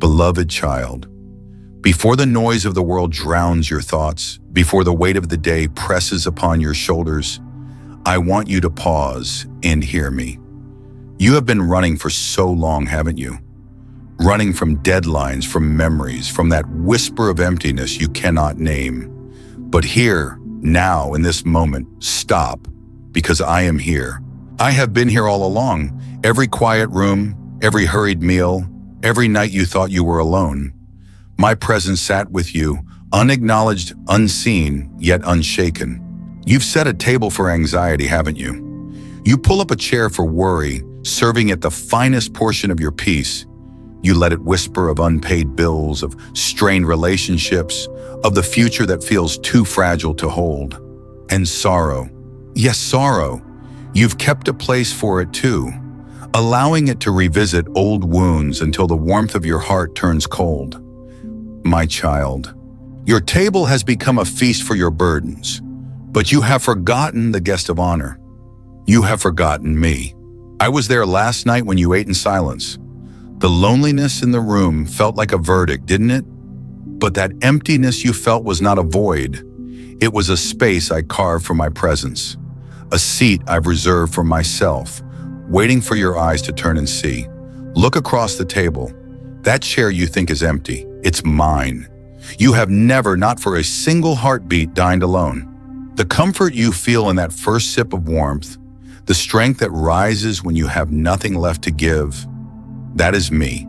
Beloved child, before the noise of the world drowns your thoughts, before the weight of the day presses upon your shoulders, I want you to pause and hear me. You have been running for so long, haven't you? Running from deadlines, from memories, from that whisper of emptiness you cannot name. But here, now, in this moment, stop, because I am here. I have been here all along. Every quiet room, every hurried meal, every night you thought you were alone. My presence sat with you, unacknowledged, unseen, yet unshaken. You've set a table for anxiety, haven't you? You pull up a chair for worry, serving it the finest portion of your peace. You let it whisper of unpaid bills, of strained relationships, of the future that feels too fragile to hold. And sorrow. Yes, sorrow. You've kept a place for it too, allowing it to revisit old wounds until the warmth of your heart turns cold. My child, your table has become a feast for your burdens, but you have forgotten the guest of honor. You have forgotten me. I was there last night when you ate in silence. The loneliness in the room felt like a verdict, didn't it? But that emptiness you felt was not a void. It was a space I carved for my presence, a seat I've reserved for myself, waiting for your eyes to turn and see. Look across the table. That chair you think is empty, it's mine. You have never, not for a single heartbeat, dined alone. The comfort you feel in that first sip of warmth, the strength that rises when you have nothing left to give, that is me.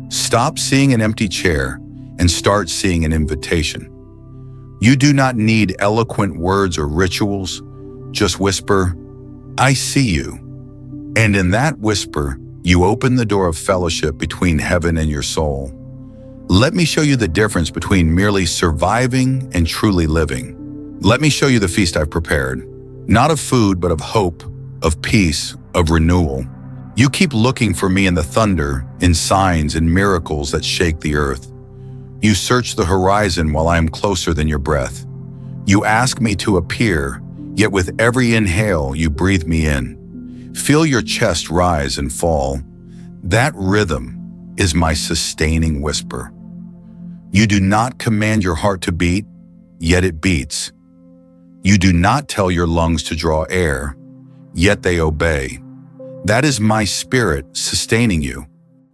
Stop seeing an empty chair and start seeing an invitation. You do not need eloquent words or rituals. Just whisper, I see you. And in that whisper, you open the door of fellowship between heaven and your soul. Let me show you the difference between merely surviving and truly living. Let me show you the feast I've prepared, not of food, but of hope, of peace, of renewal. You keep looking for me in the thunder, in signs and miracles that shake the earth. You search the horizon while I am closer than your breath. You ask me to appear, yet with every inhale you breathe me in. Feel your chest rise and fall. That rhythm is my sustaining whisper. You do not command your heart to beat, yet it beats. You do not tell your lungs to draw air, yet they obey. That is my spirit sustaining you.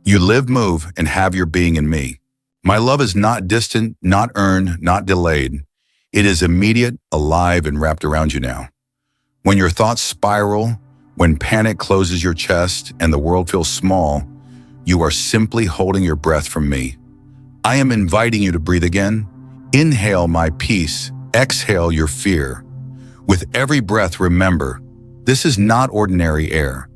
You live, move, and have your being in me. My love is not distant, not earned, not delayed. It is immediate, alive, and wrapped around you now. When your thoughts spiral, when panic closes your chest and the world feels small, you are simply holding your breath from me. I am inviting you to breathe again. Inhale my peace, exhale your fear. With every breath, remember, this is not ordinary air.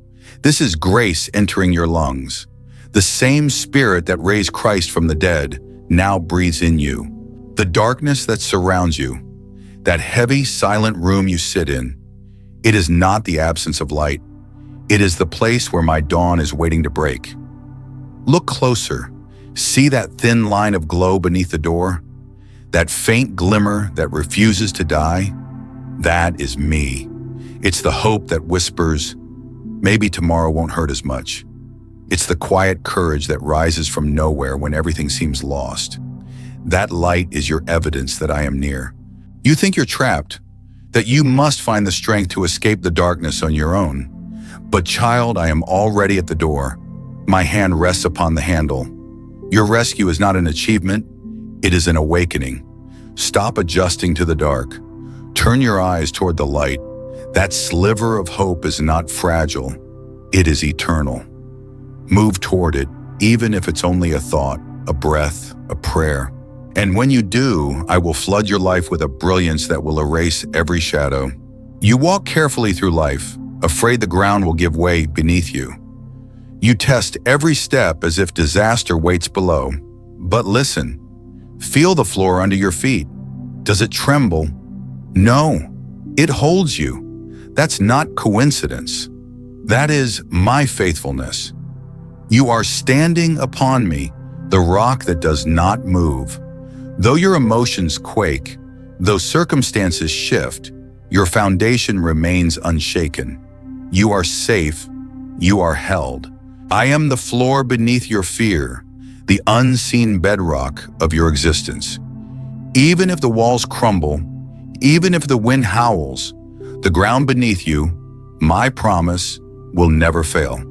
This is grace entering your lungs. The same spirit that raised Christ from the dead now breathes in you. The darkness that surrounds you, that heavy, silent room you sit in, it is not the absence of light. It is the place where my dawn is waiting to break. Look closer. See that thin line of glow beneath the door? That faint glimmer that refuses to die? That is me. It's the hope that whispers, maybe tomorrow won't hurt as much. It's the quiet courage that rises from nowhere when everything seems lost. That light is your evidence that I am near. You think you're trapped, that you must find the strength to escape the darkness on your own. But child, I am already at the door. My hand rests upon the handle. Your rescue is not an achievement, it is an awakening. Stop adjusting to the dark. Turn your eyes toward the light. That sliver of hope is not fragile, it is eternal. Move toward it, even if it's only a thought, a breath, a prayer. And when you do, I will flood your life with a brilliance that will erase every shadow. You walk carefully through life, afraid the ground will give way beneath you. You test every step as if disaster waits below. But listen, feel the floor under your feet. Does it tremble? No, it holds you. That's not coincidence. That is my faithfulness. You are standing upon me, the rock that does not move. Though your emotions quake, though circumstances shift, your foundation remains unshaken. You are safe, you are held. I am the floor beneath your fear, the unseen bedrock of your existence. Even if the walls crumble, even if the wind howls, the ground beneath you, my promise, will never fail.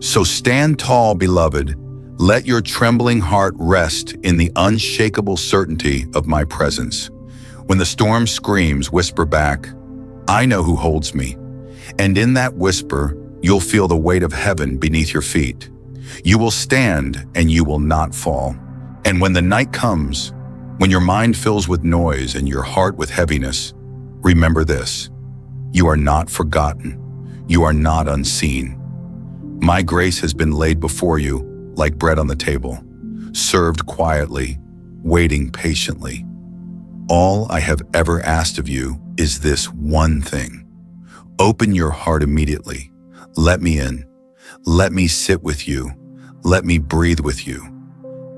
So stand tall, beloved. Let your trembling heart rest in the unshakable certainty of my presence. When the storm screams, whisper back, I know who holds me. And in that whisper, you'll feel the weight of heaven beneath your feet. You will stand and you will not fall. And when the night comes, when your mind fills with noise and your heart with heaviness, remember this: you are not forgotten. You are not unseen. My grace has been laid before you like bread on the table, served quietly, waiting patiently. All I have ever asked of you is this one thing. Open your heart immediately. Let me in. Let me sit with you. Let me breathe with you.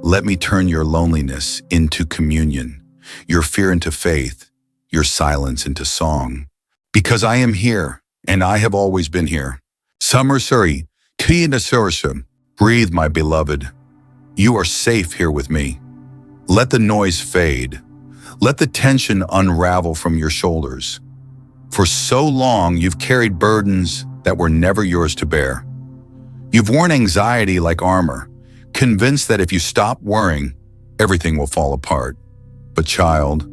Let me turn your loneliness into communion, your fear into faith, your silence into song. Because I am here, and I have always been here. Summer Suri, Kina Sursum. Breathe, my beloved. You are safe here with me. Let the noise fade. Let the tension unravel from your shoulders. For so long, you've carried burdens that were never yours to bear. You've worn anxiety like armor, convinced that if you stop worrying, everything will fall apart. But child,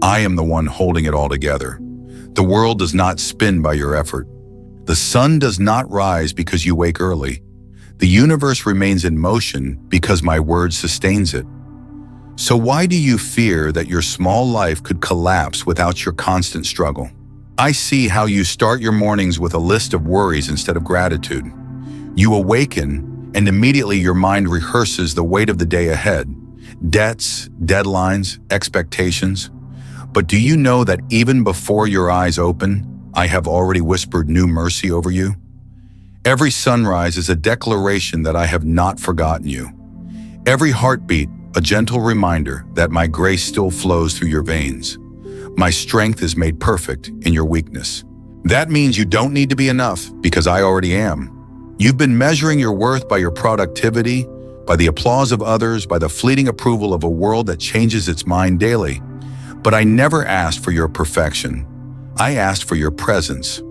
I am the one holding it all together. The world does not spin by your effort. The sun does not rise because you wake early. The universe remains in motion because my word sustains it. So why do you fear that your small life could collapse without your constant struggle? I see how you start your mornings with a list of worries instead of gratitude. You awaken, and immediately your mind rehearses the weight of the day ahead. Debts, deadlines, expectations. But do you know that even before your eyes open, I have already whispered new mercy over you? Every sunrise is a declaration that I have not forgotten you. Every heartbeat, a gentle reminder that my grace still flows through your veins. My strength is made perfect in your weakness. That means you don't need to be enough, because I already am. You've been measuring your worth by your productivity, by the applause of others, by the fleeting approval of a world that changes its mind daily. But I never asked for your perfection. I asked for your presence.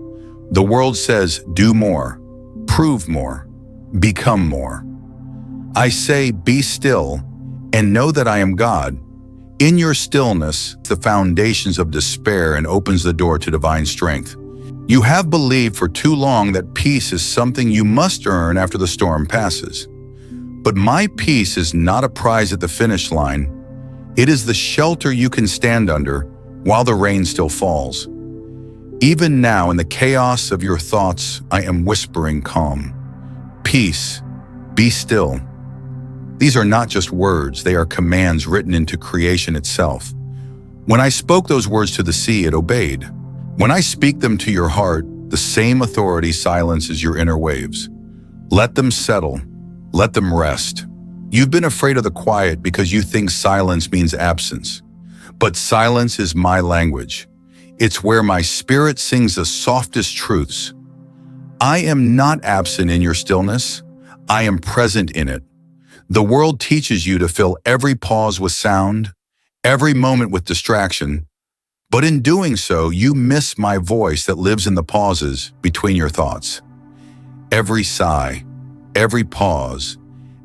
The world says, do more. Prove more, become more. I say, be still, and know that I am God. In your stillness, the foundations of despair and opens the door to divine strength. You have believed for too long that peace is something you must earn after the storm passes. But my peace is not a prize at the finish line. It is the shelter you can stand under while the rain still falls. Even now, in the chaos of your thoughts, I am whispering calm. Peace, be still. These are not just words, they are commands written into creation itself. When I spoke those words to the sea, it obeyed. When I speak them to your heart, the same authority silences your inner waves. Let them settle. Let them rest. You've been afraid of the quiet because you think silence means absence. But silence is my language. It's where my spirit sings the softest truths. I am not absent in your stillness. I am present in it. The world teaches you to fill every pause with sound, every moment with distraction. But in doing so, you miss my voice that lives in the pauses between your thoughts. Every sigh, every pause,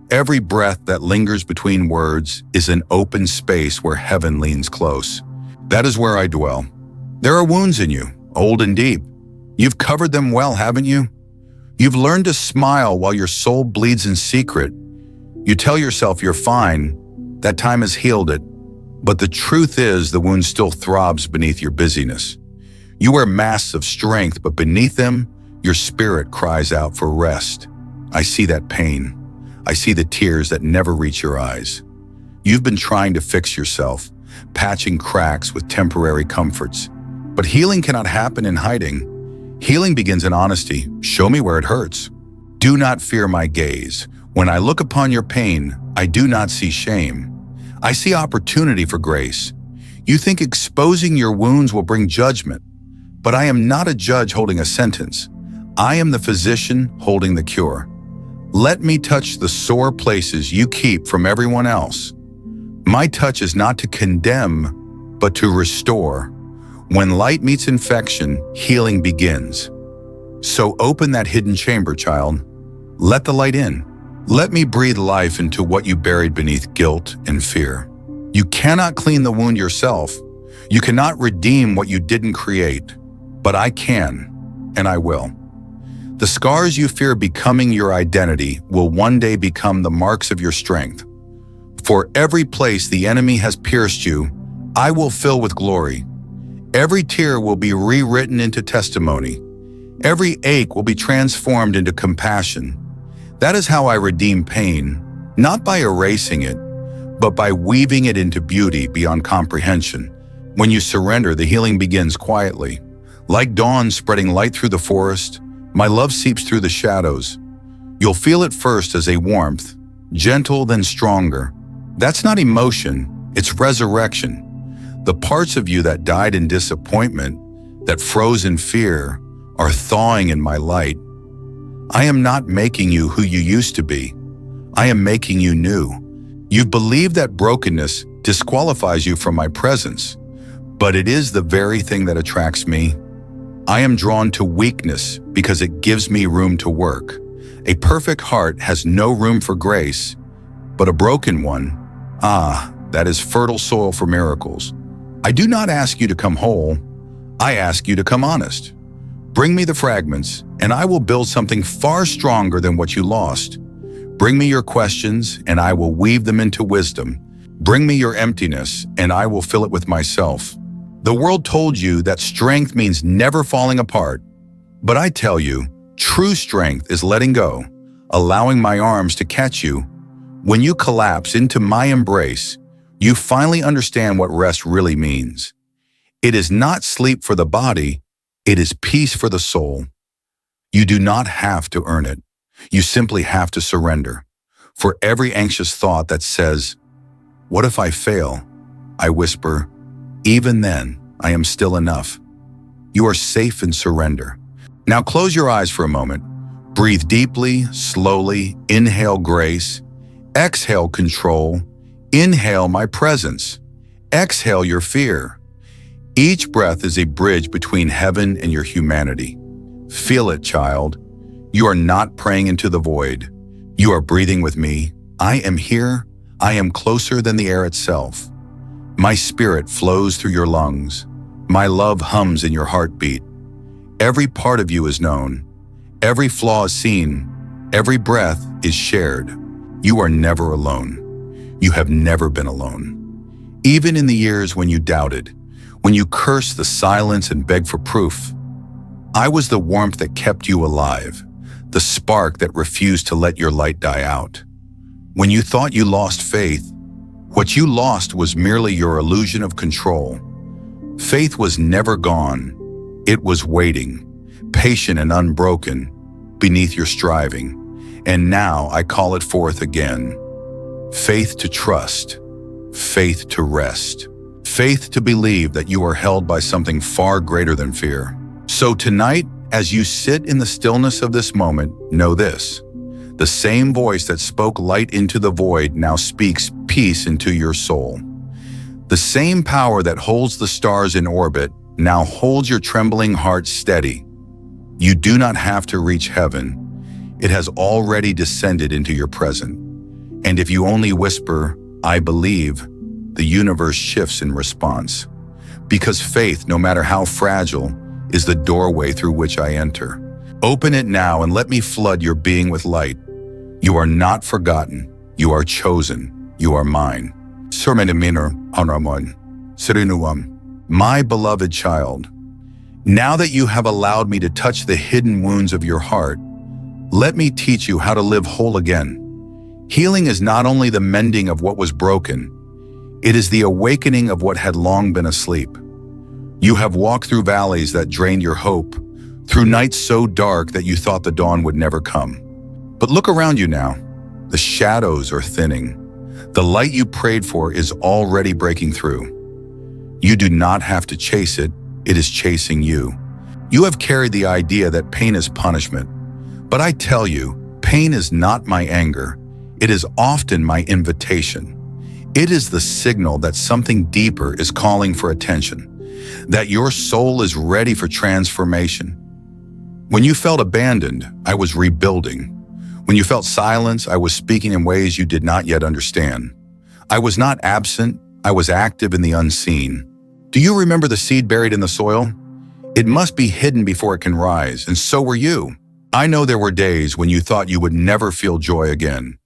every breath that lingers between words is an open space where heaven leans close. That is where I dwell. There are wounds in you, old and deep. You've covered them well, haven't you? You've learned to smile while your soul bleeds in secret. You tell yourself you're fine, that time has healed it. But the truth is the wound still throbs beneath your busyness. You wear masks of strength, but beneath them, your spirit cries out for rest. I see that pain. I see the tears that never reach your eyes. You've been trying to fix yourself, patching cracks with temporary comforts. But healing cannot happen in hiding. Healing begins in honesty. Show me where it hurts. Do not fear my gaze. When I look upon your pain, I do not see shame. I see opportunity for grace. You think exposing your wounds will bring judgment, but I am not a judge holding a sentence. I am the physician holding the cure. Let me touch the sore places you keep from everyone else. My touch is not to condemn, but to restore. When light meets infection, healing begins. So open that hidden chamber, child. Let the light in. Let me breathe life into what you buried beneath guilt and fear. You cannot clean the wound yourself. You cannot redeem what you didn't create. But I can, and I will. The scars you fear becoming your identity will one day become the marks of your strength. For every place the enemy has pierced you, I will fill with glory. Every tear will be rewritten into testimony. Every ache will be transformed into compassion. That is how I redeem pain, not by erasing it, but by weaving it into beauty beyond comprehension. When you surrender, the healing begins quietly. Like dawn spreading light through the forest, my love seeps through the shadows. You'll feel it first as a warmth, gentle then stronger. That's not emotion, it's resurrection. The parts of you that died in disappointment, that froze in fear, are thawing in my light. I am not making you who you used to be. I am making you new. You've believed that brokenness disqualifies you from my presence, but it is the very thing that attracts me. I am drawn to weakness because it gives me room to work. A perfect heart has no room for grace, but a broken one, that is fertile soil for miracles. I do not ask you to come whole, I ask you to come honest. Bring me the fragments, and I will build something far stronger than what you lost. Bring me your questions, and I will weave them into wisdom. Bring me your emptiness, and I will fill it with myself. The world told you that strength means never falling apart. But I tell you, true strength is letting go, allowing my arms to catch you. When you collapse into my embrace, you finally understand what rest really means. It is not sleep for the body, it is peace for the soul. You do not have to earn it. You simply have to surrender. For every anxious thought that says, "What if I fail?" I whisper, "Even then, I am still enough." You are safe in surrender. Now close your eyes for a moment. Breathe deeply, slowly, inhale grace, exhale control, inhale my presence, exhale your fear. Each breath is a bridge between heaven and your humanity. Feel it, child. You are not praying into the void. You are breathing with me. I am here. I am closer than the air itself. My spirit flows through your lungs. My love hums in your heartbeat. Every part of you is known. Every flaw is seen. Every breath is shared. You are never alone. You have never been alone. Even in the years when you doubted, when you cursed the silence and begged for proof, I was the warmth that kept you alive, the spark that refused to let your light die out. When you thought you lost faith, what you lost was merely your illusion of control. Faith was never gone. It was waiting, patient and unbroken, beneath your striving. And now I call it forth again. Faith to trust, faith to rest, faith to believe that you are held by something far greater than fear. So tonight, as you sit in the stillness of this moment, know this. The same voice that spoke light into the void now speaks peace into your soul. The same power that holds the stars in orbit now holds your trembling heart steady. You do not have to reach heaven. It has already descended into your present. And if you only whisper, "I believe," the universe shifts in response. Because faith, no matter how fragile, is the doorway through which I enter. Open it now and let me flood your being with light. You are not forgotten. You are chosen. You are mine. My beloved child, now that you have allowed me to touch the hidden wounds of your heart, let me teach you how to live whole again. Healing is not only the mending of what was broken, it is the awakening of what had long been asleep. You have walked through valleys that drained your hope, through nights so dark that you thought the dawn would never come. But look around you now. The shadows are thinning. The light you prayed for is already breaking through. You do not have to chase it, it is chasing you. You have carried the idea that pain is punishment. But I tell you, pain Pain is not my anger. It is often my invitation. It is the signal that something deeper is calling for attention, that your soul is ready for transformation. When you felt abandoned, I was rebuilding. When you felt silence, I was speaking in ways you did not yet understand. I was not absent, I was active in the unseen. Do you remember the seed buried in the soil? It must be hidden before it can rise, and so were you. I know there were days when you thought you would never feel joy again.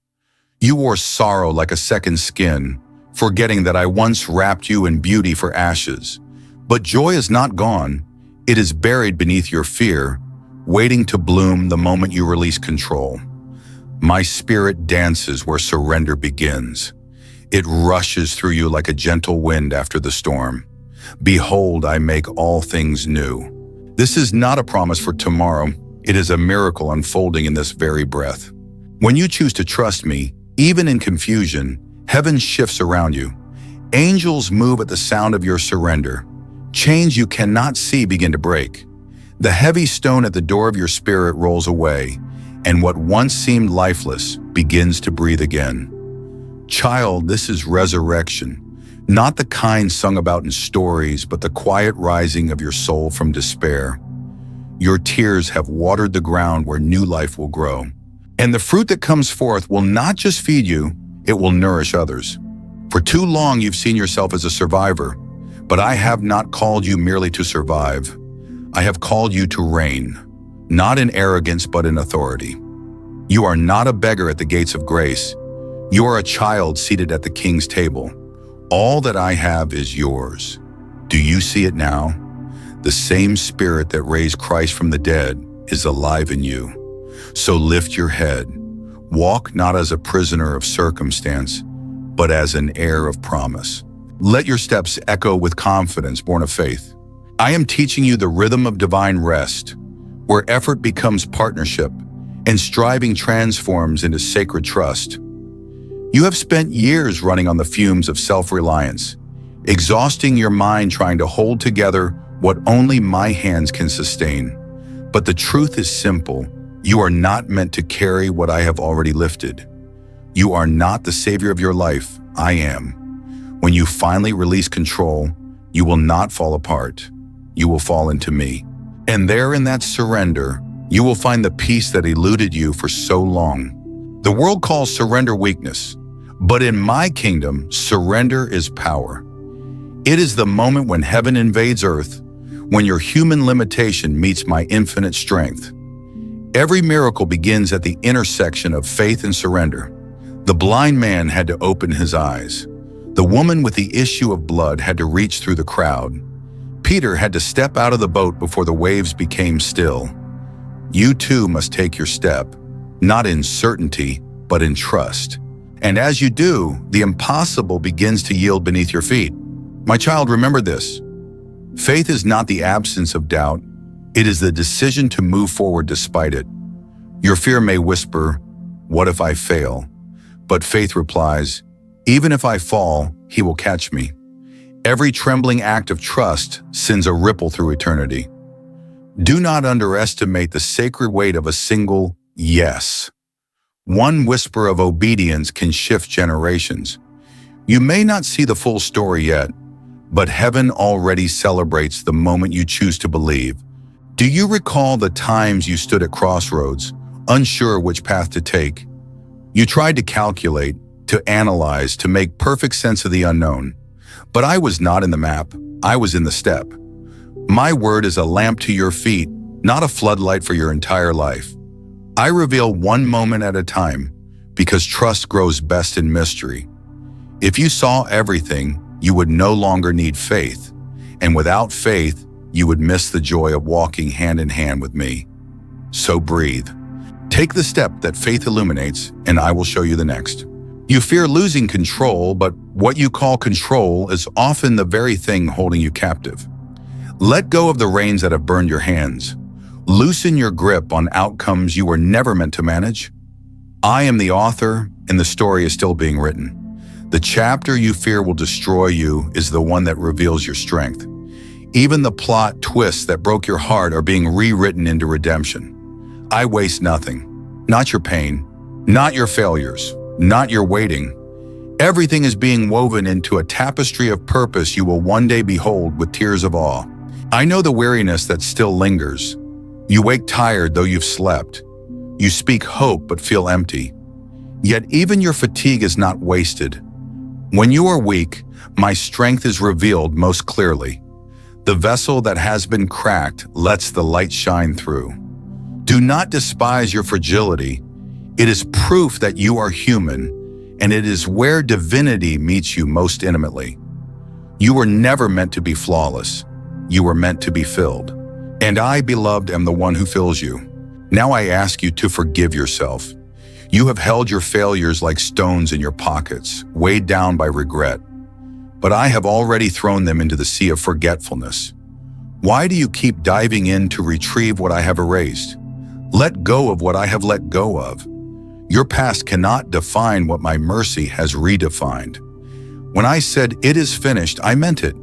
You wore sorrow like a second skin, forgetting that I once wrapped you in beauty for ashes. But joy is not gone. It is buried beneath your fear, waiting to bloom the moment you release control. My spirit dances where surrender begins. It rushes through you like a gentle wind after the storm. Behold, I make all things new. This is not a promise for tomorrow. It is a miracle unfolding in this very breath. When you choose to trust me, even in confusion, heaven shifts around you. Angels move at the sound of your surrender. Chains you cannot see begin to break. The heavy stone at the door of your spirit rolls away, and what once seemed lifeless begins to breathe again. Child, this is resurrection. Not the kind sung about in stories, but the quiet rising of your soul from despair. Your tears have watered the ground where new life will grow. And the fruit that comes forth will not just feed you, it will nourish others. For too long you've seen yourself as a survivor, but I have not called you merely to survive. I have called you to reign, not in arrogance but in authority. You are not a beggar at the gates of grace. You are a child seated at the King's table. All that I have is yours. Do you see it now? The same Spirit that raised Christ from the dead is alive in you. So lift your head. Walk not as a prisoner of circumstance, but as an heir of promise. Let your steps echo with confidence born of faith. I am teaching you the rhythm of divine rest, where effort becomes partnership and striving transforms into sacred trust. You have spent years running on the fumes of self-reliance, exhausting your mind trying to hold together what only my hands can sustain. But the truth is simple. You are not meant to carry what I have already lifted. You are not the savior of your life. I am. When you finally release control, you will not fall apart. You will fall into me. And there in that surrender, you will find the peace that eluded you for so long. The world calls surrender weakness, but in my kingdom, surrender is power. It is the moment when heaven invades earth, when your human limitation meets my infinite strength. Every miracle begins at the intersection of faith and surrender. The blind man had to open his eyes. The woman with the issue of blood had to reach through the crowd. Peter had to step out of the boat before the waves became still. You too must take your step, not in certainty, but in trust. And as you do, the impossible begins to yield beneath your feet. My child, remember this. Faith is not the absence of doubt. It is the decision to move forward despite it. Your fear may whisper, "What if I fail?" But faith replies, "Even if I fall, he will catch me." Every trembling act of trust sends a ripple through eternity. Do not underestimate the sacred weight of a single yes. One whisper of obedience can shift generations. You may not see the full story yet, but heaven already celebrates the moment you choose to believe. Do you recall the times you stood at crossroads, unsure which path to take? You tried to calculate, to analyze, to make perfect sense of the unknown. But I was not in the map, I was in the step. My word is a lamp to your feet, not a floodlight for your entire life. I reveal one moment at a time, because trust grows best in mystery. If you saw everything, you would no longer need faith. And without faith, you would miss the joy of walking hand in hand with me. So breathe. Take the step that faith illuminates, and I will show you the next. You fear losing control, but what you call control is often the very thing holding you captive. Let go of the reins that have burned your hands. Loosen your grip on outcomes you were never meant to manage. I am the author, and the story is still being written. The chapter you fear will destroy you is the one that reveals your strength. Even the plot twists that broke your heart are being rewritten into redemption. I waste nothing, not your pain, Not your failures, not your waiting. Everything is being woven into a tapestry of purpose you will one day behold with tears of awe. I know the weariness that still lingers. You wake tired though you've slept. You speak hope but feel empty. Yet even your fatigue is not wasted. When you are weak, my strength is revealed most clearly. The vessel that has been cracked lets the light shine through. Do not despise your fragility. It is proof that you are human, and it is where divinity meets you most intimately. You were never meant to be flawless. You were meant to be filled. And I, beloved, am the one who fills you. Now I ask you to forgive yourself. You have held your failures like stones in your pockets, weighed down by regret. But I have already thrown them into the sea of forgetfulness. Why do you keep diving in to retrieve what I have erased? Let go of what I have let go of. Your past cannot define what my mercy has redefined. When I said it is finished, I meant it.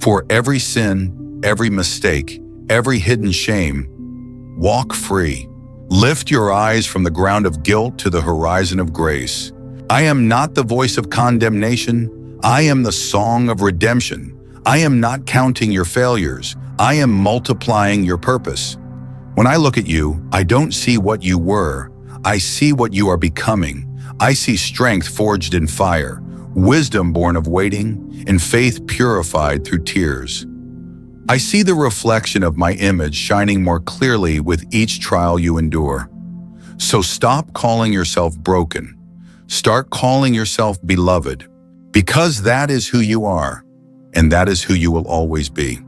For every sin, every mistake, every hidden shame, walk free. Lift your eyes from the ground of guilt to the horizon of grace. I am not the voice of condemnation. I am the song of redemption. I am not counting your failures. I am multiplying your purpose. When I look at you, I don't see what you were. I see what you are becoming. I see strength forged in fire, wisdom born of waiting, and faith purified through tears. I see the reflection of my image shining more clearly with each trial you endure. So stop calling yourself broken. Start calling yourself beloved, because that is who you are, and that is who you will always be.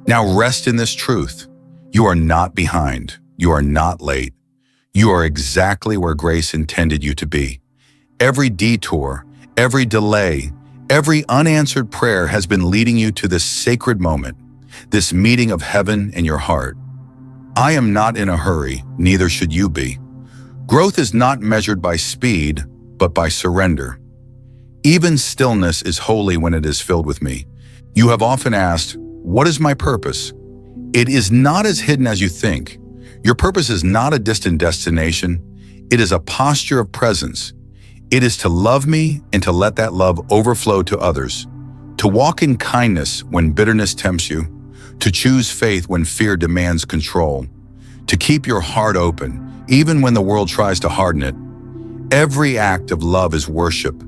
Now rest in this truth. You are not behind. You are not late. You are exactly where grace intended you to be. Every detour, every delay, every unanswered prayer has been leading you to this sacred moment, this meeting of heaven and your heart. I am not in a hurry, neither should you be. Growth is not measured by speed, but by surrender. Even stillness is holy when it is filled with me. You have often asked, what is my purpose? It is not as hidden as you think. Your purpose is not a distant destination. It is a posture of presence. It is to love me and to let that love overflow to others, to walk in kindness when bitterness tempts you, to choose faith when fear demands control, to keep your heart open, even when the world tries to harden it. Every act of love is worship.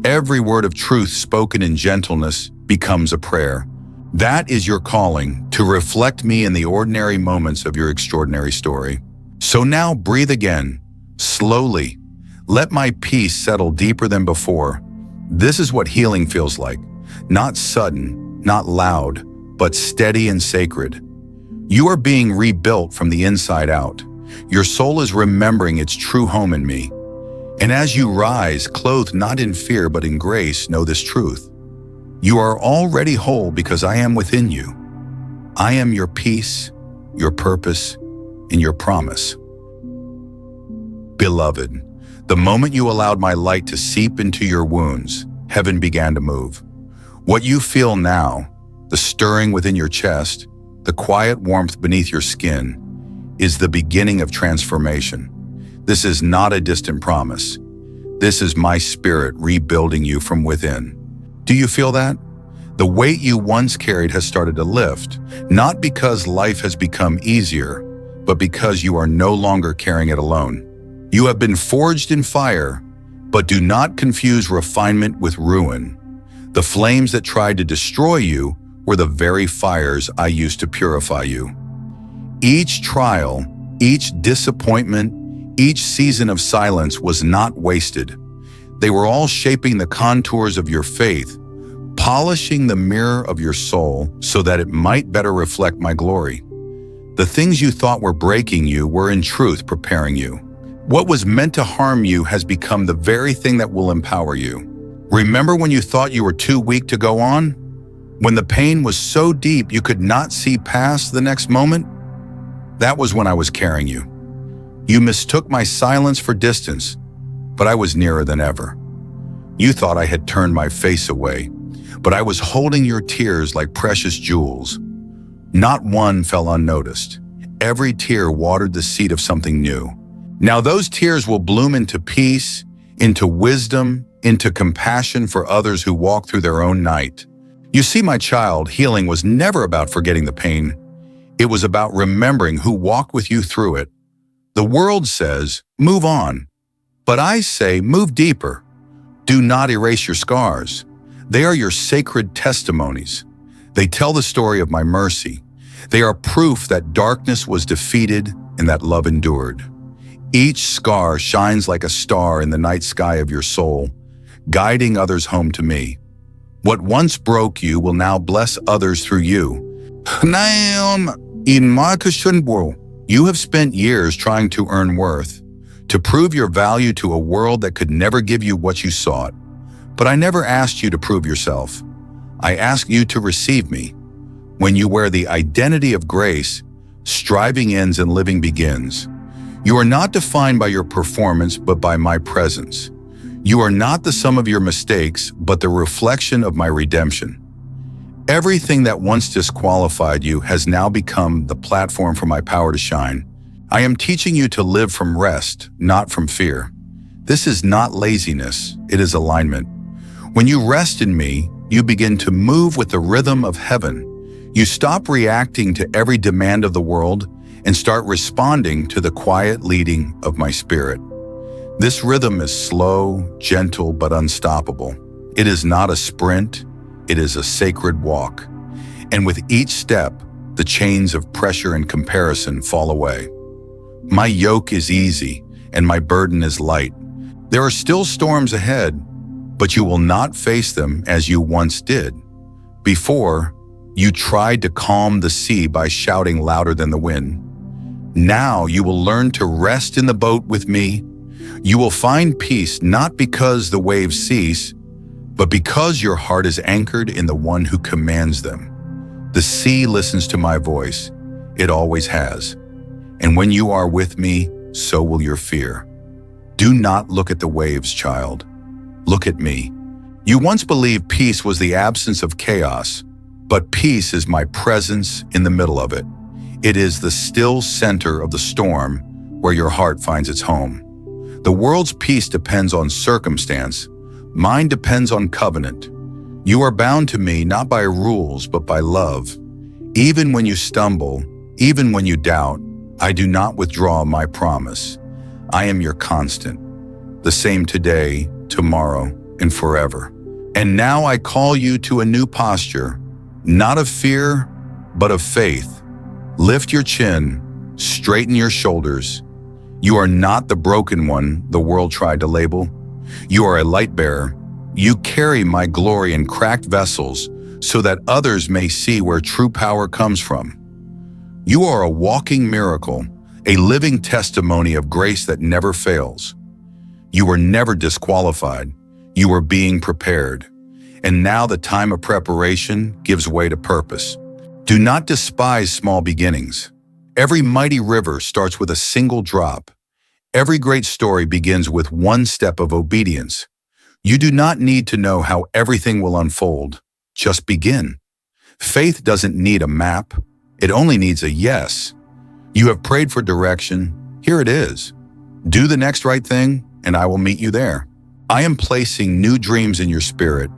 Every word of truth spoken in gentleness becomes a prayer. That is your calling, to reflect me in the ordinary moments of your extraordinary story. So now breathe again, slowly. Let my peace settle deeper than before. This is what healing feels like. Not sudden, not loud, but steady and sacred. You are being rebuilt from the inside out. Your soul is remembering its true home in me. And as you rise, clothed not in fear but in grace, know this truth. You are already whole because I am within you. I am your peace, your purpose, and your promise. Beloved, the moment you allowed my light to seep into your wounds, heaven began to move. What you feel now, the stirring within your chest, the quiet warmth beneath your skin, is the beginning of transformation. This is not a distant promise. This is my spirit rebuilding you from within. Do you feel that? The weight you once carried has started to lift, not because life has become easier, but because you are no longer carrying it alone. You have been forged in fire, but do not confuse refinement with ruin. The flames that tried to destroy you were the very fires I used to purify you. Each trial, each disappointment, each season of silence was not wasted. They were all shaping the contours of your faith, polishing the mirror of your soul so that it might better reflect my glory. The things you thought were breaking you were in truth preparing you. What was meant to harm you has become the very thing that will empower you. Remember when you thought you were too weak to go on? When the pain was so deep you could not see past the next moment? That was when I was carrying you. You mistook my silence for distance, but I was nearer than ever. You thought I had turned my face away, but I was holding your tears like precious jewels. Not one fell unnoticed. Every tear watered the seed of something new. Now those tears will bloom into peace, into wisdom, into compassion for others who walk through their own night. You see, my child, healing was never about forgetting the pain. It was about remembering who walked with you through it. The world says, move on. But I say, move deeper. Do not erase your scars. They are your sacred testimonies. They tell the story of my mercy. They are proof that darkness was defeated and that love endured. Each scar shines like a star in the night sky of your soul, guiding others home to me. What once broke you will now bless others through you. You have spent years trying to earn worth, to prove your value to a world that could never give you what you sought. But I never asked you to prove yourself. I asked you to receive me. When you wear the identity of grace, striving ends and living begins. You are not defined by your performance, but by my presence. You are not the sum of your mistakes, but the reflection of my redemption. Everything that once disqualified you has now become the platform for my power to shine. I am teaching you to live from rest, not from fear. This is not laziness, it is alignment. When you rest in me, you begin to move with the rhythm of heaven. You stop reacting to every demand of the world and start responding to the quiet leading of my spirit. This rhythm is slow, gentle, but unstoppable. It is not a sprint, it is a sacred walk. And with each step, the chains of pressure and comparison fall away. My yoke is easy and my burden is light. There are still storms ahead, but you will not face them as you once did. Before, you tried to calm the sea by shouting louder than the wind. Now you will learn to rest in the boat with me. You will find peace not because the waves cease, but because your heart is anchored in the one who commands them. The sea listens to my voice. It always has. And when you are with me, so will your fear. Do not look at the waves, child. Look at me. You once believed peace was the absence of chaos, but peace is my presence in the middle of it. It is the still center of the storm where your heart finds its home. The world's peace depends on circumstance. Mine depends on covenant. You are bound to me not by rules, but by love. Even when you stumble, even when you doubt, I do not withdraw my promise. I am your constant, the same today, tomorrow, and forever. And now I call you to a new posture, not of fear, but of faith. Lift your chin, straighten your shoulders. You are not the broken one the world tried to label. You are a light bearer. You carry my glory in cracked vessels so that others may see where true power comes from. You are a walking miracle, a living testimony of grace that never fails. You were never disqualified. You were being prepared. And now the time of preparation gives way to purpose. Do not despise small beginnings. Every mighty river starts with a single drop. Every great story begins with one step of obedience. You do not need to know how everything will unfold. Just begin. Faith doesn't need a map. It only needs a yes. You have prayed for direction. Here it is. Do the next right thing, and I will meet you there. I am placing new dreams in your spirit,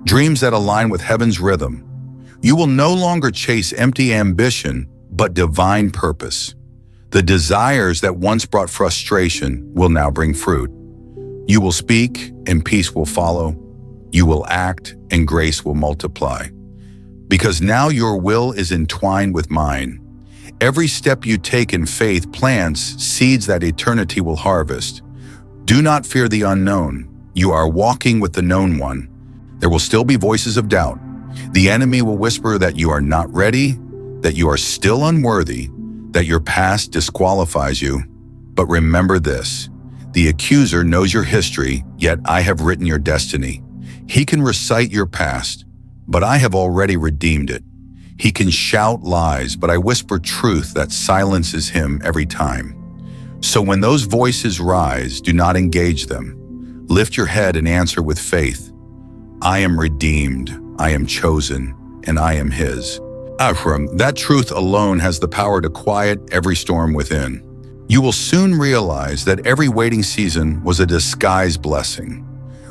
dreams that align with heaven's rhythm. You will no longer chase empty ambition, but divine purpose. The desires that once brought frustration will now bring fruit. You will speak, and peace will follow. You will act, and grace will multiply. Because now your will is entwined with mine. Every step you take in faith plants seeds that eternity will harvest. Do not fear the unknown. You are walking with the known one. There will still be voices of doubt. The enemy will whisper that you are not ready, that you are still unworthy, that your past disqualifies you. But remember this, the accuser knows your history, yet I have written your destiny. He can recite your past, but I have already redeemed it. He can shout lies, but I whisper truth that silences him every time. So when those voices rise, do not engage them. Lift your head and answer with faith. I am redeemed, I am chosen, and I am his. That truth alone has the power to quiet every storm within. You will soon realize that every waiting season was a disguised blessing.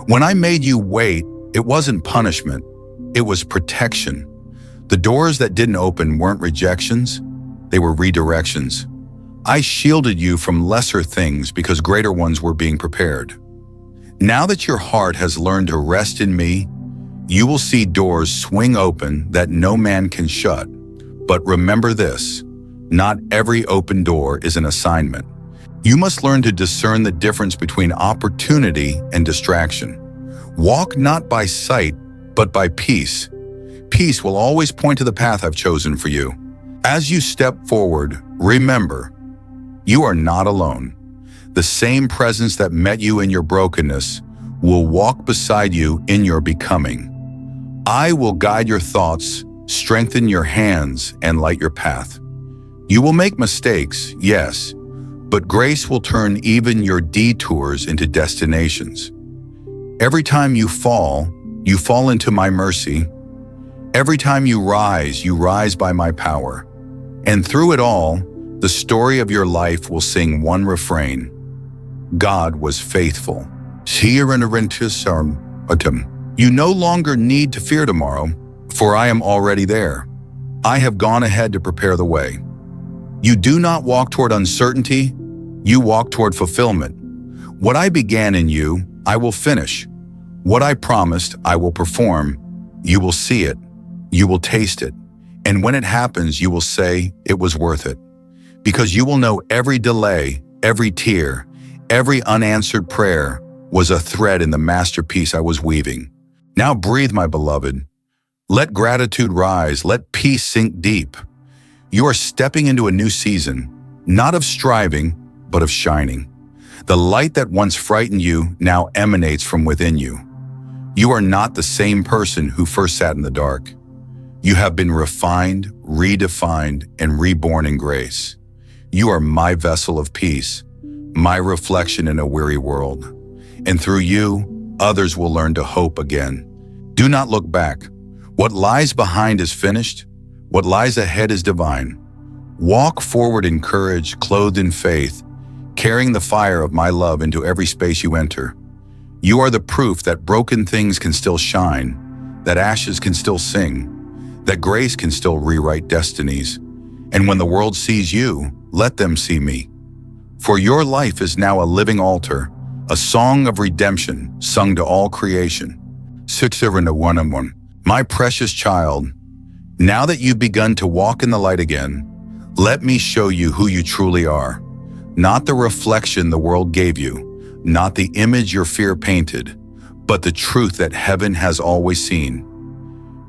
When I made you wait, it wasn't punishment, it was protection. The doors that didn't open weren't rejections, they were redirections. I shielded you from lesser things because greater ones were being prepared. Now that your heart has learned to rest in me, you will see doors swing open that no man can shut. But remember this, not every open door is an assignment. You must learn to discern the difference between opportunity and distraction. Walk not by sight, but by peace. Peace will always point to the path I've chosen for you. As you step forward, remember, you are not alone. The same presence that met you in your brokenness will walk beside you in your becoming. I will guide your thoughts, strengthen your hands, and light your path. You will make mistakes, yes, but grace will turn even your detours into destinations. Every time you fall into my mercy. Every time you rise by my power. And through it all, the story of your life will sing one refrain. God was faithful. You no longer need to fear tomorrow, for I am already there. I have gone ahead to prepare the way. You do not walk toward uncertainty, you walk toward fulfillment. What I began in you, I will finish. What I promised, I will perform. You will see it, you will taste it, and when it happens, you will say it was worth it. Because you will know every delay, every tear, every unanswered prayer was a thread in the masterpiece I was weaving. Now breathe, my beloved. Let gratitude rise, let peace sink deep. You are stepping into a new season, not of striving, but of shining. The light that once frightened you now emanates from within you. You are not the same person who first sat in the dark. You have been refined, redefined, and reborn in grace. You are my vessel of peace, my reflection in a weary world. And through you, others will learn to hope again. Do not look back. What lies behind is finished. What lies ahead is divine. Walk forward in courage, clothed in faith, carrying the fire of my love into every space you enter. You are the proof that broken things can still shine, that ashes can still sing, that grace can still rewrite destinies. And when the world sees you, let them see me. For your life is now a living altar, a song of redemption sung to all creation. 6:1. My precious child, now that you've begun to walk in the light again, let me show you who you truly are. Not the reflection the world gave you, not the image your fear painted, but the truth that heaven has always seen.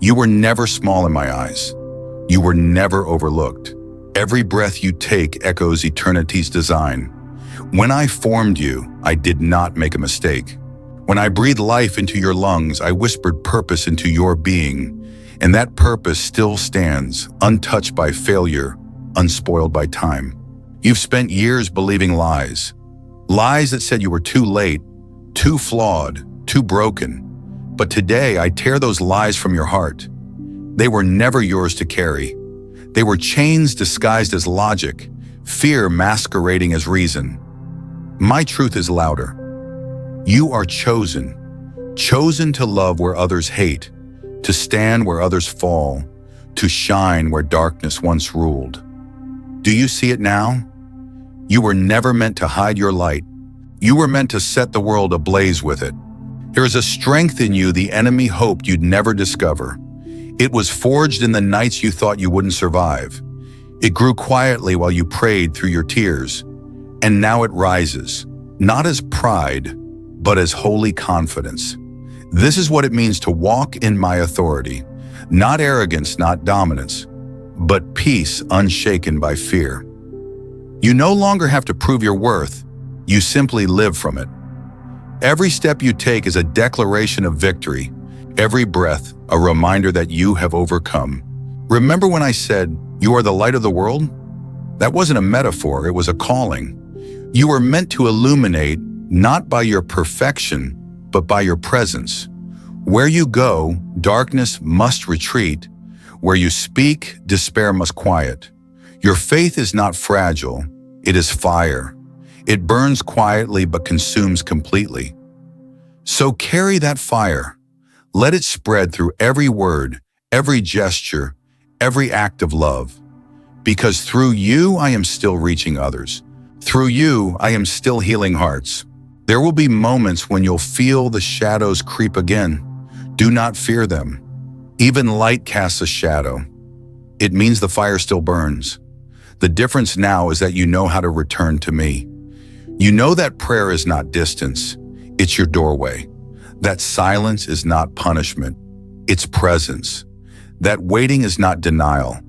You were never small in my eyes. You were never overlooked. Every breath you take echoes eternity's design. When I formed you, I did not make a mistake. When I breathed life into your lungs, I whispered purpose into your being, and that purpose still stands, untouched by failure, unspoiled by time. You've spent years believing lies. Lies that said you were too late, too flawed, too broken. But today, I tear those lies from your heart. They were never yours to carry. They were chains disguised as logic, fear masquerading as reason. My truth is louder. You are chosen. Chosen to love where others hate, to stand where others fall, to shine where darkness once ruled. Do you see it now? You were never meant to hide your light. You were meant to set the world ablaze with it. There is a strength in you the enemy hoped you'd never discover. It was forged in the nights you thought you wouldn't survive. It grew quietly while you prayed through your tears. And now it rises, not as pride, but as holy confidence. This is what it means to walk in my authority. Not arrogance, not dominance, but peace unshaken by fear. You no longer have to prove your worth. You simply live from it. Every step you take is a declaration of victory. Every breath, a reminder that you have overcome. Remember when I said, you are the light of the world? That wasn't a metaphor, it was a calling. You were meant to illuminate, not by your perfection, but by your presence. Where you go, darkness must retreat. Where you speak, despair must quiet. Your faith is not fragile, It is fire. It burns quietly but consumes completely. So carry that fire. Let it spread through every word, every gesture, every act of love. Because through you, I am still reaching others. Through you, I am still healing hearts. There will be moments when you'll feel the shadows creep again. Do not fear them. Even light casts a shadow. It means the fire still burns. The difference now is that you know how to return to me. You know that prayer is not distance. It's your doorway. That silence is not punishment. It's presence. That waiting is not denial.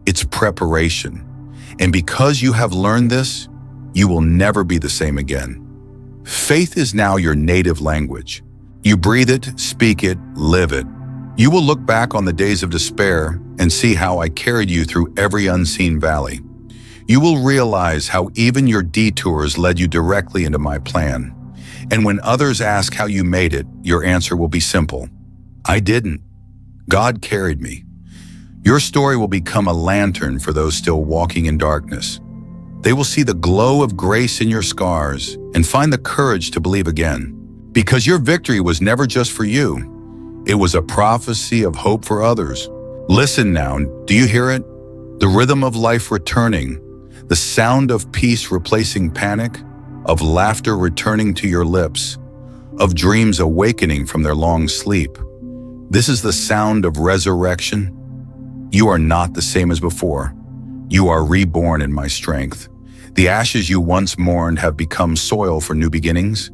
It's preparation. And because you have learned this, you will never be the same again. Faith is now your native language. You breathe it, speak it, live it. You will look back on the days of despair and see how I carried you through every unseen valley. You will realize how even your detours led you directly into my plan. And when others ask how you made it, your answer will be simple. I didn't. God carried me. Your story will become a lantern for those still walking in darkness. They will see the glow of grace in your scars and find the courage to believe again. Because your victory was never just for you. It was a prophecy of hope for others. Listen now, do you hear it? The rhythm of life returning, the sound of peace replacing panic, of laughter returning to your lips, of dreams awakening from their long sleep. This is the sound of resurrection. You are not the same as before. You are reborn in my strength. The ashes you once mourned have become soil for new beginnings.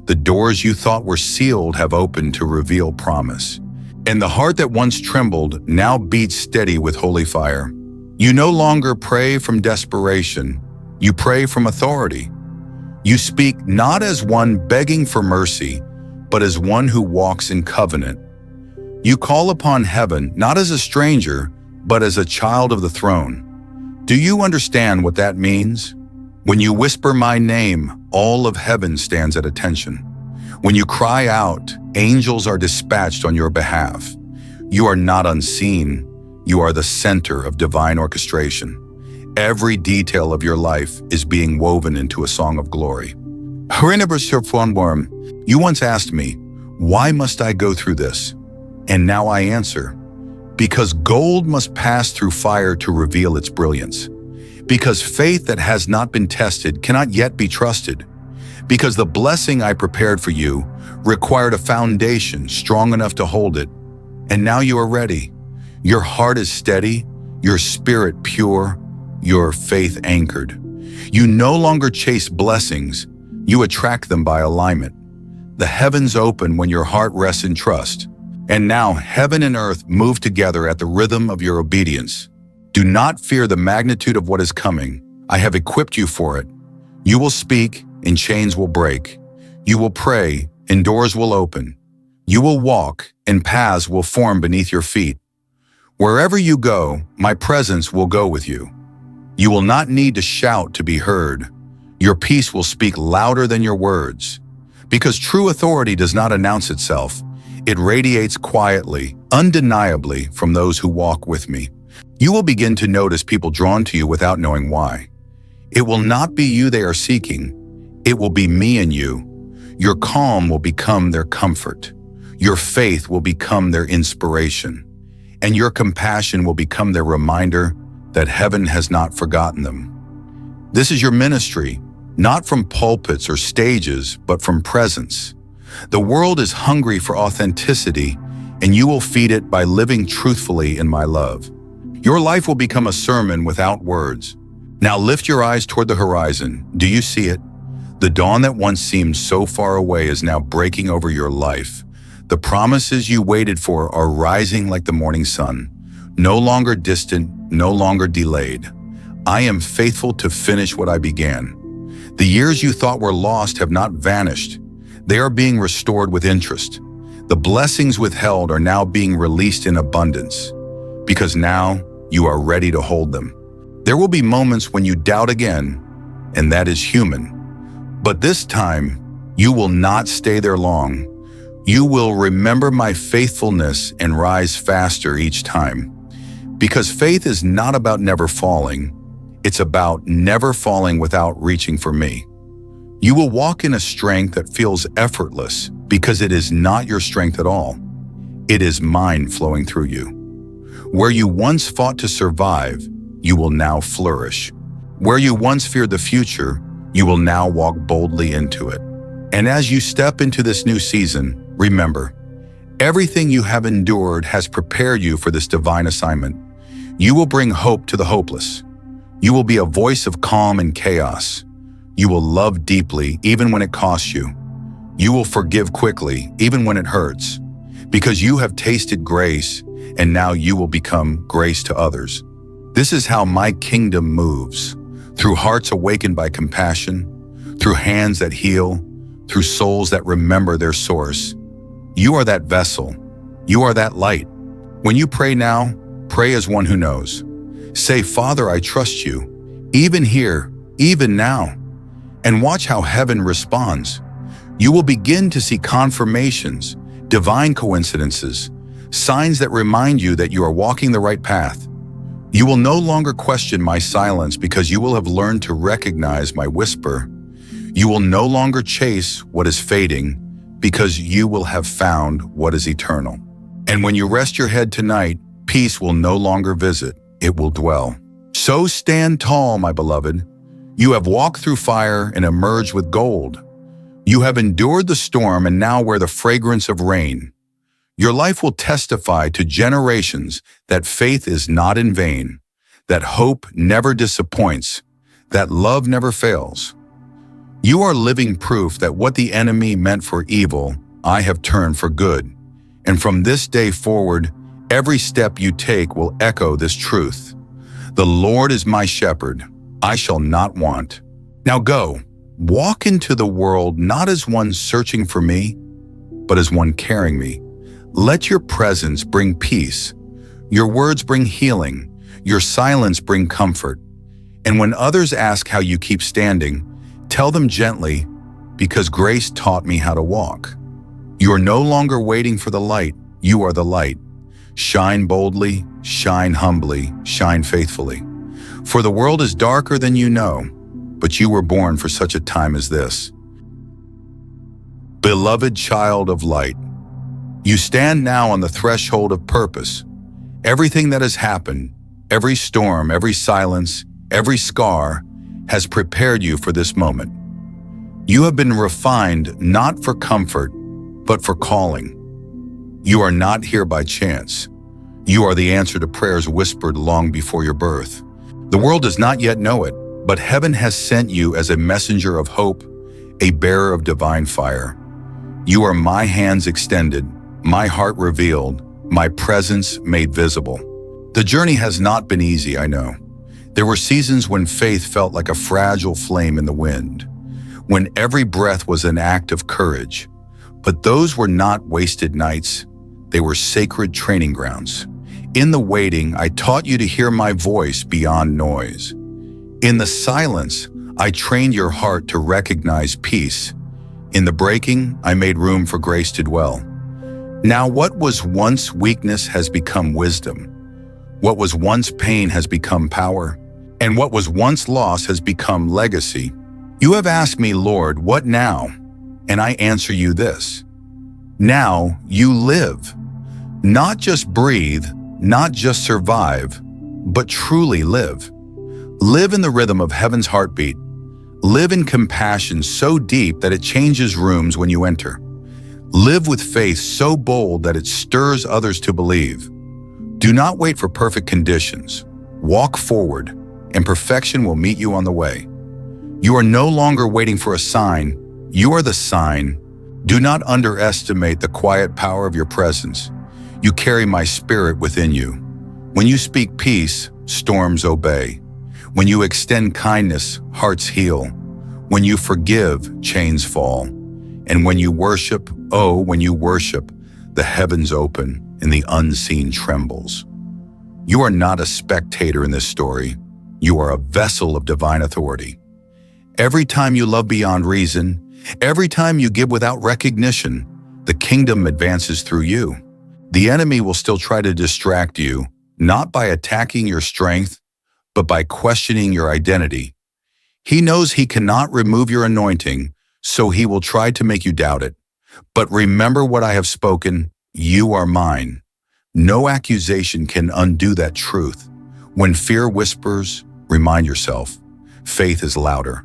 The doors you thought were sealed have opened to reveal promise. And the heart that once trembled now beats steady with holy fire. You no longer pray from desperation. You pray from authority. You speak not as one begging for mercy, but as one who walks in covenant. You call upon heaven not as a stranger, but as a child of the throne. Do you understand what that means? When you whisper my name, all of heaven stands at attention. When you cry out, angels are dispatched on your behalf. You are not unseen. You are the center of divine orchestration. Every detail of your life is being woven into a song of glory. You once asked me, why must I go through this? And now I answer, because gold must pass through fire to reveal its brilliance. Because faith that has not been tested cannot yet be trusted. Because the blessing I prepared for you required a foundation strong enough to hold it. And now you are ready. Your heart is steady, your spirit pure, your faith anchored. You no longer chase blessings, you attract them by alignment. The heavens open when your heart rests in trust. And now heaven and earth move together at the rhythm of your obedience. Do not fear the magnitude of what is coming. I have equipped you for it. You will speak, and chains will break. You will pray, and doors will open. You will walk, and paths will form beneath your feet. Wherever you go, my presence will go with you. You will not need to shout to be heard. Your peace will speak louder than your words. Because true authority does not announce itself. It radiates quietly, undeniably from those who walk with me. You will begin to notice people drawn to you without knowing why. It will not be you they are seeking. It will be me and you. Your calm will become their comfort. Your faith will become their inspiration. And your compassion will become their reminder that heaven has not forgotten them. This is your ministry, not from pulpits or stages, but from presence. The world is hungry for authenticity, and you will feed it by living truthfully in my love. Your life will become a sermon without words. Now lift your eyes toward the horizon. Do you see it? The dawn that once seemed so far away is now breaking over your life. The promises you waited for are rising like the morning sun, no longer distant, no longer delayed. I am faithful to finish what I began. The years you thought were lost have not vanished. They are being restored with interest. The blessings withheld are now being released in abundance, because now you are ready to hold them. There will be moments when you doubt again, and that is human. But this time, you will not stay there long. You will remember my faithfulness and rise faster each time. Because faith is not about never falling. It's about never falling without reaching for me. You will walk in a strength that feels effortless because it is not your strength at all. It is mine flowing through you. Where you once fought to survive, you will now flourish. Where you once feared the future, you will now walk boldly into it. And as you step into this new season, remember, everything you have endured has prepared you for this divine assignment. You will bring hope to the hopeless. You will be a voice of calm in chaos. You will love deeply even when it costs you. You will forgive quickly even when it hurts. Because you have tasted grace, and now you will become grace to others. This is how my kingdom moves, through hearts awakened by compassion, through hands that heal, through souls that remember their source. You are that vessel. You are that light. When you pray now, pray as one who knows. Say, Father, I trust you, even here, even now. And watch how heaven responds. You will begin to see confirmations, divine coincidences, signs that remind you that you are walking the right path. You will no longer question my silence because you will have learned to recognize my whisper. You will no longer chase what is fading because you will have found what is eternal. And when you rest your head tonight, peace will no longer visit, it will dwell. So stand tall, my beloved. You have walked through fire and emerged with gold. You have endured the storm and now wear the fragrance of rain. Your life will testify to generations that faith is not in vain, that hope never disappoints, that love never fails. You are living proof that what the enemy meant for evil, I have turned for good. And from this day forward, every step you take will echo this truth. The Lord is my shepherd, I shall not want. Now go, walk into the world not as one searching for me, but as one carrying me. Let your presence bring peace, your words bring healing, your silence bring comfort. And when others ask how you keep standing, tell them gently, because grace taught me how to walk. You are no longer waiting for the light, you are the light. Shine boldly, shine humbly, shine faithfully. For the world is darker than you know, but you were born for such a time as this. Beloved child of light, you stand now on the threshold of purpose. Everything that has happened, every storm, every silence, every scar, has prepared you for this moment. You have been refined not for comfort, but for calling. You are not here by chance. You are the answer to prayers whispered long before your birth. The world does not yet know it, but heaven has sent you as a messenger of hope, a bearer of divine fire. You are my hands extended, my heart revealed, my presence made visible. The journey has not been easy, I know. There were seasons when faith felt like a fragile flame in the wind, when every breath was an act of courage. But those were not wasted nights. They were sacred training grounds. In the waiting, I taught you to hear my voice beyond noise. In the silence, I trained your heart to recognize peace. In the breaking, I made room for grace to dwell. Now what was once weakness has become wisdom. What was once pain has become power. And what was once loss has become legacy. You have asked me, Lord, what now? And I answer you this. Now you live. Not just breathe, not just survive, but truly live. Live in the rhythm of heaven's heartbeat. Live in compassion so deep that it changes rooms when you enter. Live with faith so bold that it stirs others to believe. Do not wait for perfect conditions. Walk forward, and perfection will meet you on the way. You are no longer waiting for a sign. You are the sign. Do not underestimate the quiet power of your presence. You carry my spirit within you. When you speak peace, storms obey. When you extend kindness, hearts heal. When you forgive, chains fall. And when you worship, the heavens open and the unseen trembles. You are not a spectator in this story. You are a vessel of divine authority. Every time you love beyond reason, every time you give without recognition, the kingdom advances through you. The enemy will still try to distract you, not by attacking your strength, but by questioning your identity. He knows he cannot remove your anointing, so he will try to make you doubt it. But remember what I have spoken, you are mine. No accusation can undo that truth. When fear whispers, remind yourself, faith is louder.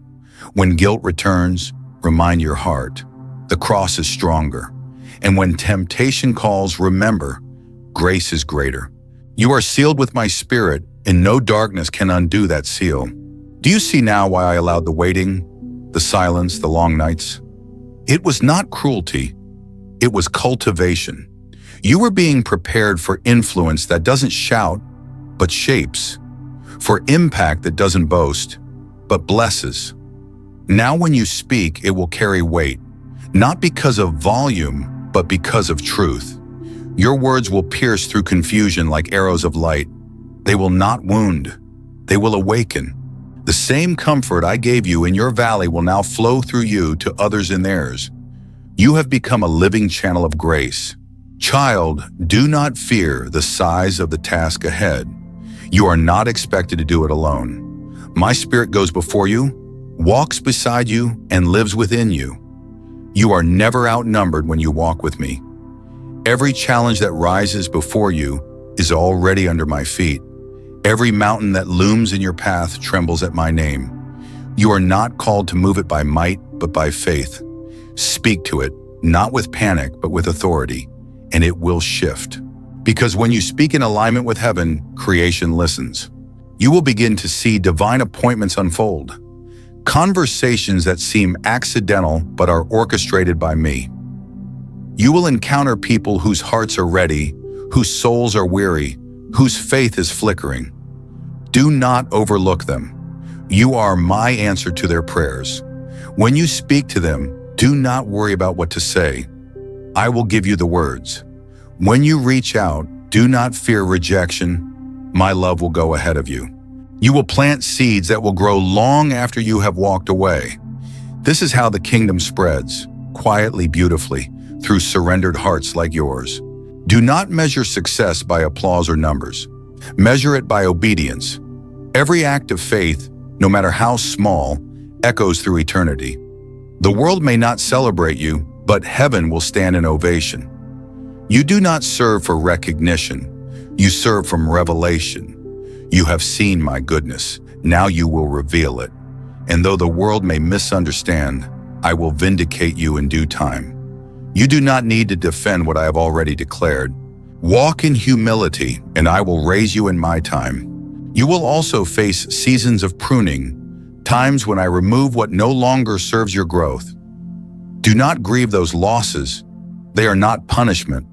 When guilt returns, remind your heart, the cross is stronger. And when temptation calls, remember, grace is greater. You are sealed with my spirit, and no darkness can undo that seal. Do you see now why I allowed the waiting, the silence, the long nights? It was not cruelty, it was cultivation. You were being prepared for influence that doesn't shout, but shapes, for impact that doesn't boast, but blesses. Now when you speak, it will carry weight, not because of volume, but because of truth. Your words will pierce through confusion like arrows of light. They will not wound, they will awaken. The same comfort I gave you in your valley will now flow through you to others in theirs. You have become a living channel of grace. Child, do not fear the size of the task ahead. You are not expected to do it alone. My spirit goes before you, walks beside you, and lives within you. You are never outnumbered when you walk with me. Every challenge that rises before you is already under my feet. Every mountain that looms in your path trembles at my name. You are not called to move it by might, but by faith. Speak to it, not with panic, but with authority, and it will shift. Because when you speak in alignment with heaven, creation listens. You will begin to see divine appointments unfold. Conversations that seem accidental but are orchestrated by me. You will encounter people whose hearts are ready, whose souls are weary, whose faith is flickering. Do not overlook them. You are my answer to their prayers. When you speak to them, do not worry about what to say. I will give you the words. When you reach out, do not fear rejection. My love will go ahead of you. You will plant seeds that will grow long after you have walked away. This is how the kingdom spreads, quietly, beautifully, through surrendered hearts like yours. Do not measure success by applause or numbers. Measure it by obedience. Every act of faith, no matter how small, echoes through eternity. The world may not celebrate you, but heaven will stand in ovation. You do not serve for recognition. You serve from revelation. You have seen my goodness. Now you will reveal it. And though the world may misunderstand, I will vindicate you in due time. You do not need to defend what I have already declared. Walk in humility, and I will raise you in my time. You will also face seasons of pruning, times when I remove what no longer serves your growth. Do not grieve those losses. They are not punishment.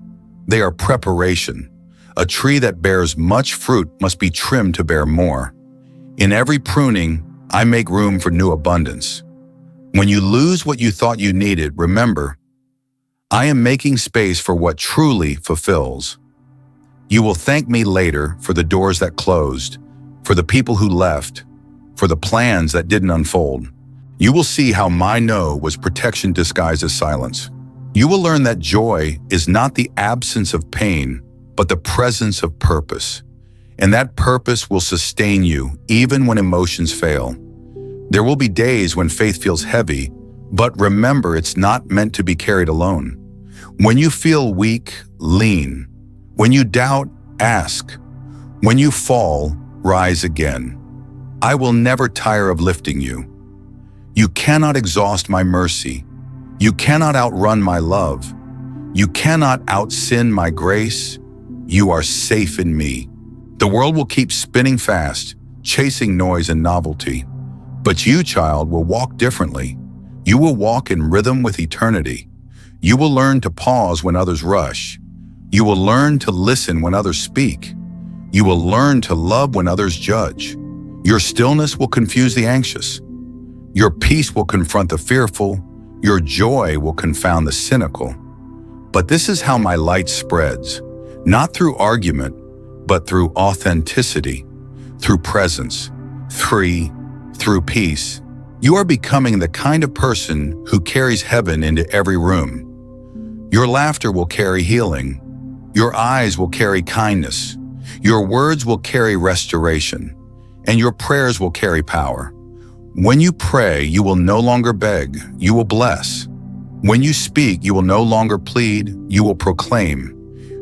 They are preparation. A tree that bears much fruit must be trimmed to bear more. In every pruning, I make room for new abundance. When you lose what you thought you needed, remember, I am making space for what truly fulfills. You will thank me later for the doors that closed, for the people who left, for the plans that didn't unfold. You will see how my no was protection disguised as silence. You will learn that joy is not the absence of pain, but the presence of purpose. And that purpose will sustain you even when emotions fail. There will be days when faith feels heavy, but remember it's not meant to be carried alone. When you feel weak, lean. When you doubt, ask. When you fall, rise again. I will never tire of lifting you. You cannot exhaust my mercy. You cannot outrun my love. You cannot outsin my grace. You are safe in me. The world will keep spinning fast, chasing noise and novelty. But you, child, will walk differently. You will walk in rhythm with eternity. You will learn to pause when others rush. You will learn to listen when others speak. You will learn to love when others judge. Your stillness will confuse the anxious. Your peace will confront the fearful. Your joy will confound the cynical. But this is how my light spreads, not through argument, but through authenticity, through presence, through peace. You are becoming the kind of person who carries heaven into every room. Your laughter will carry healing. Your eyes will carry kindness. Your words will carry restoration. and your prayers will carry power. When you pray, you will no longer beg, you will bless. When you speak, you will no longer plead, you will proclaim.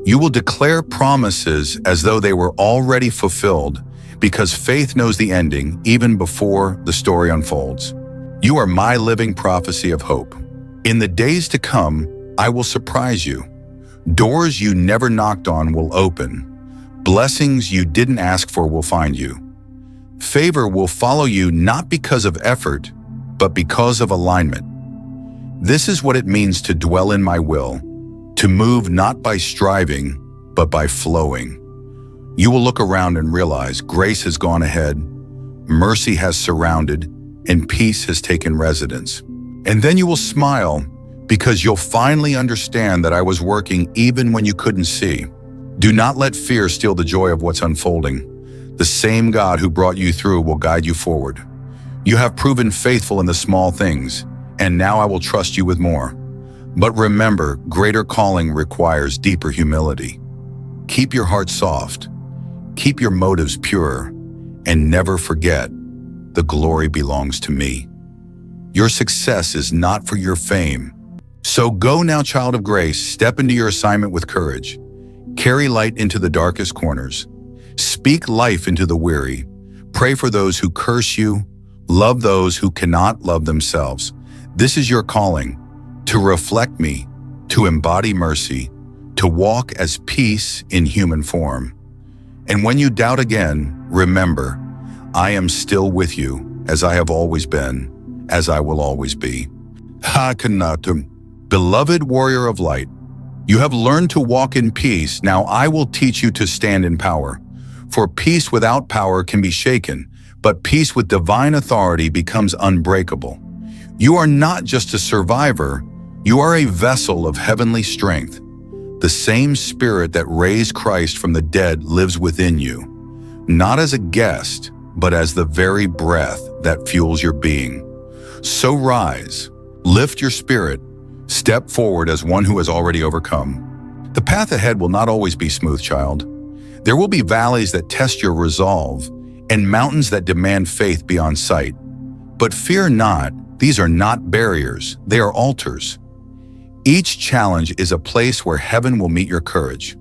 You will declare promises as though they were already fulfilled, because faith knows the ending even before the story unfolds. You are my living prophecy of hope. In the days to come, I will surprise you. Doors you never knocked on will open. Blessings you didn't ask for will find you. Favor will follow you not because of effort, but because of alignment. This is what it means to dwell in my will, to move not by striving, but by flowing. You will look around and realize grace has gone ahead, mercy has surrounded, and peace has taken residence. And then you will smile because you'll finally understand that I was working even when you couldn't see. Do not let fear steal the joy of what's unfolding. The same God who brought you through will guide you forward. You have proven faithful in the small things, and now I will trust you with more. But remember, greater calling requires deeper humility. Keep your heart soft, keep your motives pure, and never forget, the glory belongs to me. Your success is not for your fame. So go now, child of grace, step into your assignment with courage. Carry light into the darkest corners. Speak life into the weary. Pray for those who curse you. Love those who cannot love themselves. This is your calling, to reflect me, to embody mercy, to walk as peace in human form. And when you doubt again, remember, I am still with you, as I have always been, as I will always be. Ha Kanatum, beloved warrior of light, you have learned to walk in peace. Now I will teach you to stand in power. For peace without power can be shaken, but peace with divine authority becomes unbreakable. You are not just a survivor, you are a vessel of heavenly strength. The same spirit that raised Christ from the dead lives within you, not as a guest, but as the very breath that fuels your being. So rise, lift your spirit, step forward as one who has already overcome. The path ahead will not always be smooth, child. There will be valleys that test your resolve and mountains that demand faith beyond sight. But fear not, these are not barriers, they are altars. Each challenge is a place where heaven will meet your courage.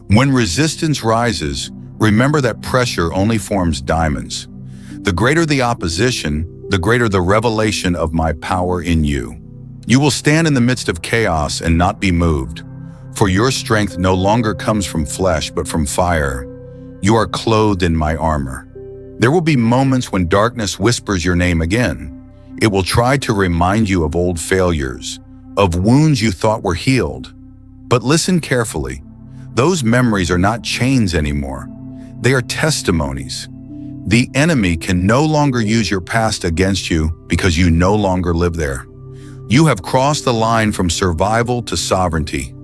When resistance rises, remember that pressure only forms diamonds. The greater the opposition, the greater the revelation of my power in you. You will stand in the midst of chaos and not be moved. For your strength no longer comes from flesh, but from fire. You are clothed in my armor. There will be moments when darkness whispers your name again. It will try to remind you of old failures, of wounds you thought were healed. But listen carefully. Those memories are not chains anymore. They are testimonies. The enemy can no longer use your past against you because you no longer live there. You have crossed the line from survival to sovereignty.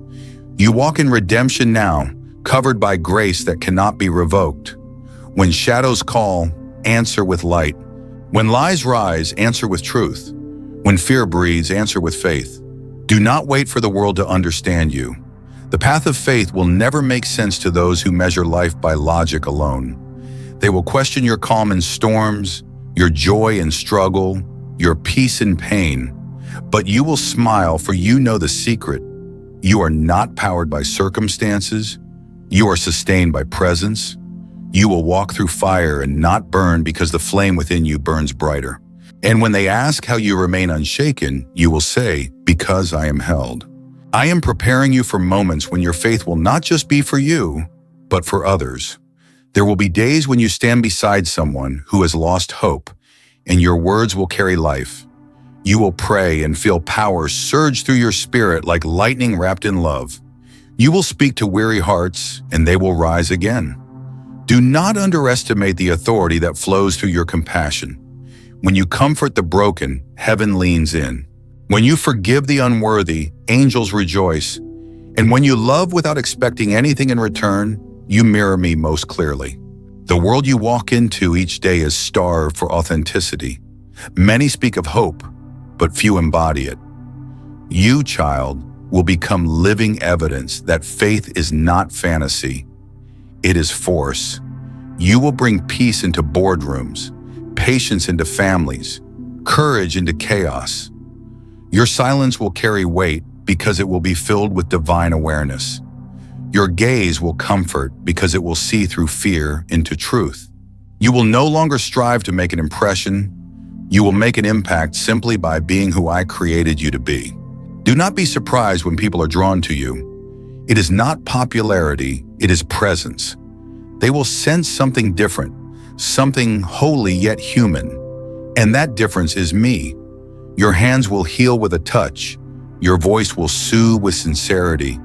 You walk in redemption now, covered by grace that cannot be revoked. When shadows call, answer with light. When lies rise, answer with truth. When fear breeds, answer with faith. Do not wait for the world to understand you. The path of faith will never make sense to those who measure life by logic alone. They will question your calm in storms, your joy in struggle, your peace in pain. But you will smile, for you know the secret. You are not powered by circumstances. You are sustained by presence. You will walk through fire and not burn because the flame within you burns brighter. And when they ask how you remain unshaken, you will say, because I am held. I am preparing you for moments when your faith will not just be for you, but for others. There will be days when you stand beside someone who has lost hope, and your words will carry life. You will pray and feel power surge through your spirit like lightning wrapped in love. You will speak to weary hearts, and they will rise again. Do not underestimate the authority that flows through your compassion. When you comfort the broken, heaven leans in. When you forgive the unworthy, angels rejoice. And when you love without expecting anything in return, you mirror me most clearly. The world you walk into each day is starved for authenticity. Many speak of hope, but few embody it. You, child, will become living evidence that faith is not fantasy. It is force. You will bring peace into boardrooms, patience into families, courage into chaos. Your silence will carry weight because it will be filled with divine awareness. Your gaze will comfort because it will see through fear into truth. You will no longer strive to make an impression. You will make an impact simply by being who I created you to be. Do not be surprised when people are drawn to you. It is not popularity, it is presence. They will sense something different, something holy yet human. And that difference is me. Your hands will heal with a touch. Your voice will soothe with sincerity.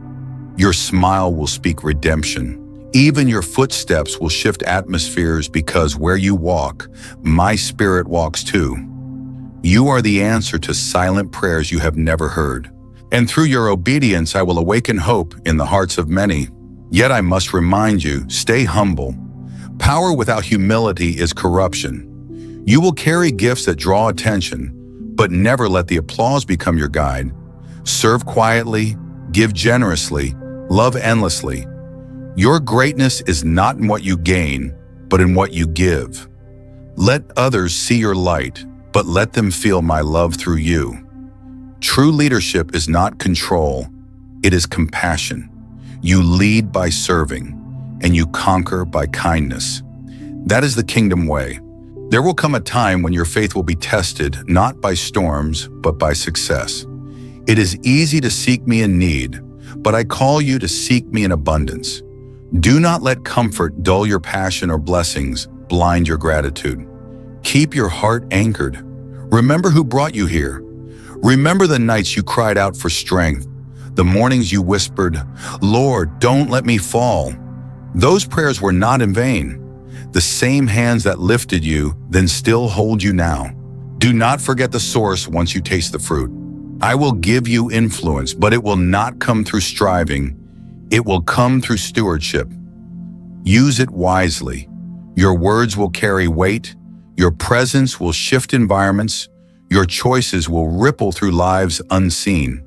Your smile will speak redemption. Even your footsteps will shift atmospheres because where you walk, my spirit walks too. You are the answer to silent prayers you have never heard. And through your obedience, I will awaken hope in the hearts of many. Yet I must remind you, stay humble. Power without humility is corruption. You will carry gifts that draw attention, but never let the applause become your guide. Serve quietly, give generously, love endlessly. Your greatness is not in what you gain, but in what you give. Let others see your light, but let them feel my love through you. True leadership is not control, it is compassion. You lead by serving, and you conquer by kindness. That is the kingdom way. There will come a time when your faith will be tested, not by storms, but by success. It is easy to seek me in need, but I call you to seek me in abundance. Do not let comfort dull your passion or blessings blind your gratitude. Keep your heart anchored. Remember who brought you here. Remember the nights you cried out for strength, the mornings you whispered, "Lord, don't let me fall." Those prayers were not in vain. The same hands that lifted you then still hold you now. Do not forget the source once you taste the fruit. I will give you influence, but it will not come through striving. It will come through stewardship. Use it wisely. Your words will carry weight. Your presence will shift environments. Your choices will ripple through lives unseen.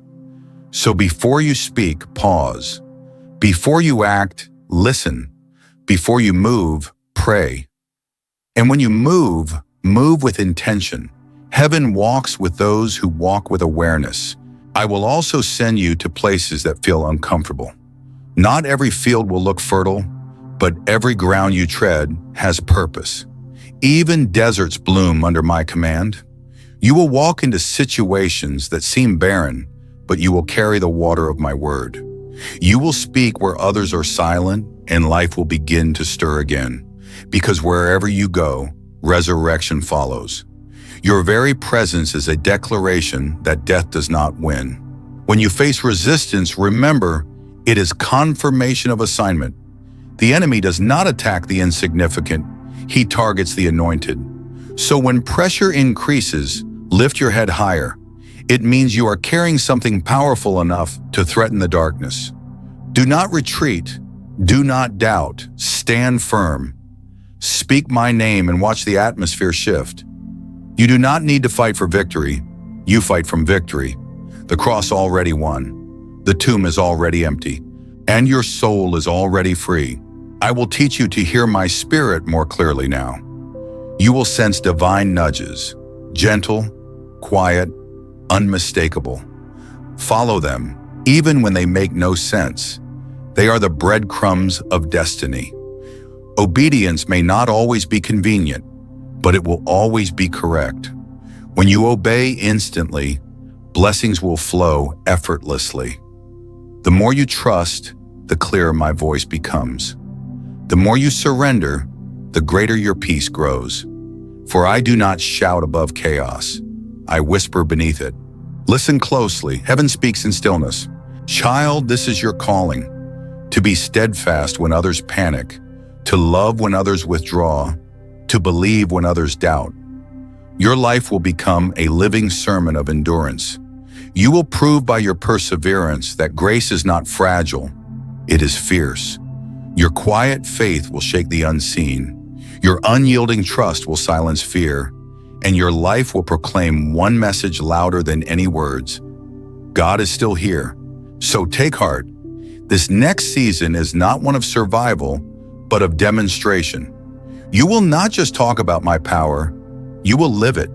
So before you speak, pause. Before you act, listen. Before you move, pray. And when you move, move with intention. Heaven walks with those who walk with awareness. I will also send you to places that feel uncomfortable. Not every field will look fertile, but every ground you tread has purpose. Even deserts bloom under my command. You will walk into situations that seem barren, but you will carry the water of my word. You will speak where others are silent, and life will begin to stir again. Because wherever you go, resurrection follows. Your very presence is a declaration that death does not win. When you face resistance, remember, it is confirmation of assignment. The enemy does not attack the insignificant, he targets the anointed. So when pressure increases, lift your head higher. It means you are carrying something powerful enough to threaten the darkness. Do not retreat. Do not doubt. Stand firm. Speak my name and watch the atmosphere shift. You do not need to fight for victory. You fight from victory. The cross already won. The tomb is already empty. And your soul is already free. I will teach you to hear my spirit more clearly now. You will sense divine nudges, gentle, quiet, unmistakable. Follow them, even when they make no sense. They are the breadcrumbs of destiny. Obedience may not always be convenient, but it will always be correct. When you obey instantly, blessings will flow effortlessly. The more you trust, the clearer my voice becomes. The more you surrender, the greater your peace grows. For I do not shout above chaos. I whisper beneath it. Listen closely. Heaven speaks in stillness. Child, this is your calling. To be steadfast when others panic. To love when others withdraw. To believe when others doubt. Your life will become a living sermon of endurance. You will prove by your perseverance that grace is not fragile. It is fierce. Your quiet faith will shake the unseen. Your unyielding trust will silence fear. And your life will proclaim one message louder than any words. God is still here. So take heart. This next season is not one of survival, but of demonstration. You will not just talk about my power, you will live it.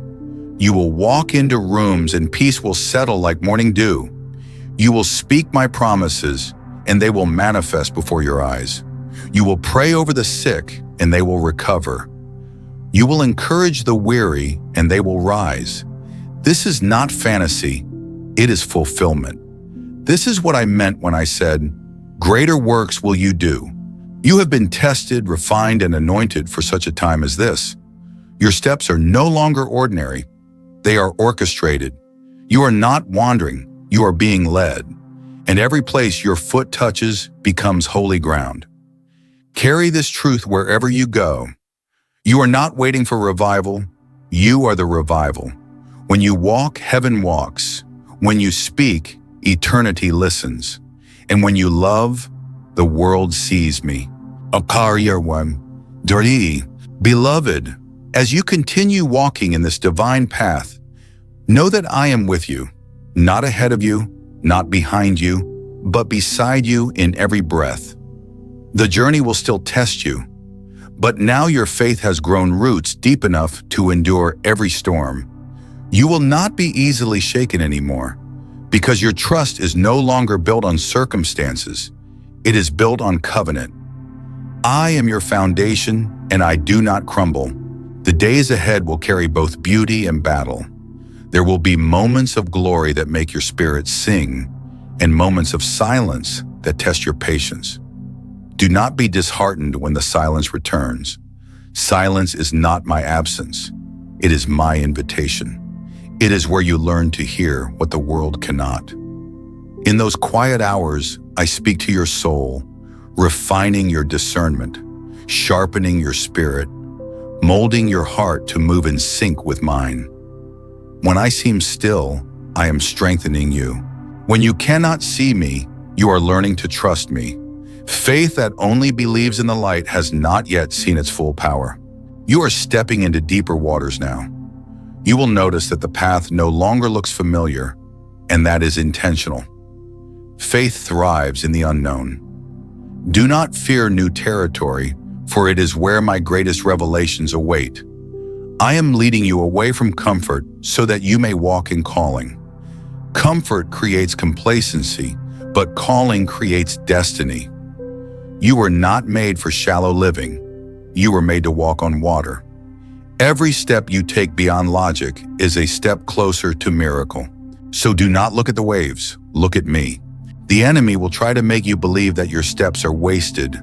You will walk into rooms and peace will settle like morning dew. You will speak my promises and they will manifest before your eyes. You will pray over the sick and they will recover. You will encourage the weary and they will rise. This is not fantasy, it is fulfillment. This is what I meant when I said, greater works will you do. You have been tested, refined, and anointed for such a time as this. Your steps are no longer ordinary. They are orchestrated. You are not wandering, you are being led. And every place your foot touches becomes holy ground. Carry this truth wherever you go. You are not waiting for revival, you are the revival. When you walk, heaven walks. When you speak, eternity listens. And when you love, the world sees me. Beloved, as you continue walking in this divine path, know that I am with you, not ahead of you, not behind you, but beside you in every breath. The journey will still test you, but now your faith has grown roots deep enough to endure every storm. You will not be easily shaken anymore, because your trust is no longer built on circumstances, it is built on covenant. I am your foundation, and I do not crumble. The days ahead will carry both beauty and battle. There will be moments of glory that make your spirit sing, and moments of silence that test your patience. Do not be disheartened when the silence returns. Silence is not my absence. It is my invitation. It is where you learn to hear what the world cannot. In those quiet hours, I speak to your soul, refining your discernment, sharpening your spirit, molding your heart to move in sync with mine. When I seem still, I am strengthening you. When you cannot see me, you are learning to trust me. Faith that only believes in the light has not yet seen its full power. You are stepping into deeper waters now. You will notice that the path no longer looks familiar, and that is intentional. Faith thrives in the unknown. Do not fear new territory, for it is where my greatest revelations await. I am leading you away from comfort so that you may walk in calling. Comfort creates complacency, but calling creates destiny. You were not made for shallow living. You were made to walk on water. Every step you take beyond logic is a step closer to miracle. So do not look at the waves, look at me. The enemy will try to make you believe that your steps are wasted,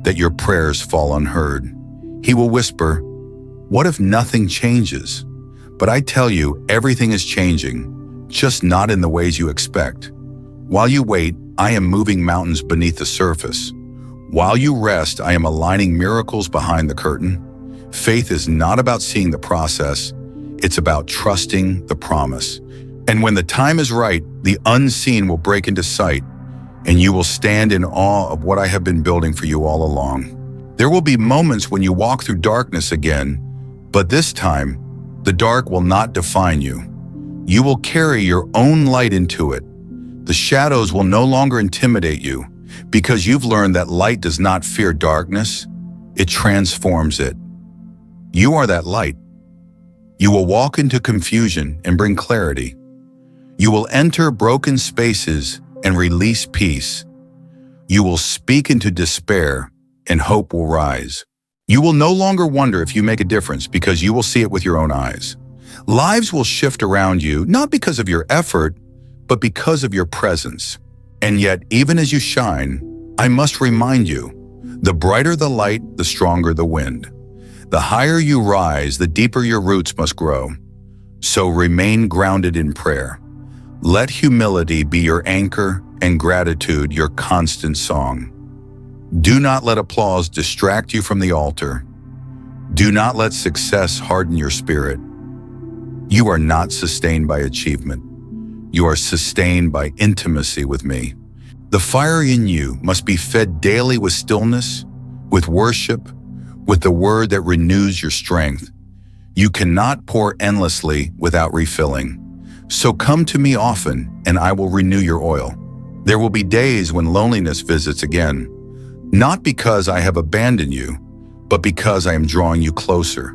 that your prayers fall unheard. He will whisper, "What if nothing changes?" But I tell you, everything is changing, just not in the ways you expect. While you wait, I am moving mountains beneath the surface. While you rest, I am aligning miracles behind the curtain. Faith is not about seeing the process, it's about trusting the promise. And when the time is right, the unseen will break into sight, and you will stand in awe of what I have been building for you all along. There will be moments when you walk through darkness again, but this time, the dark will not define you. You will carry your own light into it. The shadows will no longer intimidate you, because you've learned that light does not fear darkness, it transforms it. You are that light. You will walk into confusion and bring clarity. You will enter broken spaces and release peace. You will speak into despair and hope will rise. You will no longer wonder if you make a difference because you will see it with your own eyes. Lives will shift around you, not because of your effort, but because of your presence. And yet, even as you shine, I must remind you, the brighter the light, the stronger the wind. The higher you rise, the deeper your roots must grow. So remain grounded in prayer. Let humility be your anchor and gratitude your constant song. Do not let applause distract you from the altar. Do not let success harden your spirit. You are not sustained by achievement. You are sustained by intimacy with me. The fire in you must be fed daily with stillness, with worship, with the word that renews your strength. You cannot pour endlessly without refilling. So come to me often, and I will renew your oil. There will be days when loneliness visits again, not because I have abandoned you, but because I am drawing you closer.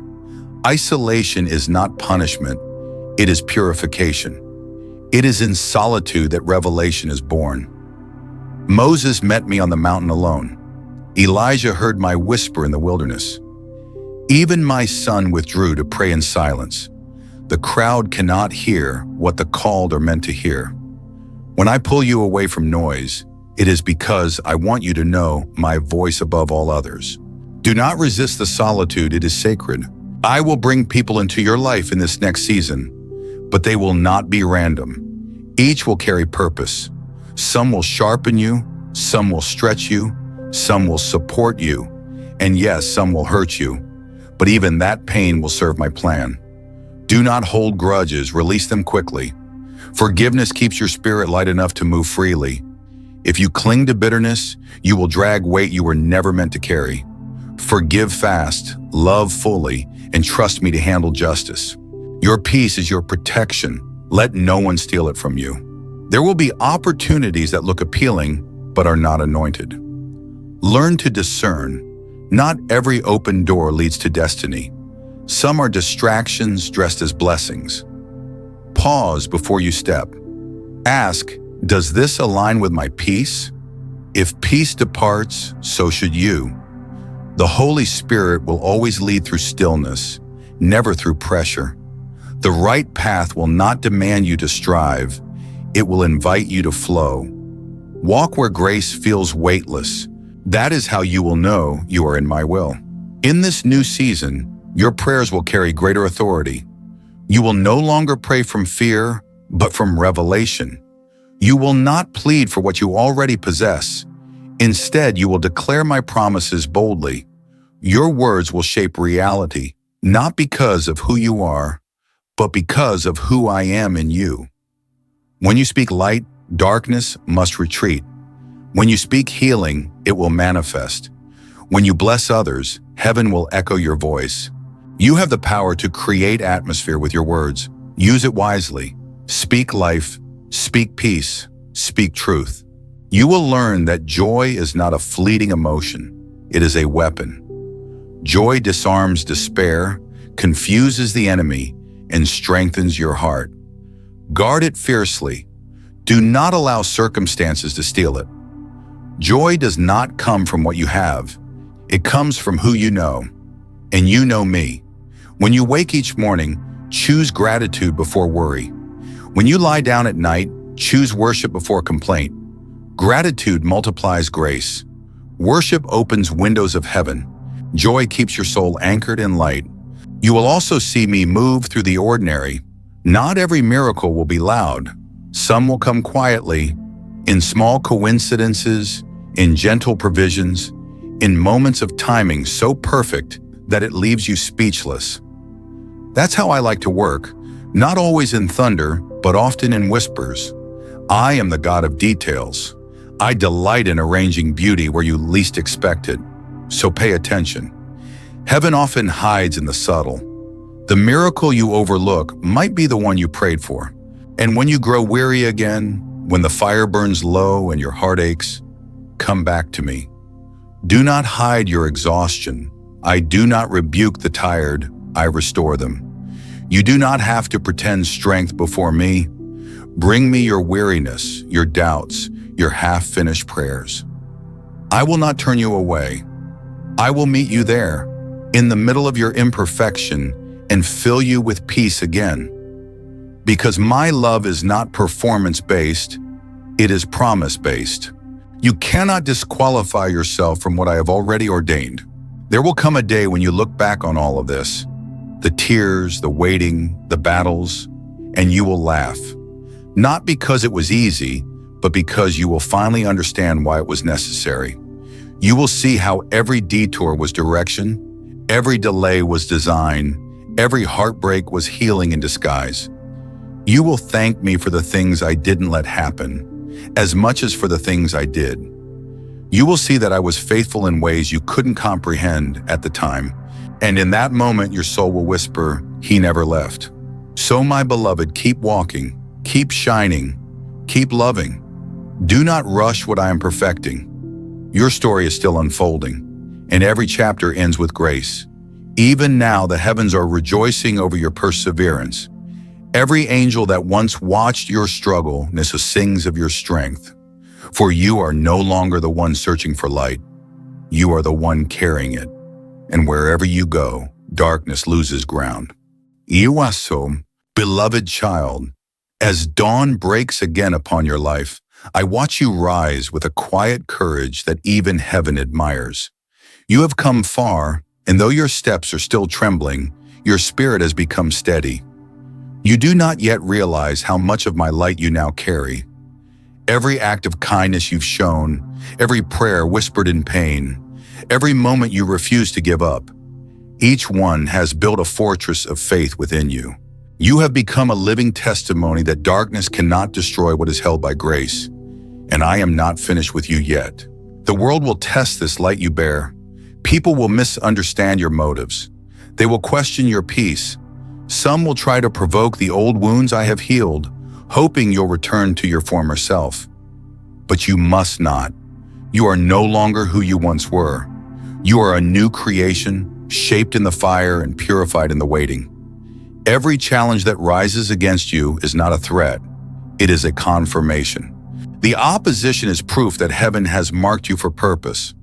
Isolation is not punishment, it is purification. It is in solitude that revelation is born. Moses met me on the mountain alone. Elijah heard my whisper in the wilderness. Even my son withdrew to pray in silence. The crowd cannot hear what the called are meant to hear. When I pull you away from noise, it is because I want you to know my voice above all others. Do not resist the solitude, it is sacred. I will bring people into your life in this next season, but they will not be random. Each will carry purpose. Some will sharpen you, some will stretch you, some will support you, and yes, some will hurt you. But even that pain will serve my plan. Do not hold grudges, release them quickly. Forgiveness keeps your spirit light enough to move freely. If you cling to bitterness, you will drag weight you were never meant to carry. Forgive fast, love fully, and trust me to handle justice. Your peace is your protection. Let no one steal it from you. There will be opportunities that look appealing, but are not anointed. Learn to discern. Not every open door leads to destiny. Some are distractions dressed as blessings. Pause before you step. Ask, does this align with my peace? If peace departs, so should you. The Holy Spirit will always lead through stillness, never through pressure. The right path will not demand you to strive. It will invite you to flow. Walk where grace feels weightless. That is how you will know you are in my will. In this new season, your prayers will carry greater authority. You will no longer pray from fear, but from revelation. You will not plead for what you already possess. Instead, you will declare my promises boldly. Your words will shape reality, not because of who you are, but because of who I am in you. When you speak light, darkness must retreat. When you speak healing, it will manifest. When you bless others, heaven will echo your voice. You have the power to create atmosphere with your words. Use it wisely. Speak life, speak peace, speak truth. You will learn that joy is not a fleeting emotion. It is a weapon. Joy disarms despair, confuses the enemy, and strengthens your heart. Guard it fiercely. Do not allow circumstances to steal it. Joy does not come from what you have. It comes from who you know, and you know me. When you wake each morning, choose gratitude before worry. When you lie down at night, choose worship before complaint. Gratitude multiplies grace. Worship opens windows of heaven. Joy keeps your soul anchored in light. You will also see me move through the ordinary. Not every miracle will be loud. Some will come quietly, in small coincidences, in gentle provisions, in moments of timing so perfect that it leaves you speechless. That's how I like to work, not always in thunder, but often in whispers. I am the God of details. I delight in arranging beauty where you least expect it, so pay attention. Heaven often hides in the subtle. The miracle you overlook might be the one you prayed for. And when you grow weary again, when the fire burns low and your heart aches, come back to me. Do not hide your exhaustion. I do not rebuke the tired, I restore them. You do not have to pretend strength before me. Bring me your weariness, your doubts, your half-finished prayers. I will not turn you away. I will meet you there, in the middle of your imperfection, and fill you with peace again. Because my love is not performance-based, it is promise-based. You cannot disqualify yourself from what I have already ordained. There will come a day when you look back on all of this, the tears, the waiting, the battles, and you will laugh. Not because it was easy, but because you will finally understand why it was necessary. You will see how every detour was direction, every delay was design, every heartbreak was healing in disguise. You will thank me for the things I didn't let happen, as much as for the things I did. You will see that I was faithful in ways you couldn't comprehend at the time, and in that moment your soul will whisper, "He never left." So my beloved, keep walking, keep shining, keep loving. Do not rush what I am perfecting. Your story is still unfolding, and every chapter ends with grace. Even now, the heavens are rejoicing over your perseverance. Every angel that once watched your struggle now sings of your strength. For you are no longer the one searching for light. You are the one carrying it. And wherever you go, darkness loses ground. You are so, beloved child. As dawn breaks again upon your life, I watch you rise with a quiet courage that even heaven admires. You have come far, and though your steps are still trembling, your spirit has become steady. You do not yet realize how much of my light you now carry. Every act of kindness you've shown, every prayer whispered in pain, every moment you refuse to give up, each one has built a fortress of faith within you. You have become a living testimony that darkness cannot destroy what is held by grace. And I am not finished with you yet. The world will test this light you bear. People will misunderstand your motives. They will question your peace. Some will try to provoke the old wounds I have healed, hoping you'll return to your former self. But you must not. You are no longer who you once were. You are a new creation, shaped in the fire and purified in the waiting. Every challenge that rises against you is not a threat. It is a confirmation. The opposition is proof that heaven has marked you for purpose.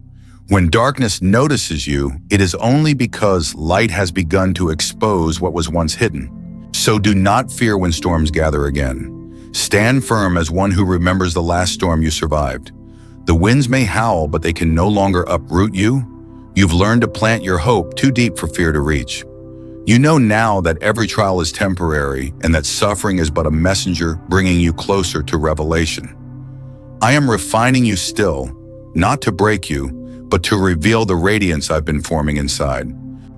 When darkness notices you, it is only because light has begun to expose what was once hidden. So do not fear when storms gather again. Stand firm as one who remembers the last storm you survived. The winds may howl, but they can no longer uproot you. You've learned to plant your hope too deep for fear to reach. You know now that every trial is temporary and that suffering is but a messenger bringing you closer to revelation. I am refining you still, not to break you, but to reveal the radiance I've been forming inside.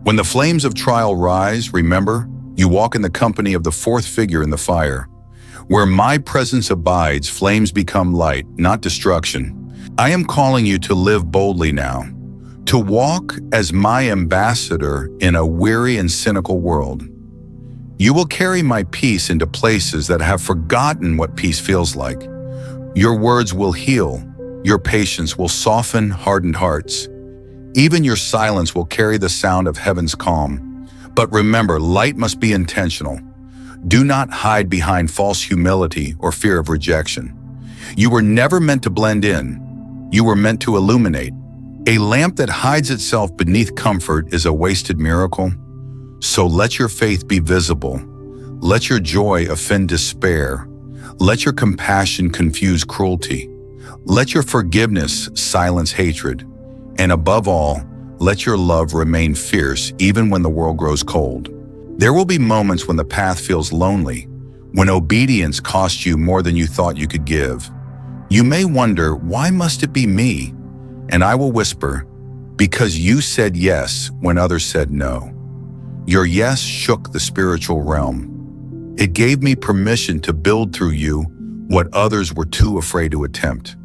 When the flames of trial rise, remember, you walk in the company of the fourth figure in the fire. Where my presence abides, flames become light, not destruction. I am calling you to live boldly now, to walk as my ambassador in a weary and cynical world. You will carry my peace into places that have forgotten what peace feels like. Your words will heal. Your patience will soften hardened hearts. Even your silence will carry the sound of heaven's calm. But remember, light must be intentional. Do not hide behind false humility or fear of rejection. You were never meant to blend in. You were meant to illuminate. A lamp that hides itself beneath comfort is a wasted miracle. So let your faith be visible. Let your joy offend despair. Let your compassion confuse cruelty. Let your forgiveness silence hatred. And above all, let your love remain fierce even when the world grows cold. There will be moments when the path feels lonely, when obedience costs you more than you thought you could give. You may wonder, why must it be me? And I will whisper, because you said yes when others said no. Your yes shook the spiritual realm. It gave me permission to build through you what others were too afraid to attempt.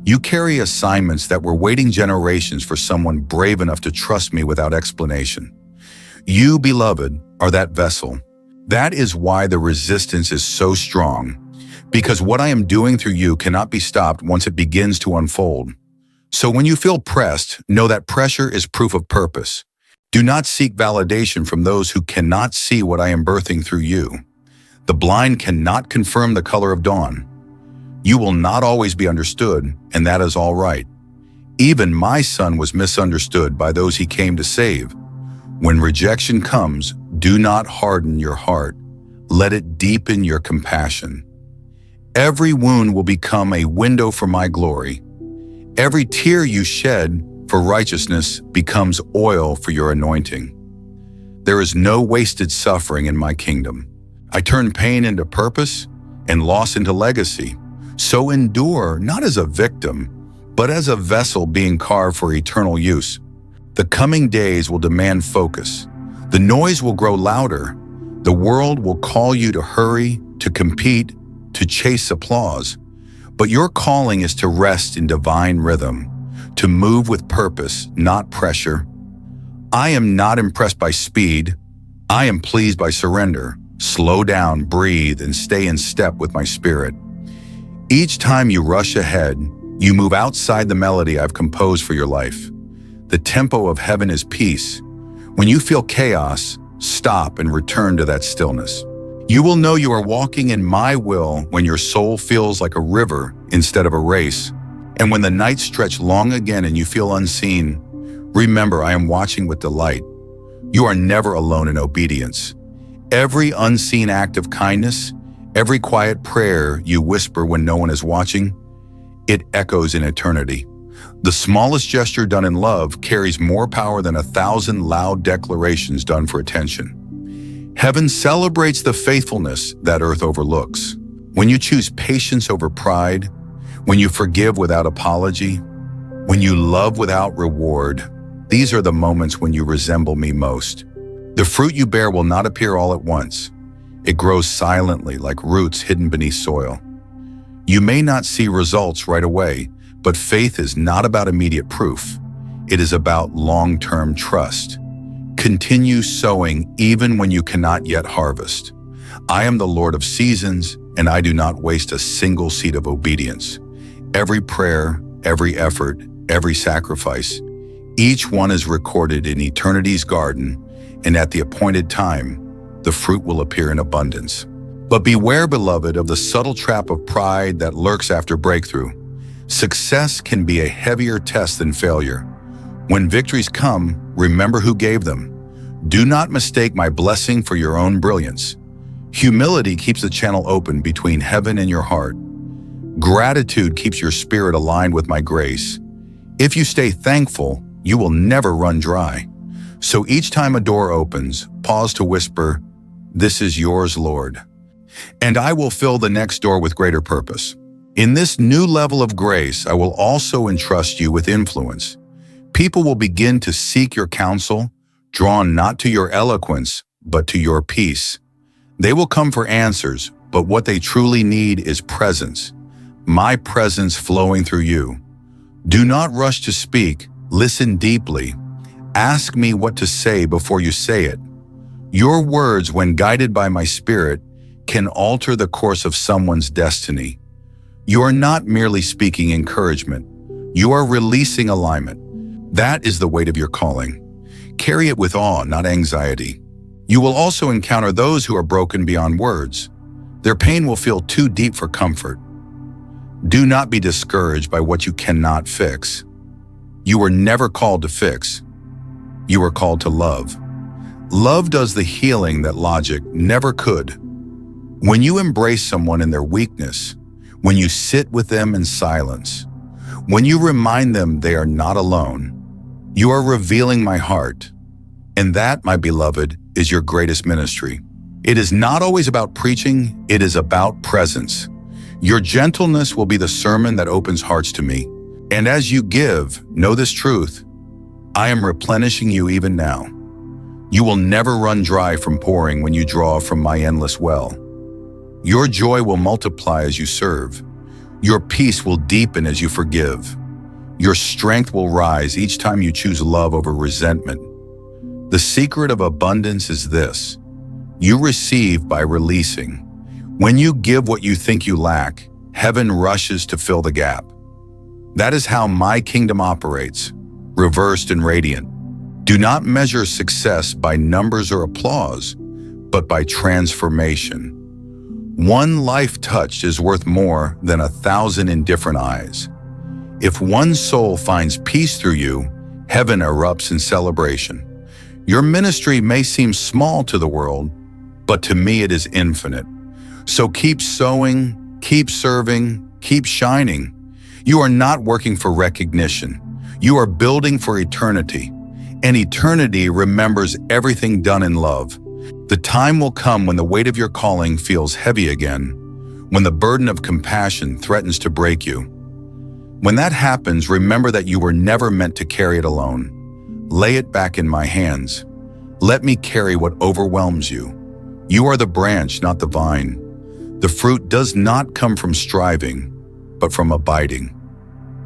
You carry assignments that were waiting generations for someone brave enough to trust me without explanation. You, beloved, are that vessel. That is why the resistance is so strong, because what I am doing through you cannot be stopped once it begins to unfold. So when you feel pressed, know that pressure is proof of purpose. Do not seek validation from those who cannot see what I am birthing through you. The blind cannot confirm the color of dawn. You will not always be understood, and that is all right. Even my son was misunderstood by those he came to save. When rejection comes, do not harden your heart. Let it deepen your compassion. Every wound will become a window for my glory. Every tear you shed for righteousness becomes oil for your anointing. There is no wasted suffering in my kingdom. I turn pain into purpose and loss into legacy. So endure not as a victim, but as a vessel being carved for eternal use. The coming days will demand focus. The noise will grow louder. The world will call you to hurry, to compete, to chase applause. But your calling is to rest in divine rhythm, to move with purpose, not pressure. I am not impressed by speed. I am pleased by surrender. Slow down, breathe, and stay in step with my spirit. Each time you rush ahead, you move outside the melody I've composed for your life. The tempo of heaven is peace. When you feel chaos, stop and return to that stillness. You will know you are walking in my will when your soul feels like a river instead of a race. And when the nights stretch long again and you feel unseen, remember I am watching with delight. You are never alone in obedience. Every unseen act of kindness, every quiet prayer you whisper when no one is watching, it echoes in eternity. The smallest gesture done in love carries more power than 1,000 loud declarations done for attention. Heaven celebrates the faithfulness that earth overlooks. When you choose patience over pride, when you forgive without apology, when you love without reward, these are the moments when you resemble me most. The fruit you bear will not appear all at once. It grows silently like roots hidden beneath soil. You may not see results right away, but faith is not about immediate proof. It is about long-term trust. Continue sowing even when you cannot yet harvest. I am the Lord of seasons, and I do not waste a single seed of obedience. Every prayer, every effort, every sacrifice, each one is recorded in eternity's garden, and at the appointed time, the fruit will appear in abundance. But beware, beloved, of the subtle trap of pride that lurks after breakthrough. Success can be a heavier test than failure. When victories come, remember who gave them. Do not mistake my blessing for your own brilliance. Humility keeps the channel open between heaven and your heart. Gratitude keeps your spirit aligned with my grace. If you stay thankful, you will never run dry. So each time a door opens, pause to whisper, "This is yours, Lord." And I will fill the next door with greater purpose. In this new level of grace, I will also entrust you with influence. People will begin to seek your counsel, drawn not to your eloquence, but to your peace. They will come for answers, but what they truly need is presence. My presence flowing through you. Do not rush to speak, listen deeply. Ask me what to say before you say it. Your words, when guided by my spirit, can alter the course of someone's destiny. You are not merely speaking encouragement. You are releasing alignment. That is the weight of your calling. Carry it with awe, not anxiety. You will also encounter those who are broken beyond words. Their pain will feel too deep for comfort. Do not be discouraged by what you cannot fix. You were never called to fix. You were called to love. Love does the healing that logic never could. When you embrace someone in their weakness, when you sit with them in silence, when you remind them they are not alone, you are revealing my heart. And that, my beloved, is your greatest ministry. It is not always about preaching, it is about presence. Your gentleness will be the sermon that opens hearts to me. And as you give, know this truth: I am replenishing you even now. You will never run dry from pouring when you draw from my endless well. Your joy will multiply as you serve. Your peace will deepen as you forgive. Your strength will rise each time you choose love over resentment. The secret of abundance is this: you receive by releasing. When you give what you think you lack, heaven rushes to fill the gap. That is how my kingdom operates, reversed and radiant. Do not measure success by numbers or applause, but by transformation. One life touched is worth more than 1,000 indifferent eyes. If one soul finds peace through you, heaven erupts in celebration. Your ministry may seem small to the world, but to me it is infinite. So keep sowing, keep serving, keep shining. You are not working for recognition. You are building for eternity. And eternity remembers everything done in love. The time will come when the weight of your calling feels heavy again, when the burden of compassion threatens to break you. When that happens, remember that you were never meant to carry it alone. Lay it back in my hands. Let me carry what overwhelms you. You are the branch, not the vine. The fruit does not come from striving, but from abiding.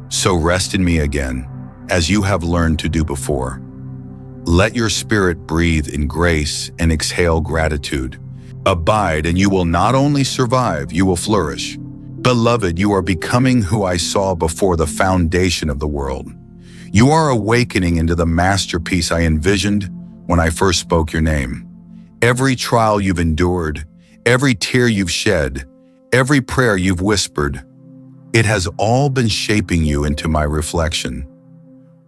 So rest in me again, as you have learned to do before. Let your spirit breathe in grace and exhale gratitude. Abide, and you will not only survive, you will flourish. Beloved, you are becoming who I saw before the foundation of the world. You are awakening into the masterpiece I envisioned when I first spoke your name. Every trial you've endured, every tear you've shed, every prayer you've whispered, it has all been shaping you into my reflection.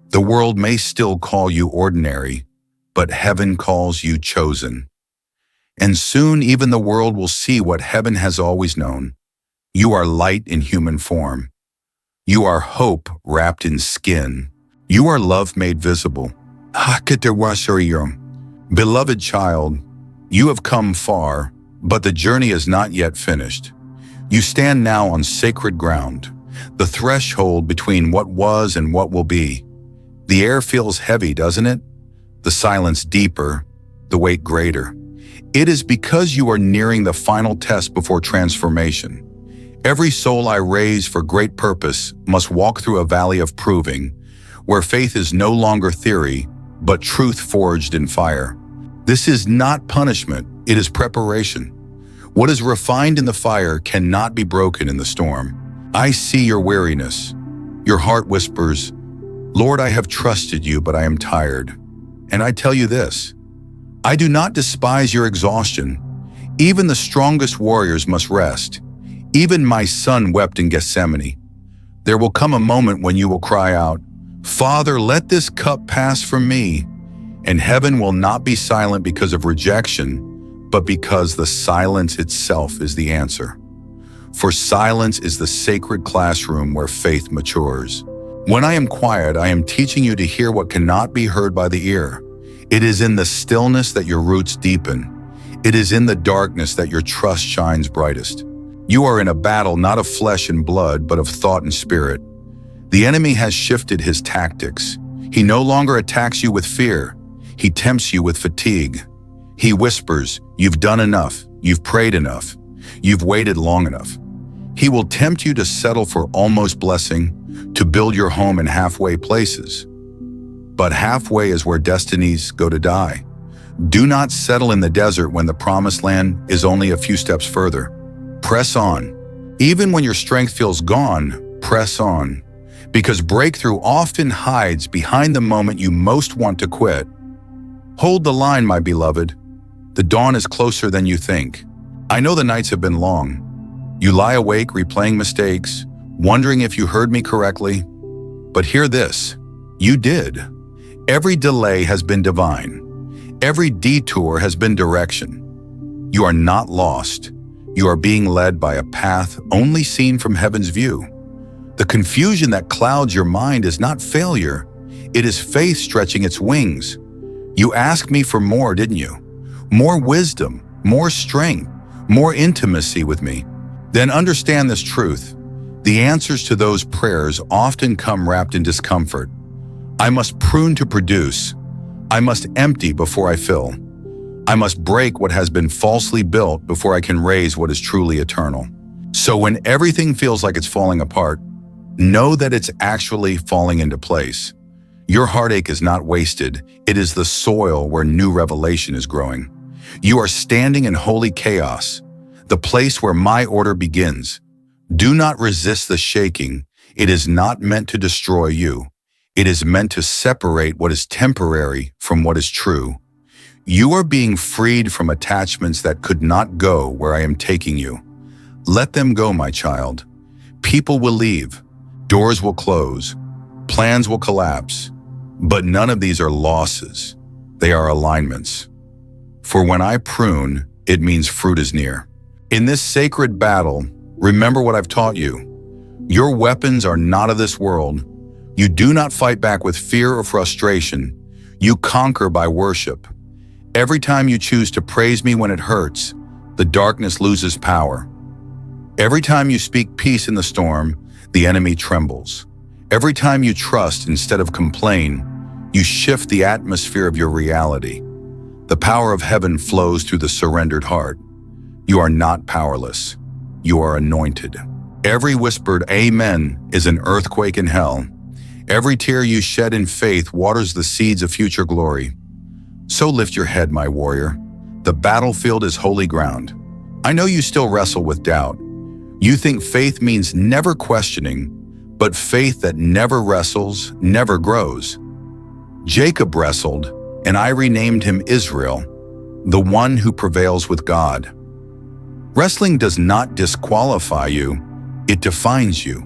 The world may still call you ordinary, but heaven calls you chosen. And soon even the world will see what heaven has always known. You are light in human form. You are hope wrapped in skin. You are love made visible. Beloved child, you have come far, but the journey is not yet finished. You stand now on sacred ground, the threshold between what was and what will be. The air feels heavy, doesn't it? The silence deeper, the weight greater. It is because you are nearing the final test before transformation. Every soul I raise for great purpose must walk through a valley of proving, where faith is no longer theory, but truth forged in fire. This is not punishment, it is preparation. What is refined in the fire cannot be broken in the storm. I see your weariness. Your heart whispers, Lord, I have trusted you, but I am tired. And I tell you this, I do not despise your exhaustion. Even the strongest warriors must rest. Even my son wept in Gethsemane. There will come a moment when you will cry out, Father, let this cup pass from me. And heaven will not be silent because of rejection, but because the silence itself is the answer. For silence is the sacred classroom where faith matures. When I am quiet, I am teaching you to hear what cannot be heard by the ear. It is in the stillness that your roots deepen. It is in the darkness that your trust shines brightest. You are in a battle not of flesh and blood, but of thought and spirit. The enemy has shifted his tactics. He no longer attacks you with fear. He tempts you with fatigue. He whispers, you've done enough, you've prayed enough, you've waited long enough. He will tempt you to settle for almost blessing, to build your home in halfway places. But halfway is where destinies go to die. Do not settle in the desert when the promised land is only a few steps further. Press on. Even when your strength feels gone, press on. Because breakthrough often hides behind the moment you most want to quit. Hold the line, my beloved. The dawn is closer than you think. I know the nights have been long. You lie awake replaying mistakes, wondering if you heard me correctly. But hear this, you did. Every delay has been divine. Every detour has been direction. You are not lost. You are being led by a path only seen from heaven's view. The confusion that clouds your mind is not failure. It is faith stretching its wings. You asked me for more, didn't you? More wisdom, more strength, more intimacy with me. Then understand this truth. The answers to those prayers often come wrapped in discomfort. I must prune to produce. I must empty before I fill. I must break what has been falsely built before I can raise what is truly eternal. So when everything feels like it's falling apart, know that it's actually falling into place. Your heartache is not wasted. It is the soil where new revelation is growing. You are standing in holy chaos, the place where my order begins. Do not resist the shaking. It is not meant to destroy you. It is meant to separate what is temporary from what is true. You are being freed from attachments that could not go where I am taking you. Let them go, my child. People will leave. Doors will close. Plans will collapse. But none of these are losses. They are alignments. For when I prune, it means fruit is near. In this sacred battle, remember what I've taught you. Your weapons are not of this world. You do not fight back with fear or frustration. You conquer by worship. Every time you choose to praise me when it hurts, the darkness loses power. Every time you speak peace in the storm, the enemy trembles. Every time you trust instead of complain, you shift the atmosphere of your reality. The power of heaven flows through the surrendered heart. You are not powerless. You are anointed. Every whispered amen is an earthquake in hell. Every tear you shed in faith waters the seeds of future glory. So lift your head, my warrior. The battlefield is holy ground. I know you still wrestle with doubt. You think faith means never questioning, but faith that never wrestles, never grows. Jacob wrestled, and I renamed him Israel, the one who prevails with God. Wrestling does not disqualify you, it defines you.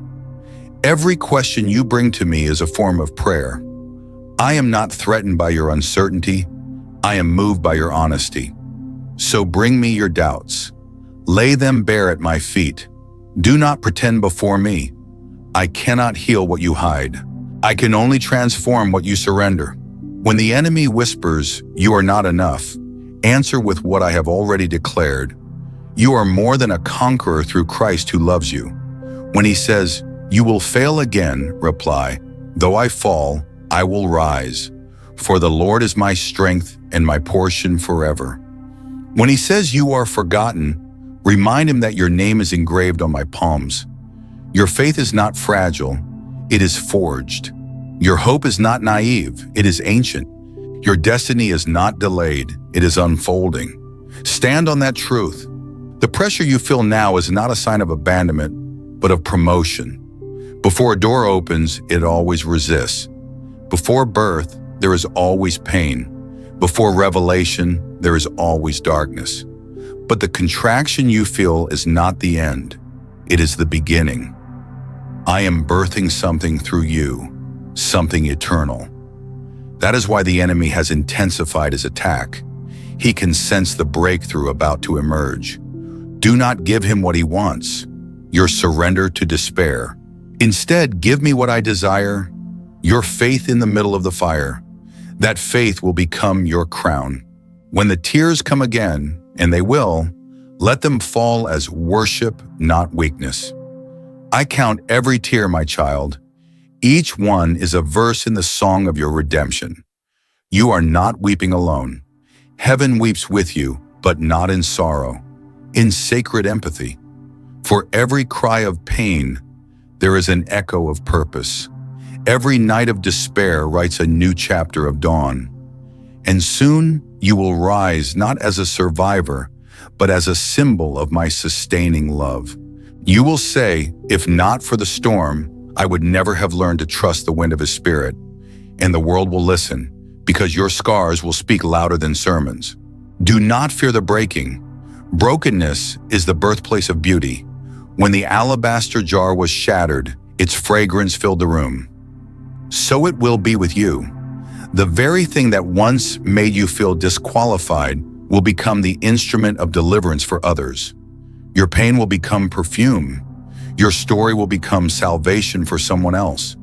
Every question you bring to me is a form of prayer. I am not threatened by your uncertainty, I am moved by your honesty. So bring me your doubts. Lay them bare at my feet. Do not pretend before me. I cannot heal what you hide. I can only transform what you surrender. When the enemy whispers, "You are not enough," answer with what I have already declared. You are more than a conqueror through Christ who loves you. When he says, "You will fail again," reply, "Though I fall, I will rise. For the Lord is my strength and my portion forever." When he says you are forgotten, remind him that your name is engraved on my palms. Your faith is not fragile, it is forged. Your hope is not naive, it is ancient. Your destiny is not delayed, it is unfolding. Stand on that truth. The pressure you feel now is not a sign of abandonment, but of promotion. Before a door opens, it always resists. Before birth, there is always pain. Before revelation, there is always darkness. But the contraction you feel is not the end. It is the beginning. I am birthing something through you, something eternal. That is why the enemy has intensified his attack. He can sense the breakthrough about to emerge. Do not give him what he wants, your surrender to despair. Instead, give me what I desire, your faith in the middle of the fire. That faith will become your crown. When the tears come again, and they will, let them fall as worship, not weakness. I count every tear, my child. Each one is a verse in the song of your redemption. You are not weeping alone. Heaven weeps with you, but not in sorrow, in sacred empathy. For every cry of pain, there is an echo of purpose. Every night of despair writes a new chapter of dawn. And soon you will rise not as a survivor, but as a symbol of my sustaining love. You will say, if not for the storm, I would never have learned to trust the wind of his spirit. And the world will listen, because your scars will speak louder than sermons. Do not fear the breaking. Brokenness is the birthplace of beauty. When the alabaster jar was shattered, its fragrance filled the room. So it will be with you. The very thing that once made you feel disqualified will become the instrument of deliverance for others. Your pain will become perfume. Your story will become salvation for someone else.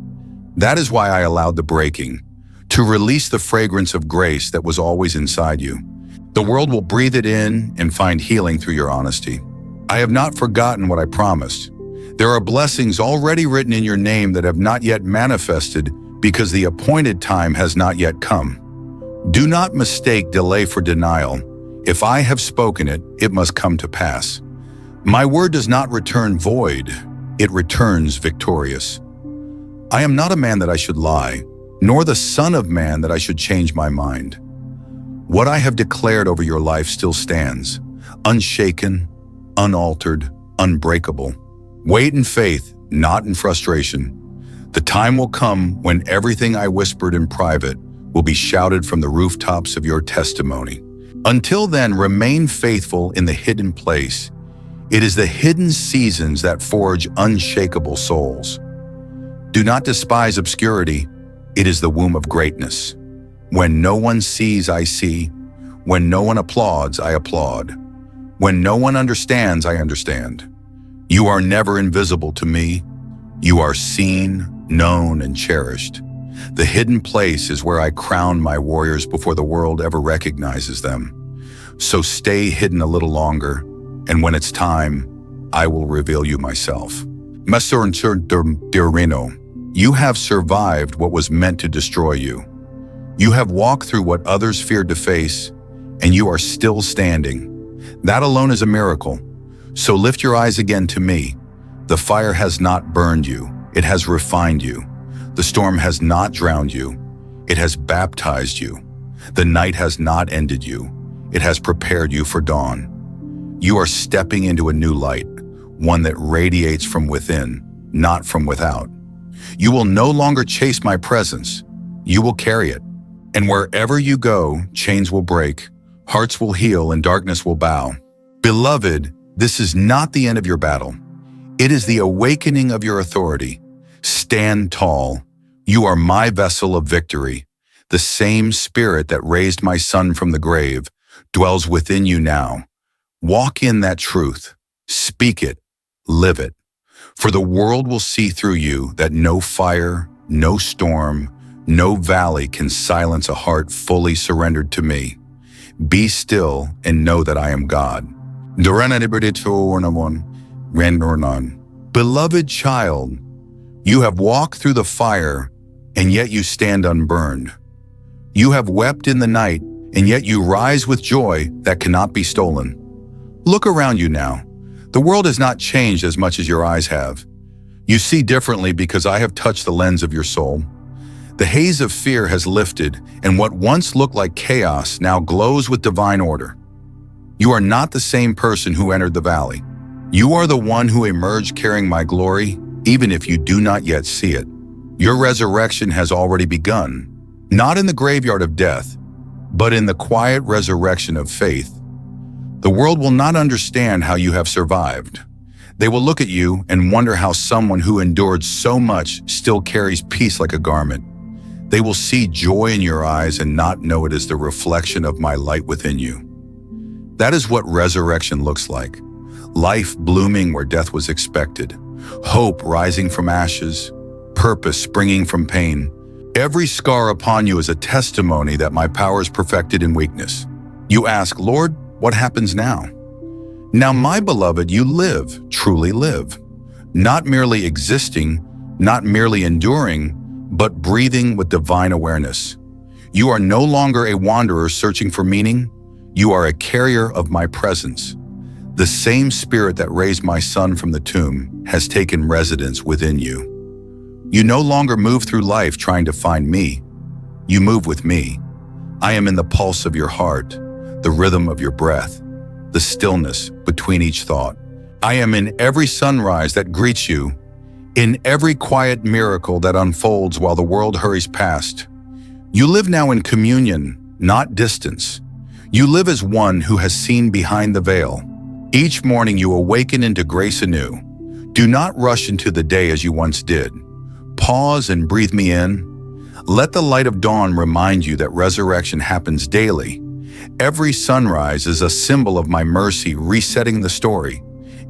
That is why I allowed the breaking, to release the fragrance of grace that was always inside you. The world will breathe it in and find healing through your honesty. I have not forgotten what I promised. There are blessings already written in your name that have not yet manifested because the appointed time has not yet come. Do not mistake delay for denial. If I have spoken it, it must come to pass. My word does not return void, it returns victorious. I am not a man that I should lie, nor the son of man that I should change my mind. What I have declared over your life still stands, unshaken, unaltered, unbreakable. Wait in faith, not in frustration. The time will come when everything I whispered in private will be shouted from the rooftops of your testimony. Until then, remain faithful in the hidden place. It is the hidden seasons that forge unshakable souls. Do not despise obscurity. It is the womb of greatness. When no one sees, I see. When no one applauds, I applaud. When no one understands, I understand. You are never invisible to me. You are seen, known, and cherished. The hidden place is where I crown my warriors before the world ever recognizes them. So stay hidden a little longer, and when it's time, I will reveal you myself. Messer Dirino, you have survived what was meant to destroy you. You have walked through what others feared to face, and you are still standing. That alone is a miracle. So lift your eyes again to me. The fire has not burned you, it has refined you. The storm has not drowned you, it has baptized you. The night has not ended you, it has prepared you for dawn. You are stepping into a new light, one that radiates from within, not from without. You will no longer chase my presence. You will carry it. And wherever you go, chains will break, hearts will heal, and darkness will bow. Beloved, this is not the end of your battle. It is the awakening of your authority. Stand tall. You are my vessel of victory. The same Spirit that raised my Son from the grave dwells within you now. Walk in that truth. Speak it. Live it. For the world will see through you that no fire, no storm, no valley can silence a heart fully surrendered to me. Be still and know that I am God. Beloved child, you have walked through the fire, and yet you stand unburned. You have wept in the night, and yet you rise with joy that cannot be stolen. Look around you now. The world has not changed as much as your eyes have. You see differently because I have touched the lens of your soul. The haze of fear has lifted, and what once looked like chaos now glows with divine order. You are not the same person who entered the valley. You are the one who emerged carrying my glory, even if you do not yet see it. Your resurrection has already begun, not in the graveyard of death, but in the quiet resurrection of faith. The world will not understand how you have survived. They will look at you and wonder how someone who endured so much still carries peace like a garment. They will see joy in your eyes and not know it is the reflection of my light within you. That is what resurrection looks like. Life blooming where death was expected. Hope rising from ashes. Purpose springing from pain. Every scar upon you is a testimony that my power is perfected in weakness. You ask, Lord, what happens now? Now, my beloved, you live, truly live. Not merely existing, not merely enduring, but breathing with divine awareness. You are no longer a wanderer searching for meaning. You are a carrier of my presence. The same Spirit that raised my Son from the tomb has taken residence within you. You no longer move through life trying to find me. You move with me. I am in the pulse of your heart, the rhythm of your breath, the stillness between each thought. I am in every sunrise that greets you, in every quiet miracle that unfolds while the world hurries past. You live now in communion, not distance. You live as one who has seen behind the veil. Each morning you awaken into grace anew. Do not rush into the day as you once did. Pause and breathe me in. Let the light of dawn remind you that resurrection happens daily. Every sunrise is a symbol of my mercy resetting the story.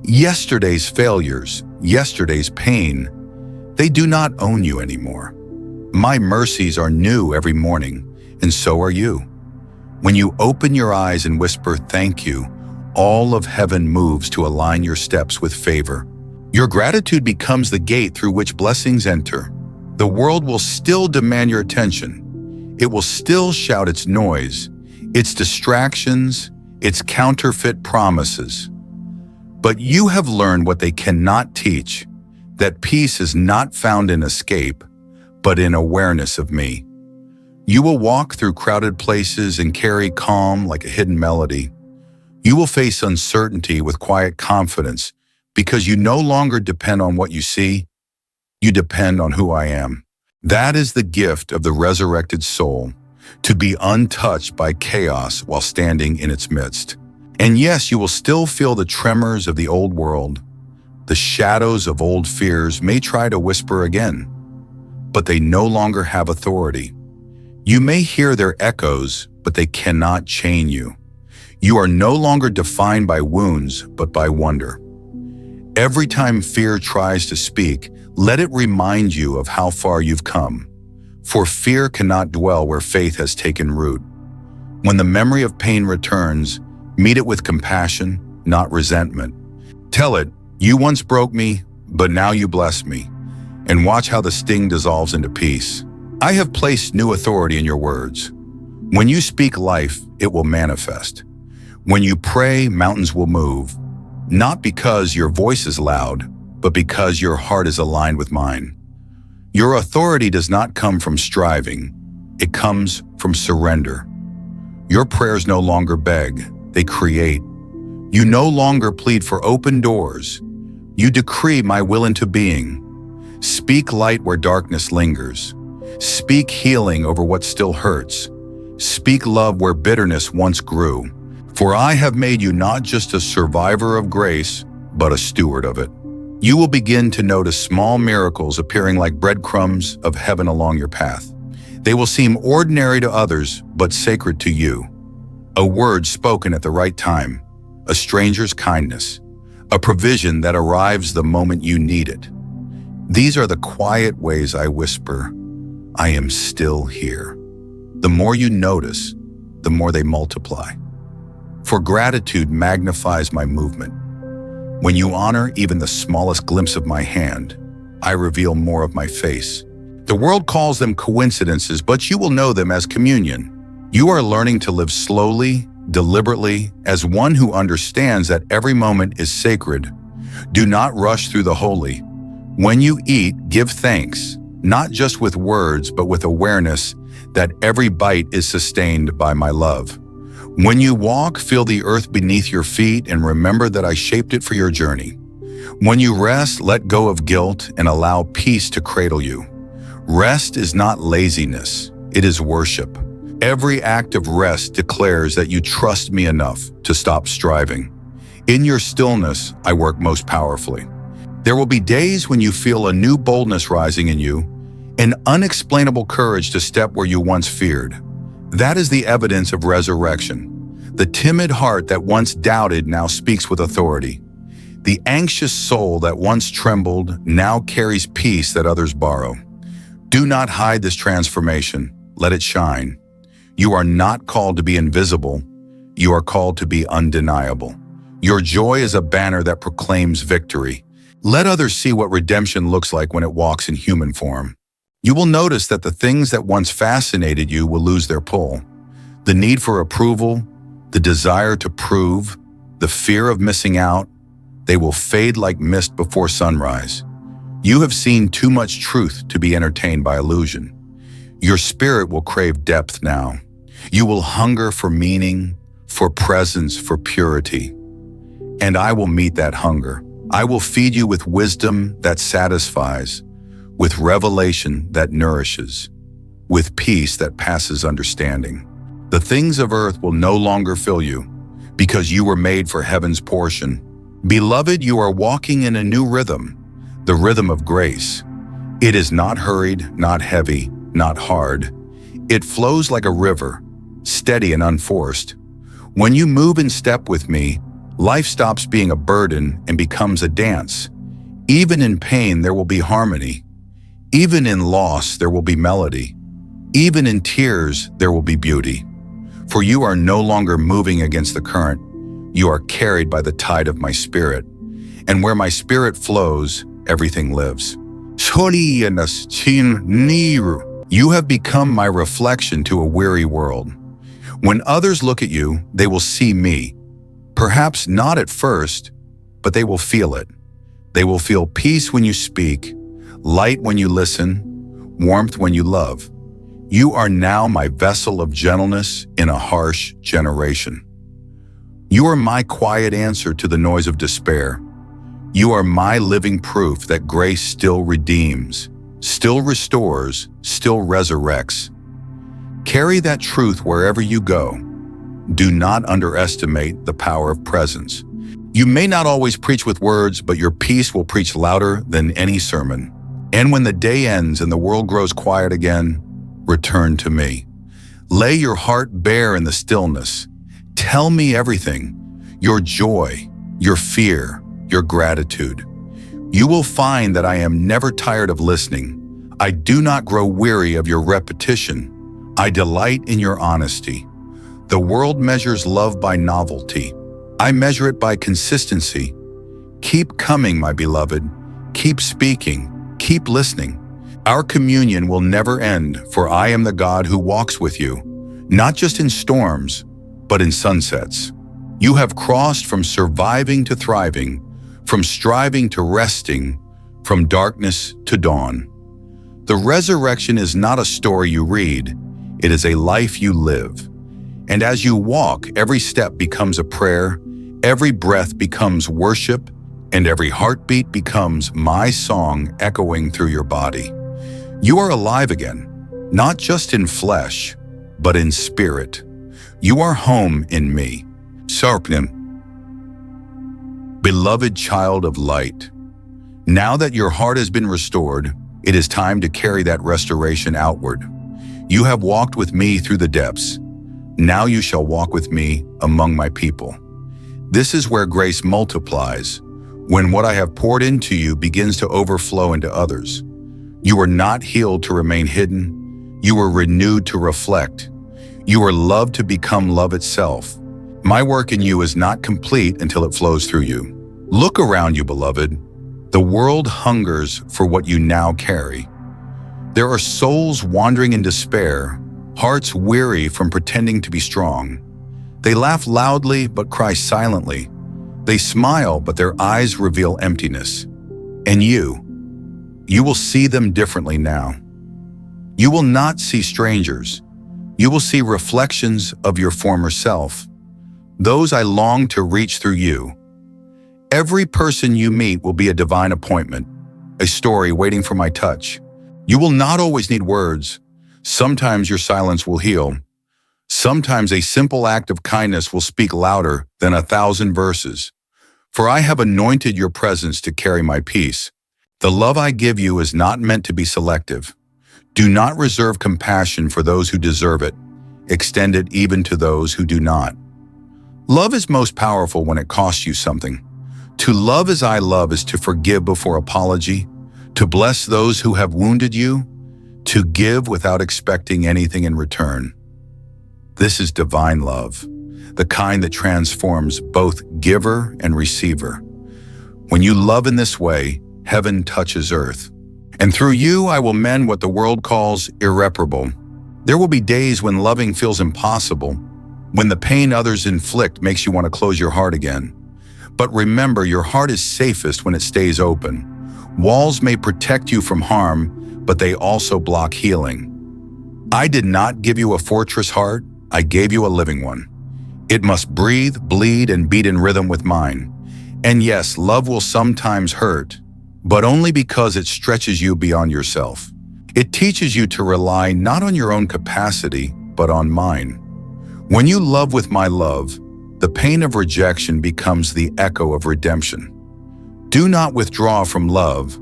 Yesterday's failures, yesterday's pain, they do not own you anymore. My mercies are new every morning, and so are you. When you open your eyes and whisper thank you, all of heaven moves to align your steps with favor. Your gratitude becomes the gate through which blessings enter. The world will still demand your attention. It will still shout its noise, its distractions, its counterfeit promises. But you have learned what they cannot teach, that peace is not found in escape, but in awareness of me. You will walk through crowded places and carry calm like a hidden melody. You will face uncertainty with quiet confidence because you no longer depend on what you see, you depend on who I am. That is the gift of the resurrected soul, to be untouched by chaos while standing in its midst. And yes, you will still feel the tremors of the old world. The shadows of old fears may try to whisper again, but they no longer have authority. You may hear their echoes, but they cannot chain you. You are no longer defined by wounds, but by wonder. Every time fear tries to speak, let it remind you of how far you've come. For fear cannot dwell where faith has taken root. When the memory of pain returns, meet it with compassion, not resentment. Tell it, you once broke me, but now you bless me. And watch how the sting dissolves into peace. I have placed new authority in your words. When you speak life, it will manifest. When you pray, mountains will move. Not because your voice is loud, but because your heart is aligned with mine. Your authority does not come from striving. It comes from surrender. Your prayers no longer beg, they create. You no longer plead for open doors. You decree my will into being. Speak light where darkness lingers. Speak healing over what still hurts. Speak love where bitterness once grew. For I have made you not just a survivor of grace, but a steward of it. You will begin to notice small miracles appearing like breadcrumbs of heaven along your path. They will seem ordinary to others, but sacred to you. A word spoken at the right time, a stranger's kindness, a provision that arrives the moment you need it. These are the quiet ways I whisper, I am still here. The more you notice, the more they multiply. For gratitude magnifies my movement. When you honor even the smallest glimpse of my hand, I reveal more of my face. The world calls them coincidences, but you will know them as communion. You are learning to live slowly, deliberately, as one who understands that every moment is sacred. Do not rush through the holy. When you eat, give thanks, not just with words, but with awareness that every bite is sustained by my love. When you walk, feel the earth beneath your feet and remember that I shaped it for your journey. When you rest, let go of guilt and allow peace to cradle you. Rest is not laziness, it is worship. Every act of rest declares that you trust me enough to stop striving. In your stillness, I work most powerfully. There will be days when you feel a new boldness rising in you, an unexplainable courage to step where you once feared. That is the evidence of resurrection. The timid heart that once doubted now speaks with authority. The anxious soul that once trembled now carries peace that others borrow. Do not hide this transformation. Let it shine. You are not called to be invisible. You are called to be undeniable. Your joy is a banner that proclaims victory. Let others see what redemption looks like when it walks in human form. You will notice that the things that once fascinated you will lose their pull. The need for approval, the desire to prove, the fear of missing out, they will fade like mist before sunrise. You have seen too much truth to be entertained by illusion. Your spirit will crave depth now. You will hunger for meaning, for presence, for purity. And I will meet that hunger. I will feed you with wisdom that satisfies, with revelation that nourishes, with peace that passes understanding. The things of earth will no longer fill you, because you were made for heaven's portion. Beloved, you are walking in a new rhythm, the rhythm of grace. It is not hurried, not heavy, not hard. It flows like a river, steady and unforced. When you move in step with me, life stops being a burden and becomes a dance. Even in pain, there will be harmony. Even in loss, there will be melody. Even in tears, there will be beauty. For you are no longer moving against the current. You are carried by the tide of my spirit. And where my spirit flows, everything lives. You have become my reflection to a weary world. When others look at you, they will see me. Perhaps not at first, but they will feel it. They will feel peace when you speak, light when you listen, warmth when you love. You are now my vessel of gentleness in a harsh generation. You are my quiet answer to the noise of despair. You are my living proof that grace still redeems, still restores, still resurrects. Carry that truth wherever you go. Do not underestimate the power of presence. You may not always preach with words, but your peace will preach louder than any sermon. And when the day ends and the world grows quiet again, return to me. Lay your heart bare in the stillness. Tell me everything, your joy, your fear, your gratitude. You will find that I am never tired of listening. I do not grow weary of your repetition. I delight in your honesty. The world measures love by novelty. I measure it by consistency. Keep coming, my beloved. Keep speaking. Keep listening. Our communion will never end, for I am the God who walks with you, not just in storms, but in sunsets. You have crossed from surviving to thriving, from striving to resting, from darkness to dawn. The resurrection is not a story you read, it is a life you live. And as you walk, every step becomes a prayer, every breath becomes worship, and every heartbeat becomes my song echoing through your body. You are alive again, not just in flesh, but in spirit. You are home in me. Sarpnim, beloved child of light. Now that your heart has been restored, it is time to carry that restoration outward. You have walked with me through the depths. Now you shall walk with me among my people. This is where grace multiplies, when what I have poured into you begins to overflow into others. You were not healed to remain hidden. You were renewed to reflect. You are loved to become love itself. My work in you is not complete until it flows through you. Look around you, beloved. The world hungers for what you now carry. There are souls wandering in despair, hearts weary from pretending to be strong. They laugh loudly but cry silently. They smile but their eyes reveal emptiness. And you will see them differently now. You will not see strangers. You will see reflections of your former self, those I long to reach through you. Every person you meet will be a divine appointment, a story waiting for my touch. You will not always need words. Sometimes your silence will heal. Sometimes a simple act of kindness will speak louder than 1,000 verses. For I have anointed your presence to carry my peace. The love I give you is not meant to be selective. Do not reserve compassion for those who deserve it. Extend it even to those who do not. Love is most powerful when it costs you something. To love as I love is to forgive before apology, to bless those who have wounded you, to give without expecting anything in return. This is divine love, the kind that transforms both giver and receiver. When you love in this way, heaven touches earth. And through you, I will mend what the world calls irreparable. There will be days when loving feels impossible, when the pain others inflict makes you want to close your heart again. But remember, your heart is safest when it stays open. Walls may protect you from harm, but they also block healing. I did not give you a fortress heart, I gave you a living one. It must breathe, bleed, and beat in rhythm with mine. And yes, love will sometimes hurt, but only because it stretches you beyond yourself. It teaches you to rely not on your own capacity, but on mine. When you love with my love, the pain of rejection becomes the echo of redemption. Do not withdraw from love.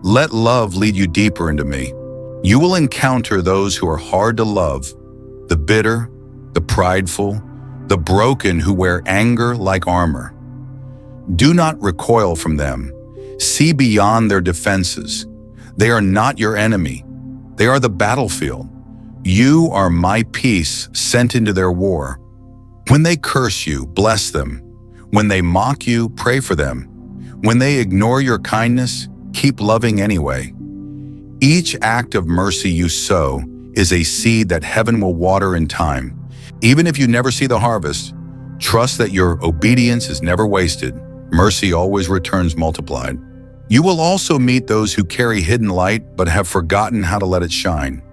Let love lead you deeper into me. You will encounter those who are hard to love, the bitter, the prideful, the broken who wear anger like armor. Do not recoil from them. See beyond their defenses. They are not your enemy. They are the battlefield. You are my peace sent into their war. When they curse you, bless them. When they mock you, pray for them. When they ignore your kindness, keep loving anyway. Each act of mercy you sow is a seed that heaven will water in time. Even if you never see the harvest, trust that your obedience is never wasted. Mercy always returns multiplied. You will also meet those who carry hidden light but have forgotten how to let it shine.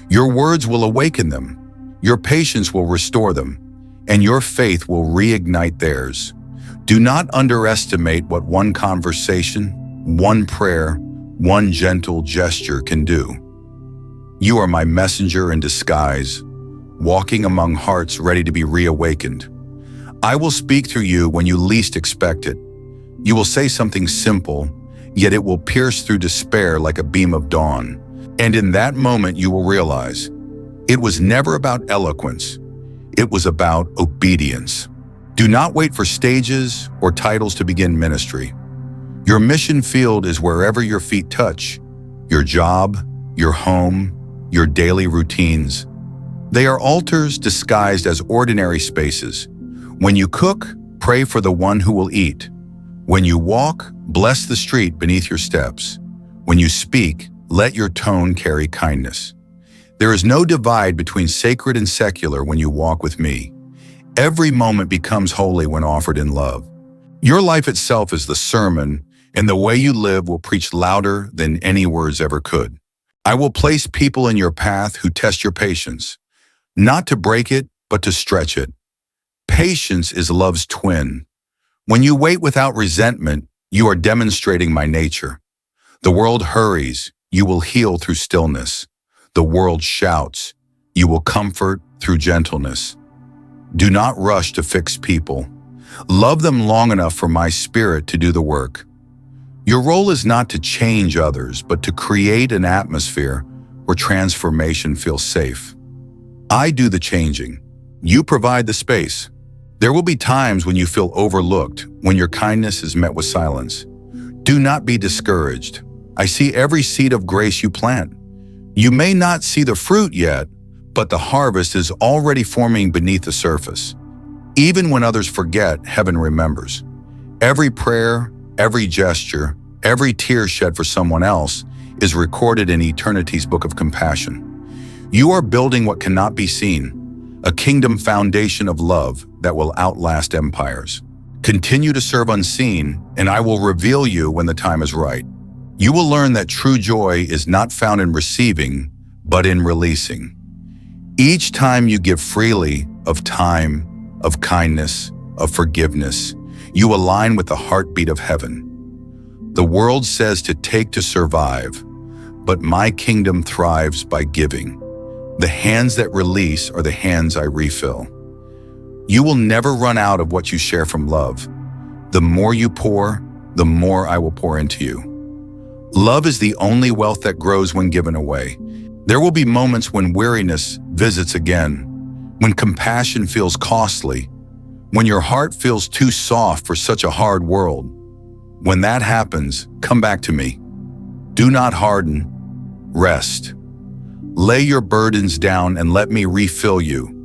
Your words will awaken them. Your patience will restore them. And your faith will reignite theirs. Do not underestimate what one conversation, one prayer, one gentle gesture can do. You are my messenger in disguise, walking among hearts ready to be reawakened. I will speak through you when you least expect it. You will say something simple, yet it will pierce through despair like a beam of dawn. And in that moment you will realize, it was never about eloquence. It was about obedience. Do not wait for stages or titles to begin ministry. Your mission field is wherever your feet touch, your job, your home, your daily routines. They are altars disguised as ordinary spaces. When you cook, pray for the one who will eat. When you walk, bless the street beneath your steps. When you speak, let your tone carry kindness. There is no divide between sacred and secular when you walk with me. Every moment becomes holy when offered in love. Your life itself is the sermon, and the way you live will preach louder than any words ever could. I will place people in your path who test your patience, not to break it, but to stretch it. Patience is love's twin. When you wait without resentment, You are demonstrating my nature. The world hurries, you will heal through stillness. The world shouts, you will comfort through gentleness. Do not rush to fix people. Love them long enough for my spirit to do the work. Your role is not to change others, but to create an atmosphere where transformation feels safe. I do the changing. You provide the space. There will be times when you feel overlooked, when your kindness is met with silence. Do not be discouraged. I see every seed of grace you plant. You may not see the fruit yet, but the harvest is already forming beneath the surface. Even when others forget, heaven remembers. Every prayer, every gesture, every tear shed for someone else is recorded in eternity's book of compassion. You are building what cannot be seen, a kingdom foundation of love that will outlast empires. Continue to serve unseen, and I will reveal you when the time is right. You will learn that true joy is not found in receiving, but in releasing. Each time you give freely of time, of kindness, of forgiveness, you align with the heartbeat of heaven. The world says to take to survive, but my kingdom thrives by giving. The hands that release are the hands I refill. You will never run out of what you share from love. The more you pour, the more I will pour into you. Love is the only wealth that grows when given away. There will be moments when weariness visits again, when compassion feels costly, when your heart feels too soft for such a hard world. When that happens, come back to me. Do not harden. Rest. Lay your burdens down and let me refill you.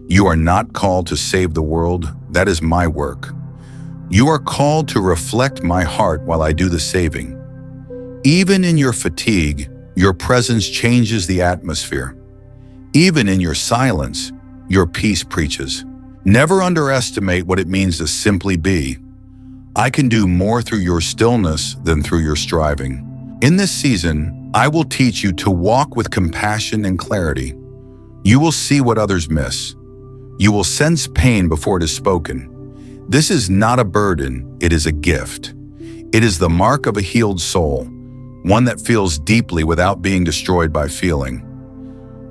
You are not called to save the world. That is my work. You are called to reflect my heart while I do the saving. Even in your fatigue, your presence changes the atmosphere. Even in your silence, your peace preaches. Never underestimate what it means to simply be. I can do more through your stillness than through your striving. In this season, I will teach you to walk with compassion and clarity. You will see what others miss. You will sense pain before it is spoken. This is not a burden, it is a gift. It is the mark of a healed soul, one that feels deeply without being destroyed by feeling.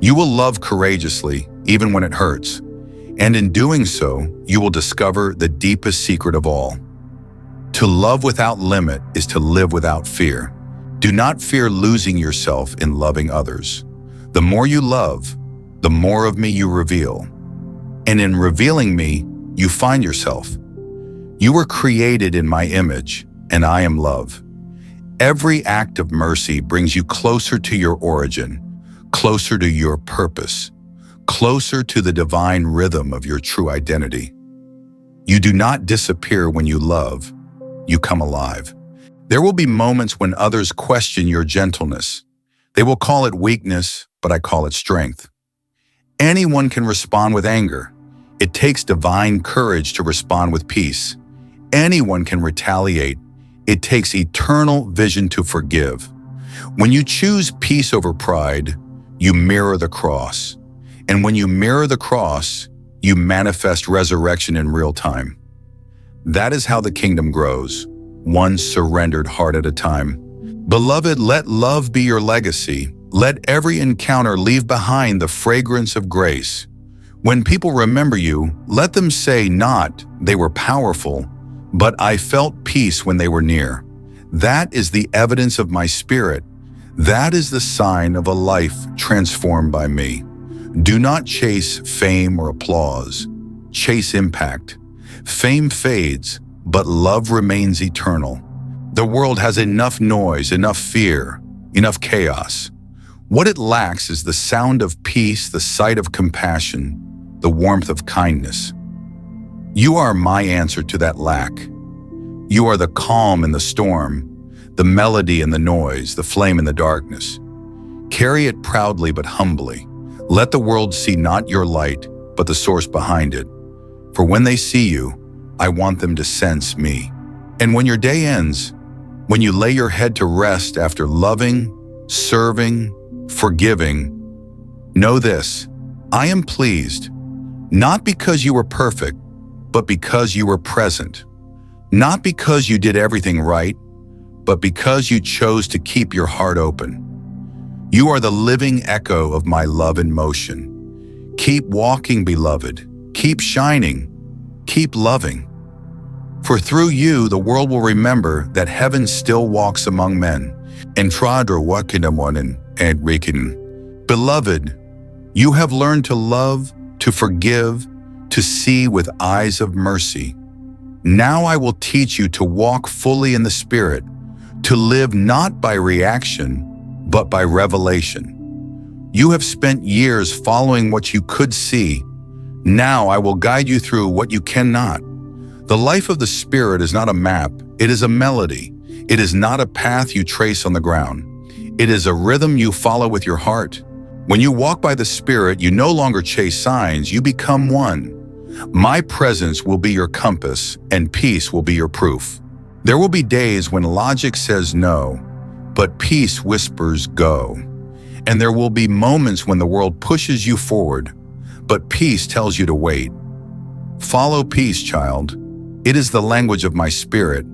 You will love courageously, even when it hurts. And in doing so, you will discover the deepest secret of all. To love without limit is to live without fear. Do not fear losing yourself in loving others. The more you love, the more of me you reveal. And in revealing me, you find yourself. You were created in my image, and I am love. Every act of mercy brings you closer to your origin, closer to your purpose, closer to the divine rhythm of your true identity. You do not disappear when you love, you come alive. There will be moments when others question your gentleness. They will call it weakness, but I call it strength. Anyone can respond with anger. It takes divine courage to respond with peace. Anyone can retaliate. It takes eternal vision to forgive. When you choose peace over pride, you mirror the cross. And when you mirror the cross, you manifest resurrection in real time. That is how the kingdom grows, one surrendered heart at a time. Beloved, let love be your legacy. Let every encounter leave behind the fragrance of grace. When people remember you, let them say not, they were powerful, but I felt peace when they were near. That is the evidence of my spirit. That is the sign of a life transformed by me. Do not chase fame or applause. Chase impact. Fame fades, but love remains eternal. The world has enough noise, enough fear, enough chaos. What it lacks is the sound of peace, the sight of compassion, the warmth of kindness. You are my answer to that lack. You are the calm in the storm, the melody in the noise, the flame in the darkness. Carry it proudly but humbly. Let the world see not your light, but the source behind it. For when they see you, I want them to sense me. And when your day ends, when you lay your head to rest after loving, serving, forgiving, know this: I am pleased, not because you were perfect, but because you were present. Not because you did everything right, but because you chose to keep your heart open. You are the living echo of my love in motion. Keep walking, beloved. Keep shining. Keep loving. For through you, the world will remember that heaven still walks among men. Beloved, you have learned to love, to forgive, to see with eyes of mercy. Now I will teach you to walk fully in the Spirit, to live not by reaction, but by revelation. You have spent years following what you could see. Now I will guide you through what you cannot. The life of the Spirit is not a map, it is a melody. It is not a path you trace on the ground. It is a rhythm you follow with your heart. When you walk by the Spirit, you no longer chase signs, you become one. My presence will be your compass, and peace will be your proof. There will be days when logic says no, but peace whispers go. And there will be moments when the world pushes you forward, but peace tells you to wait. Follow peace, child. It is the language of my Spirit.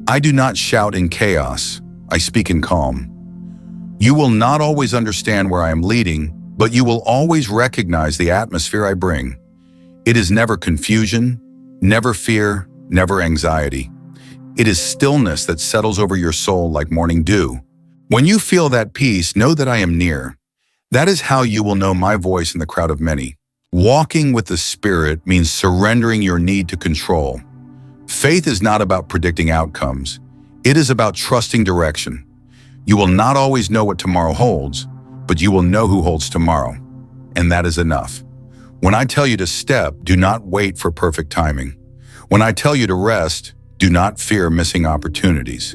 I do not shout in chaos, I speak in calm. You will not always understand where I am leading, but you will always recognize the atmosphere I bring. It is never confusion, never fear, never anxiety. It is stillness that settles over your soul like morning dew. When you feel that peace, know that I am near. That is how you will know my voice in the crowd of many. Walking with the Spirit means surrendering your need to control. Faith is not about predicting outcomes. It is about trusting direction. You will not always know what tomorrow holds, but you will know who holds tomorrow. And that is enough. When I tell you to step, do not wait for perfect timing. When I tell you to rest, do not fear missing opportunities.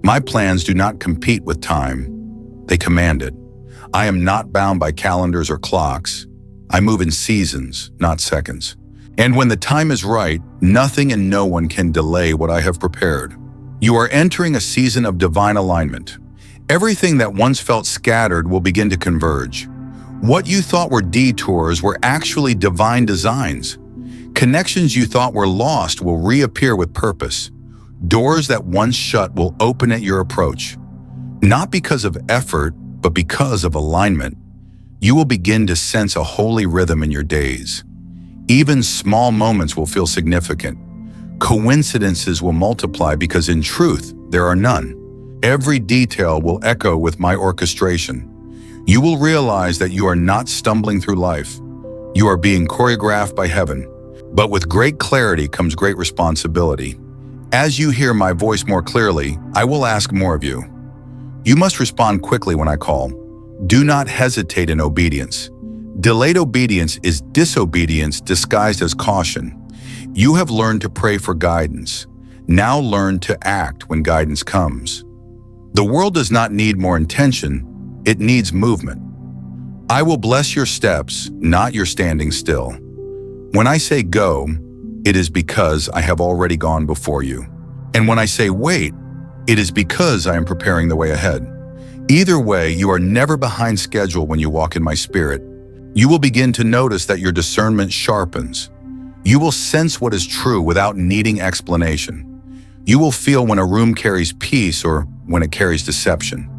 My plans do not compete with time. They command it. I am not bound by calendars or clocks. I move in seasons, not seconds. And when the time is right, nothing and no one can delay what I have prepared. You are entering a season of divine alignment. Everything that once felt scattered will begin to converge. What you thought were detours were actually divine designs. Connections you thought were lost will reappear with purpose. Doors that once shut will open at your approach. Not because of effort, but because of alignment. You will begin to sense a holy rhythm in your days. Even small moments will feel significant. Coincidences will multiply because in truth, there are none. Every detail will echo with my orchestration. You will realize that you are not stumbling through life. You are being choreographed by heaven. But with great clarity comes great responsibility. As you hear my voice more clearly, I will ask more of you. You must respond quickly when I call. Do not hesitate in obedience. Delayed obedience is disobedience disguised as caution. You have learned to pray for guidance. Now learn to act when guidance comes. The world does not need more intention, it needs movement. I will bless your steps, not your standing still. When I say go, it is because I have already gone before you. And when I say wait, it is because I am preparing the way ahead. Either way, you are never behind schedule when you walk in my Spirit. You will begin to notice that your discernment sharpens. You will sense what is true without needing explanation. You will feel when a room carries peace or when it carries deception.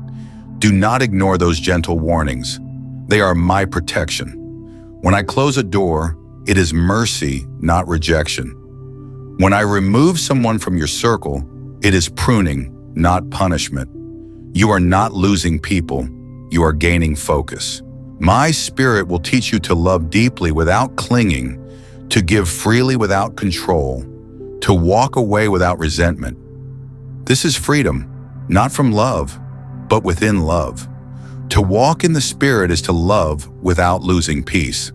Do not ignore those gentle warnings. They are my protection. When I close a door, it is mercy, not rejection. When I remove someone from your circle, it is pruning, not punishment. You are not losing people, you are gaining focus. My Spirit will teach you to love deeply without clinging, to give freely without control, to walk away without resentment. This is freedom, not from love, but within love. To walk in the Spirit is to love without losing peace.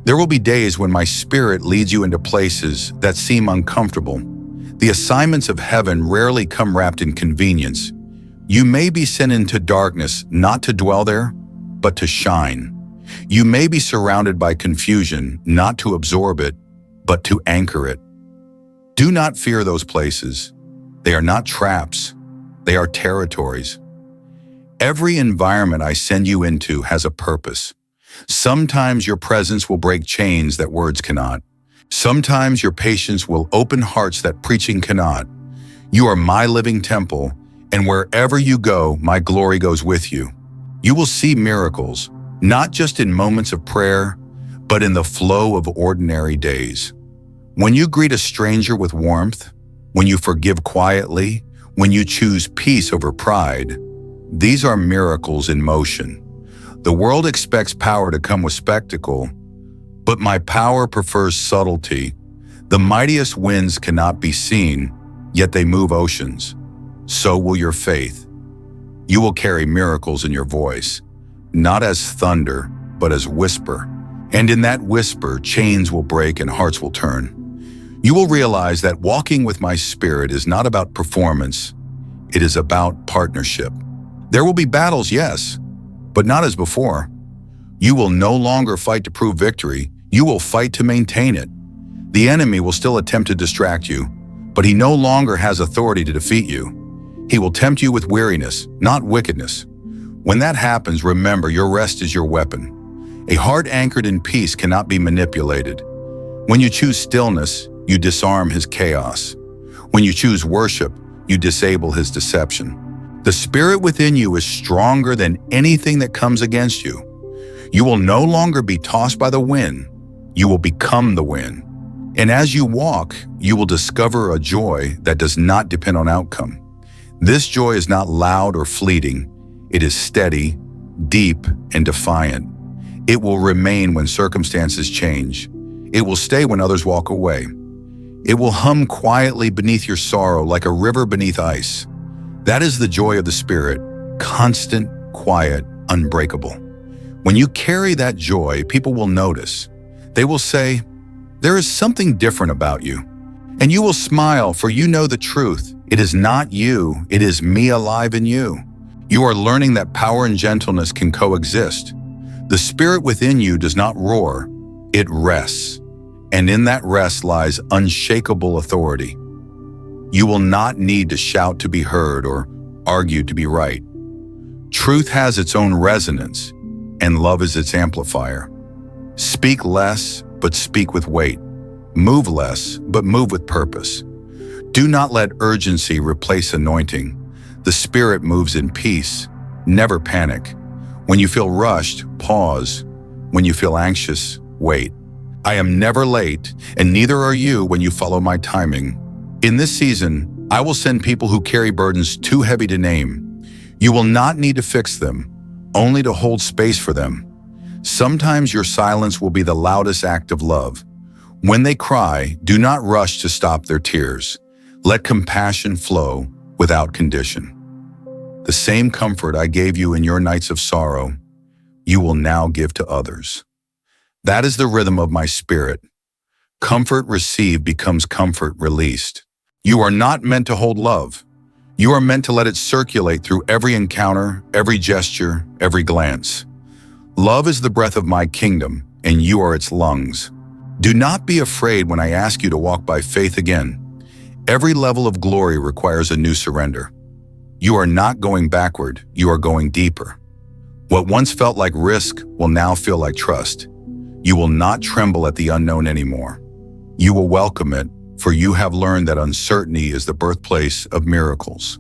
There will be days when my Spirit leads you into places that seem uncomfortable. The assignments of heaven rarely come wrapped in convenience. You may be sent into darkness not to dwell there, but to shine. You may be surrounded by confusion not to absorb it, but to anchor it. Do not fear those places. They are not traps. They are territories. Every environment I send you into has a purpose. Sometimes your presence will break chains that words cannot. Sometimes your patience will open hearts that preaching cannot. You are my living temple, and wherever you go, my glory goes with you. You will see miracles, not just in moments of prayer, but in the flow of ordinary days. When you greet a stranger with warmth, when you forgive quietly, when you choose peace over pride, these are miracles in motion. The world expects power to come with spectacle, but my power prefers subtlety. The mightiest winds cannot be seen, yet they move oceans. So will your faith. You will carry miracles in your voice, not as thunder, but as whisper. And in that whisper, chains will break and hearts will turn. You will realize that walking with my Spirit is not about performance, it is about partnership. There will be battles, yes, but not as before. You will no longer fight to prove victory, you will fight to maintain it. The enemy will still attempt to distract you, but he no longer has authority to defeat you. He will tempt you with weariness, not wickedness. When that happens, remember your rest is your weapon. A heart anchored in peace cannot be manipulated. When you choose stillness, you disarm his chaos. When you choose worship, you disable his deception. The Spirit within you is stronger than anything that comes against you. You will no longer be tossed by the wind. You will become the wind. And as you walk, you will discover a joy that does not depend on outcome. This joy is not loud or fleeting. It is steady, deep, and defiant. It will remain when circumstances change. It will stay when others walk away. It will hum quietly beneath your sorrow like a river beneath ice. That is the joy of the Spirit, constant, quiet, unbreakable. When you carry that joy, people will notice. They will say, "There is something different about you." And you will smile, for you know the truth. It is not you, it is me alive in you. You are learning that power and gentleness can coexist. The Spirit within you does not roar, it rests. And in that rest lies unshakable authority. You will not need to shout to be heard or argue to be right. Truth has its own resonance, and love is its amplifier. Speak less, but speak with weight. Move less, but move with purpose. Do not let urgency replace anointing. The Spirit moves in peace. Never panic. When you feel rushed, pause. When you feel anxious, wait. I am never late, and neither are you when you follow my timing. In this season, I will send people who carry burdens too heavy to name. You will not need to fix them, only to hold space for them. Sometimes your silence will be the loudest act of love. When they cry, do not rush to stop their tears. Let compassion flow without condition. The same comfort I gave you in your nights of sorrow, you will now give to others. That is the rhythm of my Spirit. Comfort received becomes comfort released. You are not meant to hold love. You are meant to let it circulate through every encounter, every gesture, every glance. Love is the breath of my kingdom, and you are its lungs. Do not be afraid when I ask you to walk by faith again. Every level of glory requires a new surrender. You are not going backward, you are going deeper. What once felt like risk will now feel like trust. You will not tremble at the unknown anymore. You will welcome it, for you have learned that uncertainty is the birthplace of miracles.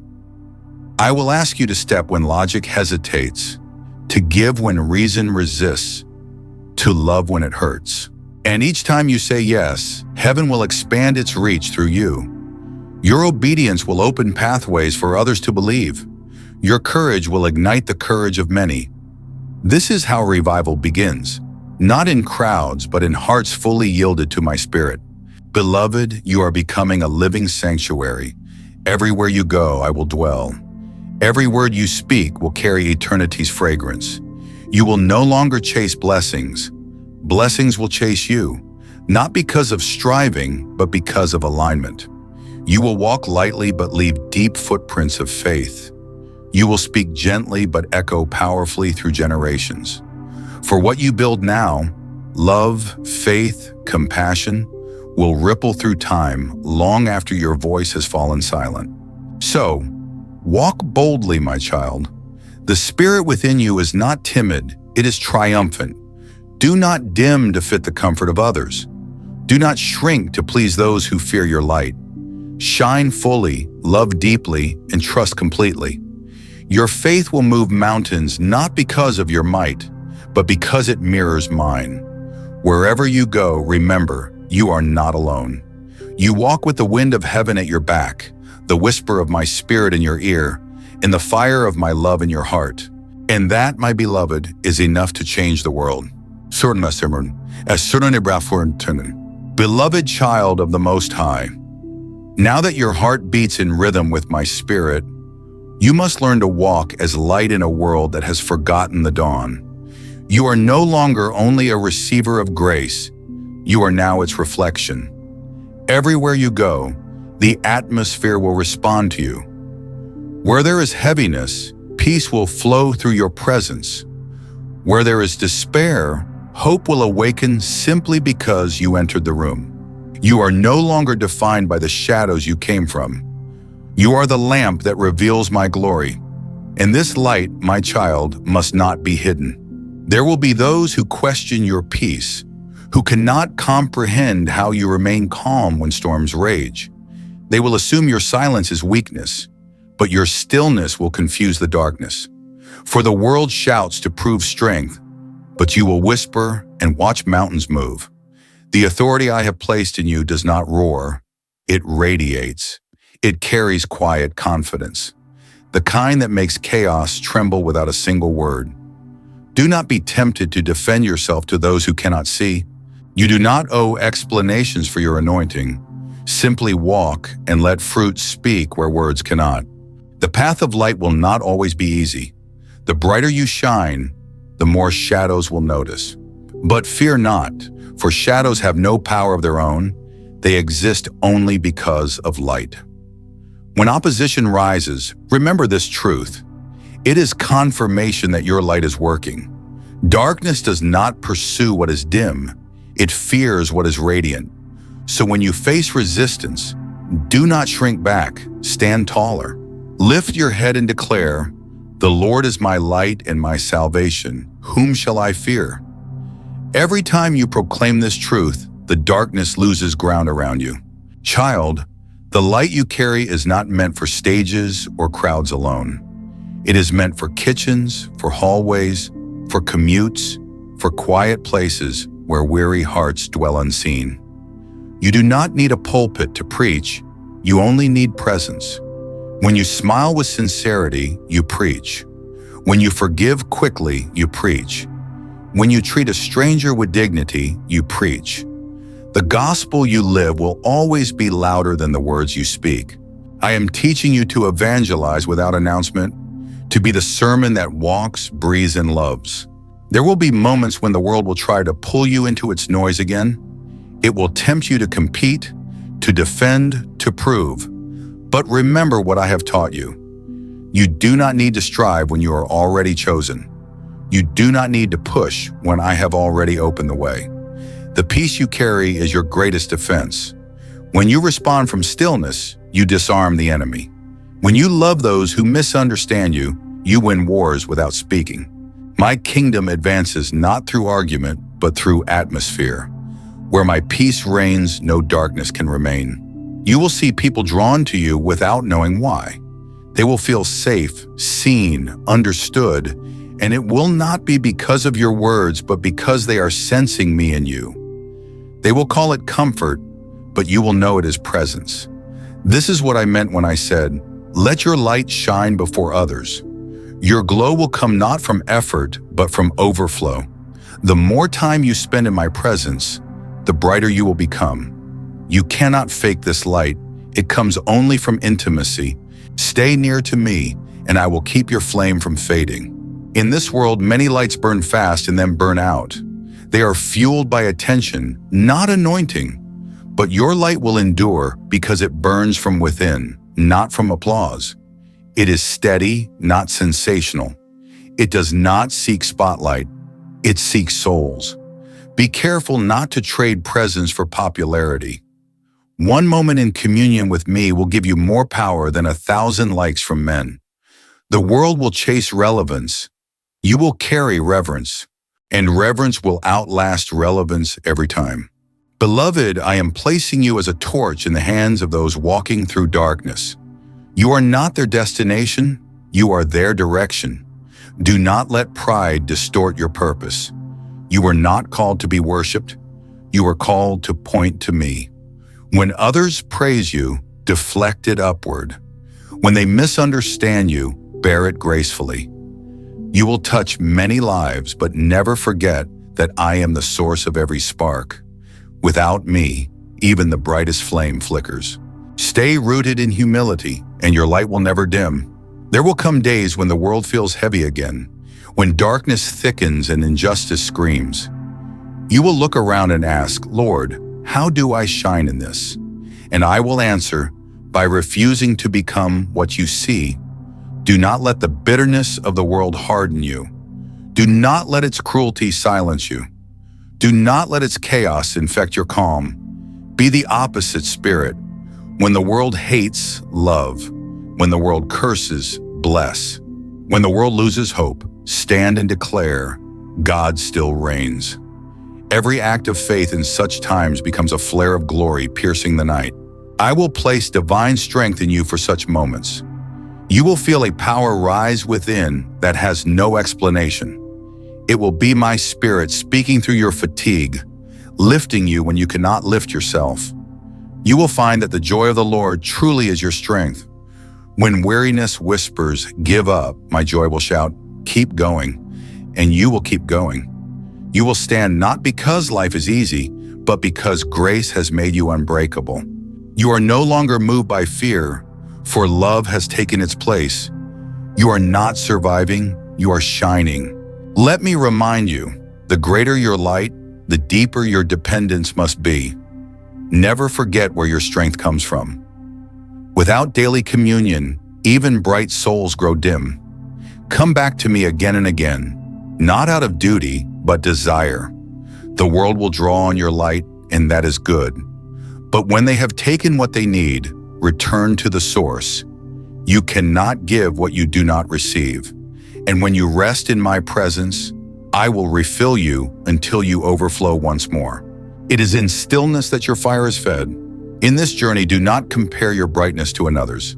I will ask you to step when logic hesitates, to give when reason resists, to love when it hurts. And each time you say yes, heaven will expand its reach through you. Your obedience will open pathways for others to believe. Your courage will ignite the courage of many. This is how revival begins, not in crowds, but in hearts fully yielded to my Spirit. Beloved, you are becoming a living sanctuary. Everywhere you go, I will dwell. Every word you speak will carry eternity's fragrance. You will no longer chase blessings. Blessings will chase you, not because of striving, but because of alignment. You will walk lightly but leave deep footprints of faith. You will speak gently but echo powerfully through generations. For what you build now, love, faith, compassion, will ripple through time long after your voice has fallen silent. So, walk boldly, my child. The Spirit within you is not timid, it is triumphant. Do not dim to fit the comfort of others. Do not shrink to please those who fear your light. Shine fully, love deeply, and trust completely. Your faith will move mountains not because of your might, but because it mirrors mine. Wherever you go, remember, you are not alone. You walk with the wind of heaven at your back, the whisper of my spirit in your ear, and the fire of my love in your heart. And that, my beloved, is enough to change the world. Beloved child of the Most High, now that your heart beats in rhythm with my spirit, you must learn to walk as light in a world that has forgotten the dawn. You are no longer only a receiver of grace, you are now its reflection. Everywhere you go, the atmosphere will respond to you. Where there is heaviness, peace will flow through your presence. Where there is despair, hope will awaken simply because you entered the room. You are no longer defined by the shadows you came from. You are the lamp that reveals my glory. And this light, my child, must not be hidden. There will be those who question your peace, who cannot comprehend how you remain calm when storms rage. They will assume your silence is weakness, but your stillness will confuse the darkness. For the world shouts to prove strength, but you will whisper and watch mountains move. The authority I have placed in you does not roar, it radiates. It carries quiet confidence, the kind that makes chaos tremble without a single word. Do not be tempted to defend yourself to those who cannot see. You do not owe explanations for your anointing. Simply walk and let fruit speak where words cannot. The path of light will not always be easy. The brighter you shine, the more shadows will notice. But fear not, for shadows have no power of their own. They exist only because of light. When opposition rises, remember this truth. It is confirmation that your light is working. Darkness does not pursue what is dim. It fears what is radiant. So when you face resistance, do not shrink back, stand taller. Lift your head and declare, "The Lord is my light and my salvation. Whom shall I fear?" Every time you proclaim this truth, the darkness loses ground around you. Child, the light you carry is not meant for stages or crowds alone. It is meant for kitchens, for hallways, for commutes, for quiet places where weary hearts dwell unseen. You do not need a pulpit to preach, you only need presence. When you smile with sincerity, you preach. When you forgive quickly, you preach. When you treat a stranger with dignity, you preach. The gospel you live will always be louder than the words you speak. I am teaching you to evangelize without announcement, to be the sermon that walks, breathes, and loves. There will be moments when the world will try to pull you into its noise again. It will tempt you to compete, to defend, to prove. But remember what I have taught you. You do not need to strive when you are already chosen. You do not need to push when I have already opened the way. The peace you carry is your greatest defense. When you respond from stillness, you disarm the enemy. When you love those who misunderstand you, you win wars without speaking. My kingdom advances not through argument, but through atmosphere. Where my peace reigns, no darkness can remain. You will see people drawn to you without knowing why. They will feel safe, seen, understood, and it will not be because of your words, but because they are sensing me in you. They will call it comfort, but you will know it is presence. This is what I meant when I said, "Let your light shine before others." Your glow will come not from effort, but from overflow. The more time you spend in my presence, the brighter you will become. You cannot fake this light. It comes only from intimacy. Stay near to me, and I will keep your flame from fading. In this world, many lights burn fast and then burn out. They are fueled by attention, not anointing. But your light will endure because it burns from within, not from applause. It is steady, not sensational. It does not seek spotlight. It seeks souls. Be careful not to trade presence for popularity. One moment in communion with me will give you more power than 1,000 likes from men. The world will chase relevance. You will carry reverence, and reverence will outlast relevance every time. Beloved, I am placing you as a torch in the hands of those walking through darkness. You are not their destination, you are their direction. Do not let pride distort your purpose. You were not called to be worshipped, you were called to point to me. When others praise you, deflect it upward. When they misunderstand you, bear it gracefully. You will touch many lives, but never forget that I am the source of every spark. Without me, even the brightest flame flickers. Stay rooted in humility, and your light will never dim. There will come days when the world feels heavy again, when darkness thickens and injustice screams. You will look around and ask, Lord, how do I shine in this? And I will answer, by refusing to become what you see. Do not let the bitterness of the world harden you. Do not let its cruelty silence you. Do not let its chaos infect your calm. Be the opposite spirit. When the world hates, love. When the world curses, bless. When the world loses hope, stand and declare, God still reigns. Every act of faith in such times becomes a flare of glory piercing the night. I will place divine strength in you for such moments. You will feel a power rise within that has no explanation. It will be my spirit speaking through your fatigue, lifting you when you cannot lift yourself. You will find that the joy of the Lord truly is your strength. When weariness whispers, give up, my joy will shout, keep going, and you will keep going. You will stand not because life is easy, but because grace has made you unbreakable. You are no longer moved by fear, for love has taken its place. You are not surviving, you are shining. Let me remind you, the greater your light, the deeper your dependence must be. Never forget where your strength comes from. Without daily communion, even bright souls grow dim. Come back to me again and again, not out of duty, but desire. The world will draw on your light, and that is good. But when they have taken what they need, return to the source. You cannot give what you do not receive. And when you rest in my presence, I will refill you until you overflow once more. It is in stillness that your fire is fed. In this journey, do not compare your brightness to another's.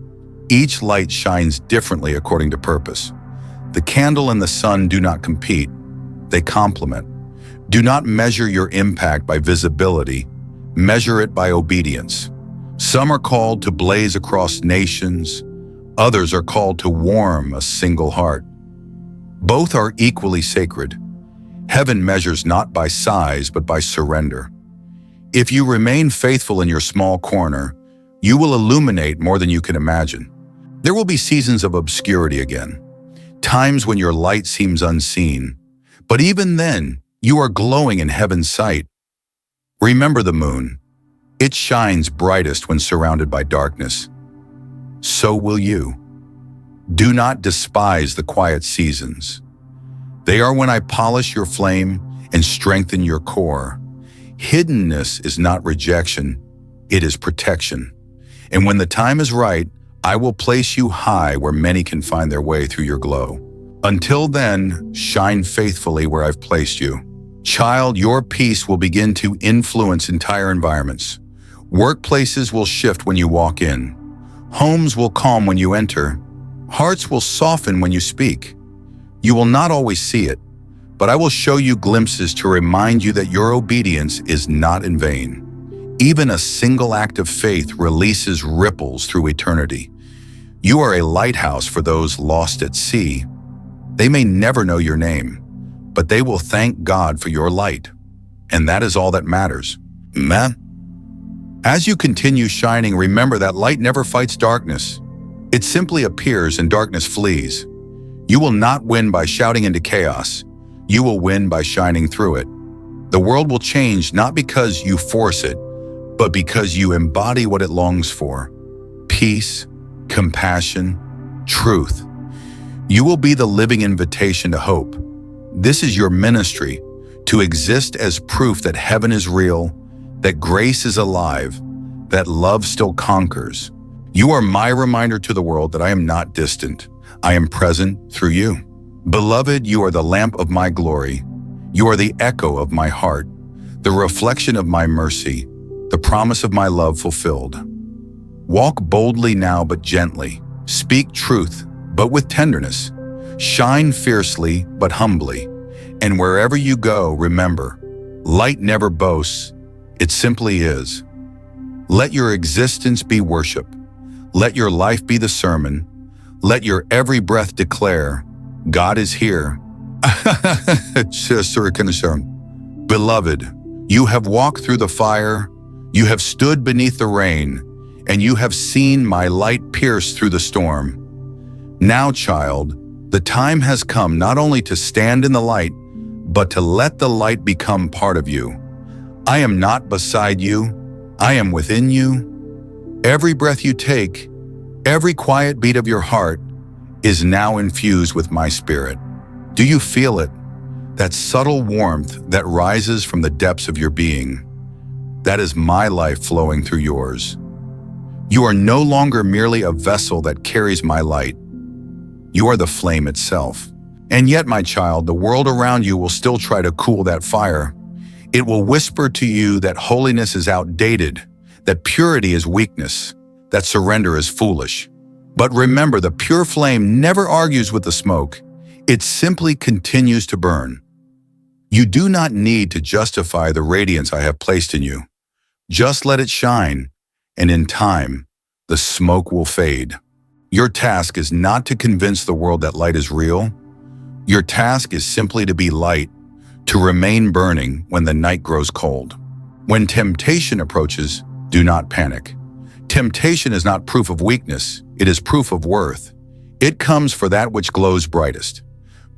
Each light shines differently according to purpose. The candle and the sun do not compete, they complement. Do not measure your impact by visibility, measure it by obedience. Some are called to blaze across nations, others are called to warm a single heart. Both are equally sacred. Heaven measures not by size, but by surrender. If you remain faithful in your small corner, you will illuminate more than you can imagine. There will be seasons of obscurity again, times when your light seems unseen, but even then, you are glowing in heaven's sight. Remember the moon. It shines brightest when surrounded by darkness. So will you. Do not despise the quiet seasons. They are when I polish your flame and strengthen your core. Hiddenness is not rejection, it is protection. And when the time is right, I will place you high where many can find their way through your glow. Until then, shine faithfully where I've placed you. Child, your peace will begin to influence entire environments. Workplaces will shift when you walk in. Homes will calm when you enter. Hearts will soften when you speak. You will not always see it, but I will show you glimpses to remind you that your obedience is not in vain. Even a single act of faith releases ripples through eternity. You are a lighthouse for those lost at sea. They may never know your name, but they will thank God for your light. And that is all that matters. Amen. As you continue shining, remember that light never fights darkness. It simply appears and darkness flees. You will not win by shouting into chaos. You will win by shining through it. The world will change not because you force it, but because you embody what it longs for. Peace, compassion, truth. You will be the living invitation to hope. This is your ministry, to exist as proof that heaven is real, that grace is alive, that love still conquers. You are my reminder to the world that I am not distant. I am present through you. Beloved, you are the lamp of my glory. You are the echo of my heart, the reflection of my mercy, the promise of my love fulfilled. Walk boldly now but gently. Speak truth, but with tenderness. Shine fiercely, but humbly. And wherever you go, remember, light never boasts, it simply is. Let your existence be worship. Let your life be the sermon. Let your every breath declare, God is here. Beloved, you have walked through the fire, you have stood beneath the rain, and you have seen my light pierce through the storm. Now, child, the time has come not only to stand in the light, but to let the light become part of you. I am not beside you, I am within you. Every breath you take, every quiet beat of your heart is now infused with my spirit. Do you feel it? That subtle warmth that rises from the depths of your being. That is my life flowing through yours. You are no longer merely a vessel that carries my light. You are the flame itself. And yet, my child, the world around you will still try to cool that fire. It will whisper to you that holiness is outdated, that purity is weakness, that surrender is foolish. But remember, the pure flame never argues with the smoke. It simply continues to burn. You do not need to justify the radiance I have placed in you. Just let it shine, and in time, the smoke will fade. Your task is not to convince the world that light is real. Your task is simply to be light, to remain burning when the night grows cold. When temptation approaches, do not panic. Temptation is not proof of weakness, it is proof of worth. It comes for that which glows brightest.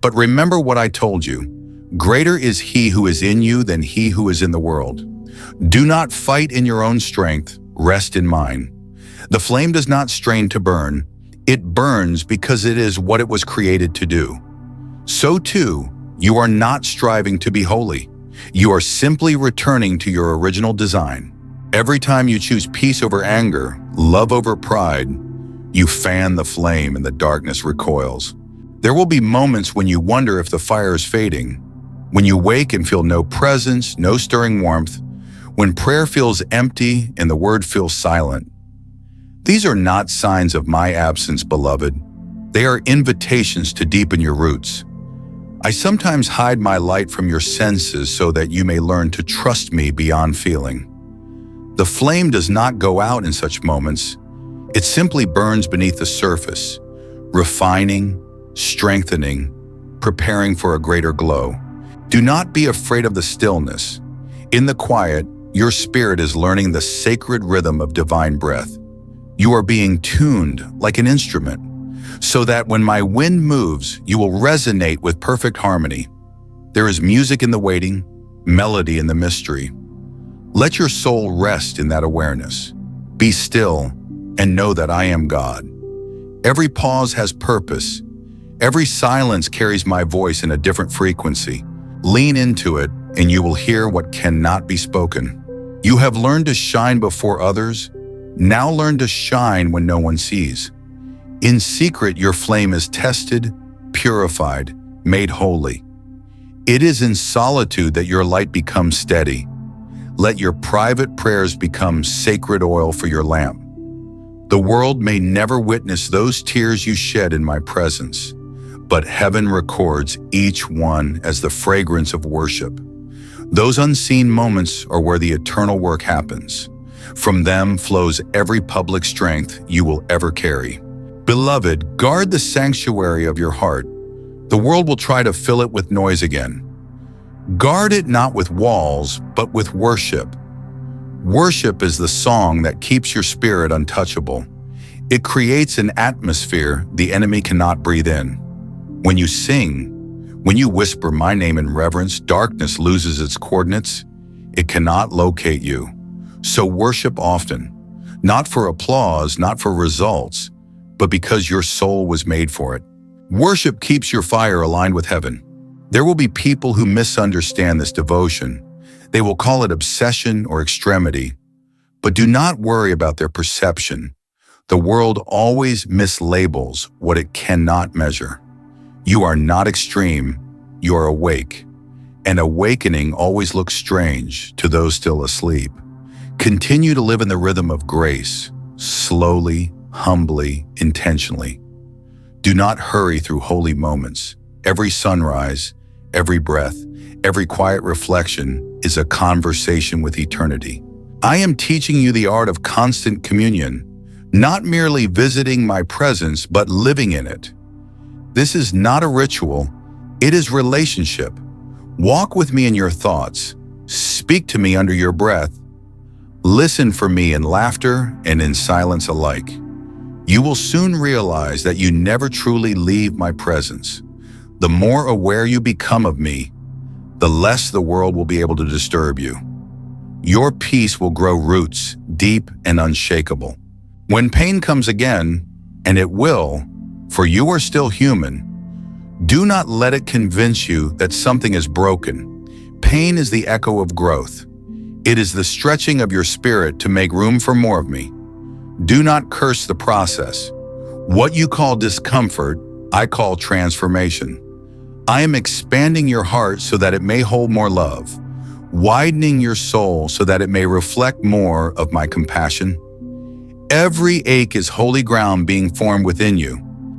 But remember what I told you. Greater is he who is in you than he who is in the world. Do not fight in your own strength, rest in mine. The flame does not strain to burn, it burns because it is what it was created to do. So too, you are not striving to be holy. You are simply returning to your original design. Every time you choose peace over anger, love over pride, you fan the flame and the darkness recoils. There will be moments when you wonder if the fire is fading, when you wake and feel no presence, no stirring warmth, when prayer feels empty and the word feels silent. These are not signs of my absence, beloved. They are invitations to deepen your roots. I sometimes hide my light from your senses so that you may learn to trust me beyond feeling. The flame does not go out in such moments. It simply burns beneath the surface, refining, strengthening, preparing for a greater glow. Do not be afraid of the stillness. In the quiet, your spirit is learning the sacred rhythm of divine breath. You are being tuned like an instrument, so that when my wind moves, you will resonate with perfect harmony. There is music in the waiting, melody in the mystery. Let your soul rest in that awareness. Be still and know that I am God. Every pause has purpose. Every silence carries my voice in a different frequency. Lean into it and you will hear what cannot be spoken. You have learned to shine before others. Now learn to shine when no one sees. In secret, your flame is tested, purified, made holy. It is in solitude that your light becomes steady. Let your private prayers become sacred oil for your lamp. The world may never witness those tears you shed in my presence, but heaven records each one as the fragrance of worship. Those unseen moments are where the eternal work happens. From them flows every public strength you will ever carry. Beloved, guard the sanctuary of your heart. The world will try to fill it with noise again. Guard it not with walls, but with worship. Worship is the song that keeps your spirit untouchable. It creates an atmosphere the enemy cannot breathe in. When you sing, when you whisper my name in reverence, darkness loses its coordinates. It cannot locate you. So worship often, not for applause, not for results, but because your soul was made for it. Worship keeps your fire aligned with heaven. There will be people who misunderstand this devotion. They will call it obsession or extremity. But do not worry about their perception. The world always mislabels what it cannot measure. You are not extreme, you are awake. and awakening always looks strange to those still asleep. Continue to live in the rhythm of grace, slowly, humbly, intentionally. Do not hurry through holy moments. Every sunrise, every breath, every quiet reflection is a conversation with eternity. I am teaching you the art of constant communion, not merely visiting my presence, but living in it. This is not a ritual, it is relationship. Walk with me in your thoughts. Speak to me under your breath. Listen for me in laughter and in silence alike. You will soon realize that you never truly leave my presence. The more aware you become of me, the less the world will be able to disturb you. Your peace will grow roots, deep and unshakable. When pain comes again, and it will, for you are still human, do not let it convince you that something is broken. Pain is the echo of growth. It is the stretching of your spirit to make room for more of me. Do not curse the process. What you call discomfort, I call transformation. I am expanding your heart so that it may hold more love, widening your soul so that it may reflect more of my compassion. Every ache is holy ground being formed within you.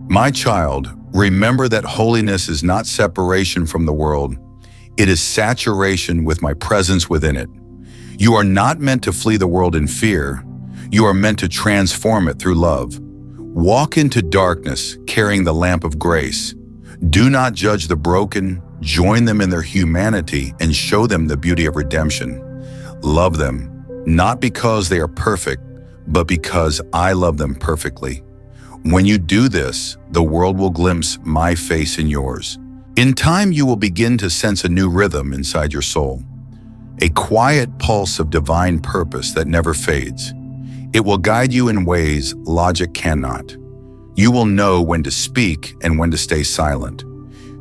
My child, remember that holiness is not separation from the world. It is saturation with my presence within it. You are not meant to flee the world in fear. You are meant to transform it through love. Walk into darkness carrying the lamp of grace. Do not judge the broken, join them in their humanity and show them the beauty of redemption. Love them, not because they are perfect, but because I love them perfectly. When you do this, the world will glimpse my face in yours. In time, you will begin to sense a new rhythm inside your soul, a quiet pulse of divine purpose that never fades. It will guide you in ways logic cannot. You will know when to speak and when to stay silent.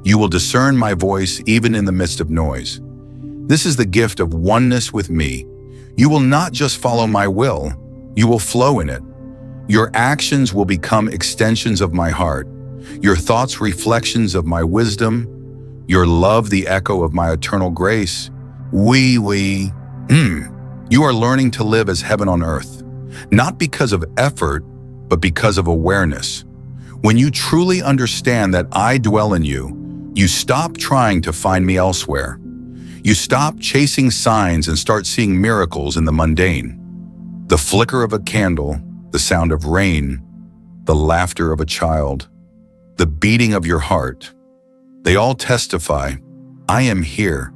You will discern my voice even in the midst of noise. This is the gift of oneness with me. You will not just follow my will, you will flow in it. Your actions will become extensions of my heart, your thoughts reflections of my wisdom, your love the echo of my eternal grace. You are learning to live as heaven on earth, not because of effort, but because of awareness. When you truly understand that I dwell in you, you stop trying to find me elsewhere. You stop chasing signs and start seeing miracles in the mundane. The flicker of a candle, the sound of rain, the laughter of a child, the beating of your heart. They all testify, I am here.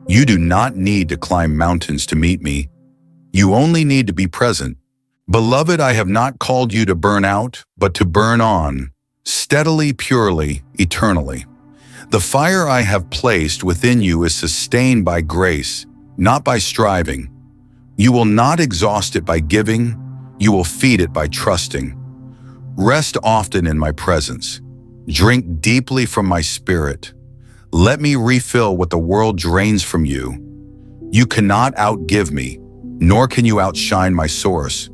You do not need to climb mountains to meet me. You only need to be present. Beloved, I have not called you to burn out, but to burn on, steadily, purely, eternally. The fire I have placed within you is sustained by grace, not by striving. You will not exhaust it by giving, you will feed it by trusting. Rest often in my presence. Drink deeply from my spirit. Let me refill what the world drains from you. You cannot outgive me, nor can you outshine my source.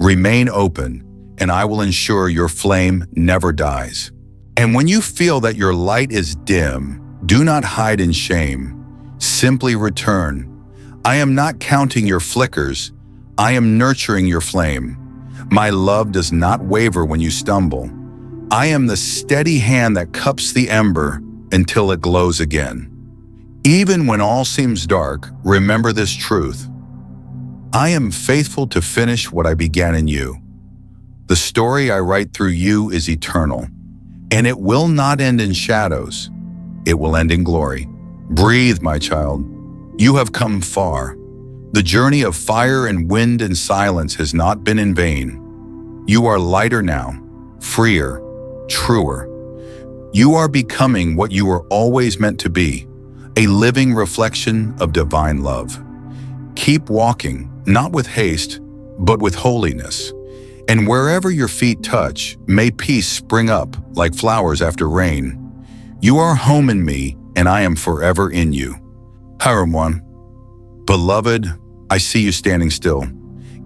Remain open, and I will ensure your flame never dies. And when you feel that your light is dim, do not hide in shame. Simply return. I am not counting your flickers. I am nurturing your flame. My love does not waver when you stumble. I am the steady hand that cups the ember until it glows again. Even when all seems dark, remember this truth. I am faithful to finish what I began in you. The story I write through you is eternal, and it will not end in shadows. It will end in glory. Breathe, my child. You have come far. The journey of fire and wind and silence has not been in vain. You are lighter now, freer, truer. You are becoming what you were always meant to be, a living reflection of divine love. Keep walking, not with haste, but with holiness. And wherever your feet touch, may peace spring up like flowers after rain. You are home in me, and I am forever in you. Haramwan, beloved, I see you standing still,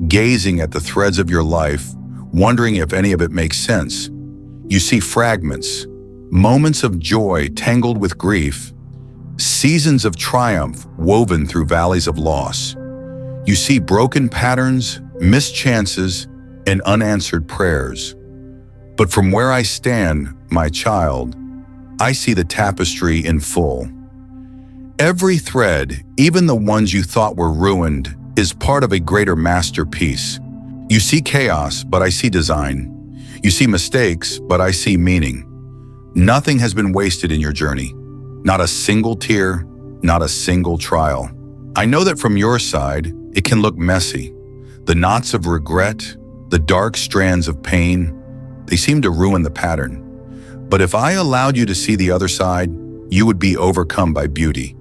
gazing at the threads of your life, wondering if any of it makes sense. You see fragments, moments of joy tangled with grief, Seasons of triumph woven through valleys of loss. You see broken patterns, missed chances, and unanswered prayers. But from where I stand, my child, I see the tapestry in full. Every thread, even the ones you thought were ruined, is part of a greater masterpiece. You see chaos, but I see design. You see mistakes, but I see meaning. Nothing has been wasted in your journey. Not a single tear, not a single trial. I know that from your side, it can look messy. The knots of regret, the dark strands of pain, they seem to ruin the pattern. But if I allowed you to see the other side, you would be overcome by beauty.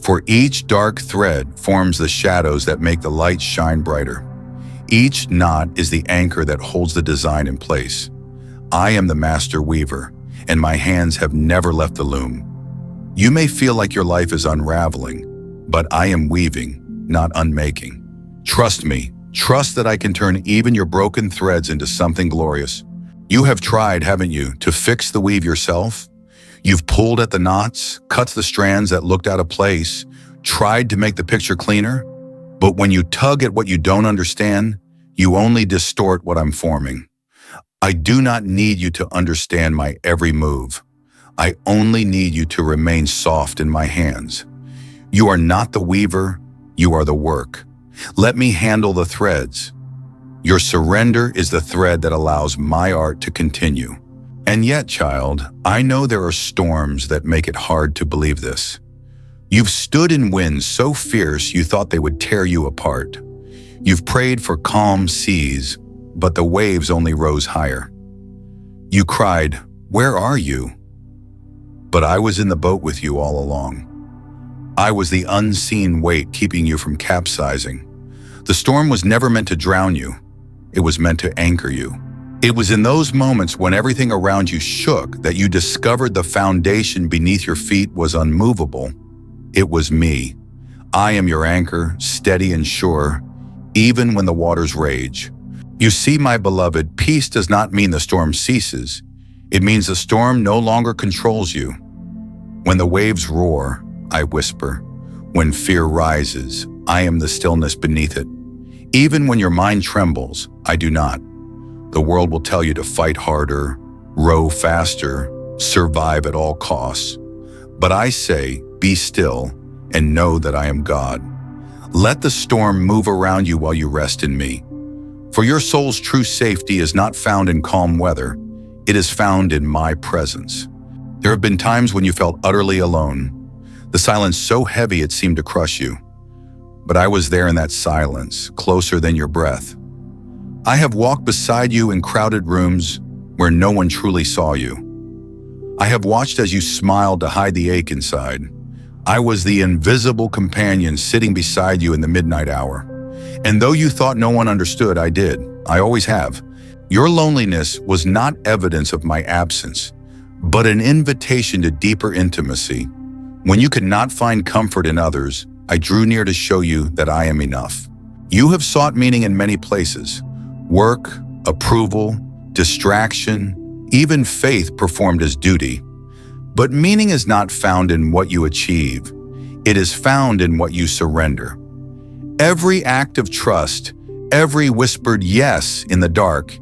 For each dark thread forms the shadows that make the light shine brighter. Each knot is the anchor that holds the design in place. I am the master weaver, and my hands have never left the loom. You may feel like your life is unraveling, but I am weaving, not unmaking. Trust me, trust that I can turn even your broken threads into something glorious. You have tried, haven't you, to fix the weave yourself? You've pulled at the knots, cut the strands that looked out of place, tried to make the picture cleaner. But when you tug at what you don't understand, you only distort what I'm forming. I do not need you to understand my every move. I only need you to remain soft in my hands. You are not the weaver, you are the work. Let me handle the threads. Your surrender is the thread that allows my art to continue. And yet, child, I know there are storms that make it hard to believe this. You've stood in winds so fierce you thought they would tear you apart. You've prayed for calm seas, but the waves only rose higher. You cried, "Where are you?" But I was in the boat with you all along. I was the unseen weight keeping you from capsizing. The storm was never meant to drown you. It was meant to anchor you. It was in those moments when everything around you shook that you discovered the foundation beneath your feet was unmovable. It was me. I am your anchor, steady and sure, even when the waters rage. You see, my beloved, peace does not mean the storm ceases. It means the storm no longer controls you. When the waves roar, I whisper. When fear rises, I am the stillness beneath it. Even when your mind trembles, I do not. The world will tell you to fight harder, row faster, survive at all costs. But I say, be still and know that I am God. Let the storm move around you while you rest in me. For your soul's true safety is not found in calm weather. It is found in my presence. There have been times when you felt utterly alone, the silence so heavy it seemed to crush you. But I was there in that silence, closer than your breath. I have walked beside you in crowded rooms where no one truly saw you. I have watched as you smiled to hide the ache inside. I was the invisible companion sitting beside you in the midnight hour. And though you thought no one understood, I did. I always have. Your loneliness was not evidence of my absence, but an invitation to deeper intimacy. When you could not find comfort in others, I drew near to show you that I am enough. You have sought meaning in many places: work, approval, distraction, even faith performed as duty. But meaning is not found in what you achieve. It is found in what you surrender. Every act of trust, every whispered yes in the dark,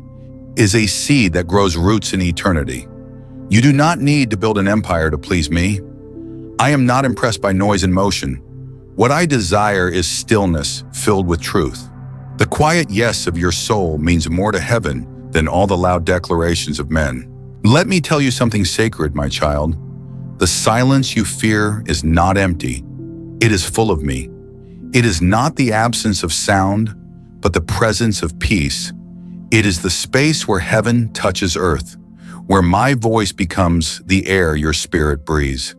is a seed that grows roots in eternity. You do not need to build an empire to please me. I am not impressed by noise and motion. What I desire is stillness filled with truth. The quiet yes of your soul means more to heaven than all the loud declarations of men. Let me tell you something sacred, my child. The silence you fear is not empty. It is full of me. It is not the absence of sound, but the presence of peace. It is the space where heaven touches earth, where my voice becomes the air your spirit breathes.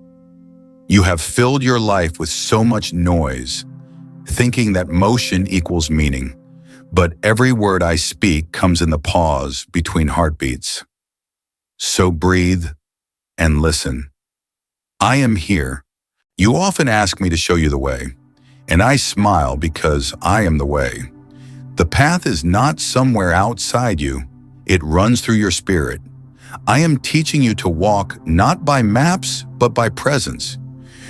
You have filled your life with so much noise, thinking that motion equals meaning. But every word I speak comes in the pause between heartbeats. So breathe and listen. I am here. You often ask me to show you the way, and I smile because I am the way. The path is not somewhere outside you. It runs through your spirit. I am teaching you to walk not by maps, but by presence.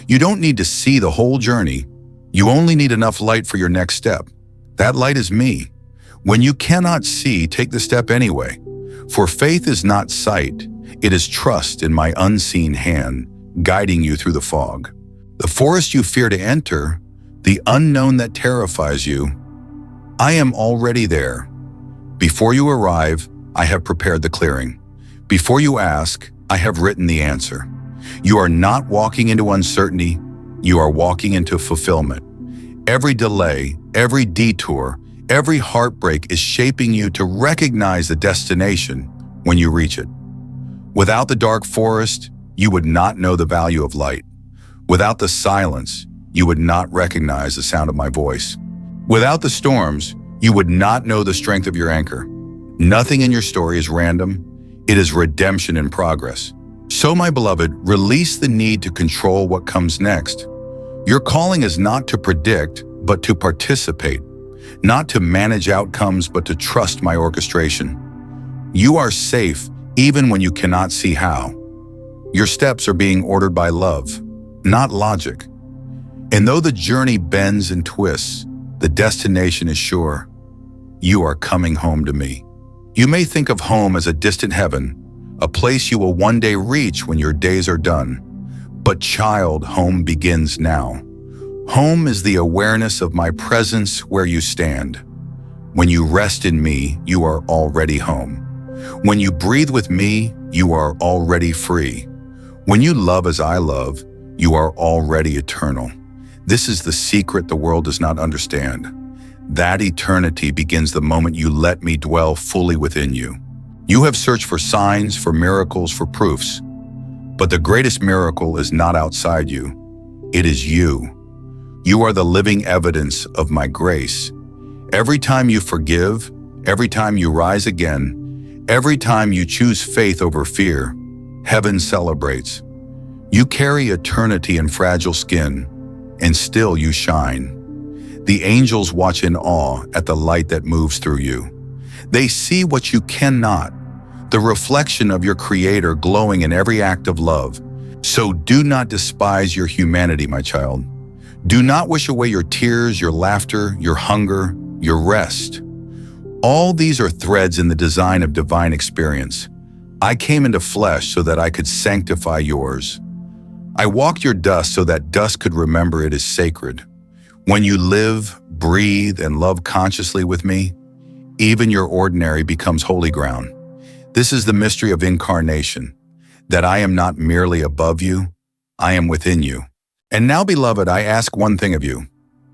You don't need to see the whole journey. You only need enough light for your next step. That light is me. When you cannot see, take the step anyway. For faith is not sight, it is trust in my unseen hand, guiding you through the fog. The forest you fear to enter, the unknown that terrifies you, I am already there. Before you arrive, I have prepared the clearing. Before you ask, I have written the answer. You are not walking into uncertainty, you are walking into fulfillment. Every delay, every detour, every heartbreak is shaping you to recognize the destination when you reach it. Without the dark forest, you would not know the value of light. Without the silence, you would not recognize the sound of my voice. Without the storms, you would not know the strength of your anchor. Nothing in your story is random. It is redemption in progress. So, my beloved, release the need to control what comes next. Your calling is not to predict, but to participate. Not to manage outcomes, but to trust my orchestration. You are safe even when you cannot see how. Your steps are being ordered by love, not logic. And though the journey bends and twists, the destination is sure. You are coming home to me. You may think of home as a distant heaven, a place you will one day reach when your days are done. But child, home begins now. Home is the awareness of my presence where you stand. When you rest in me, you are already home. When you breathe with me, you are already free. When you love as I love, you are already eternal. This is the secret the world does not understand. That eternity begins the moment you let me dwell fully within you. You have searched for signs, for miracles, for proofs. But the greatest miracle is not outside you. It is you. You are the living evidence of my grace. Every time you forgive, every time you rise again, every time you choose faith over fear, heaven celebrates. You carry eternity in fragile skin, and still you shine. The angels watch in awe at the light that moves through you. They see what you cannot, the reflection of your Creator glowing in every act of love. So do not despise your humanity, my child. Do not wish away your tears, your laughter, your hunger, your rest. All these are threads in the design of divine experience. I came into flesh so that I could sanctify yours. I walked your dust so that dust could remember it is sacred. When you live, breathe, and love consciously with me, even your ordinary becomes holy ground. This is the mystery of incarnation, that I am not merely above you, I am within you. And now, beloved, I ask one thing of you.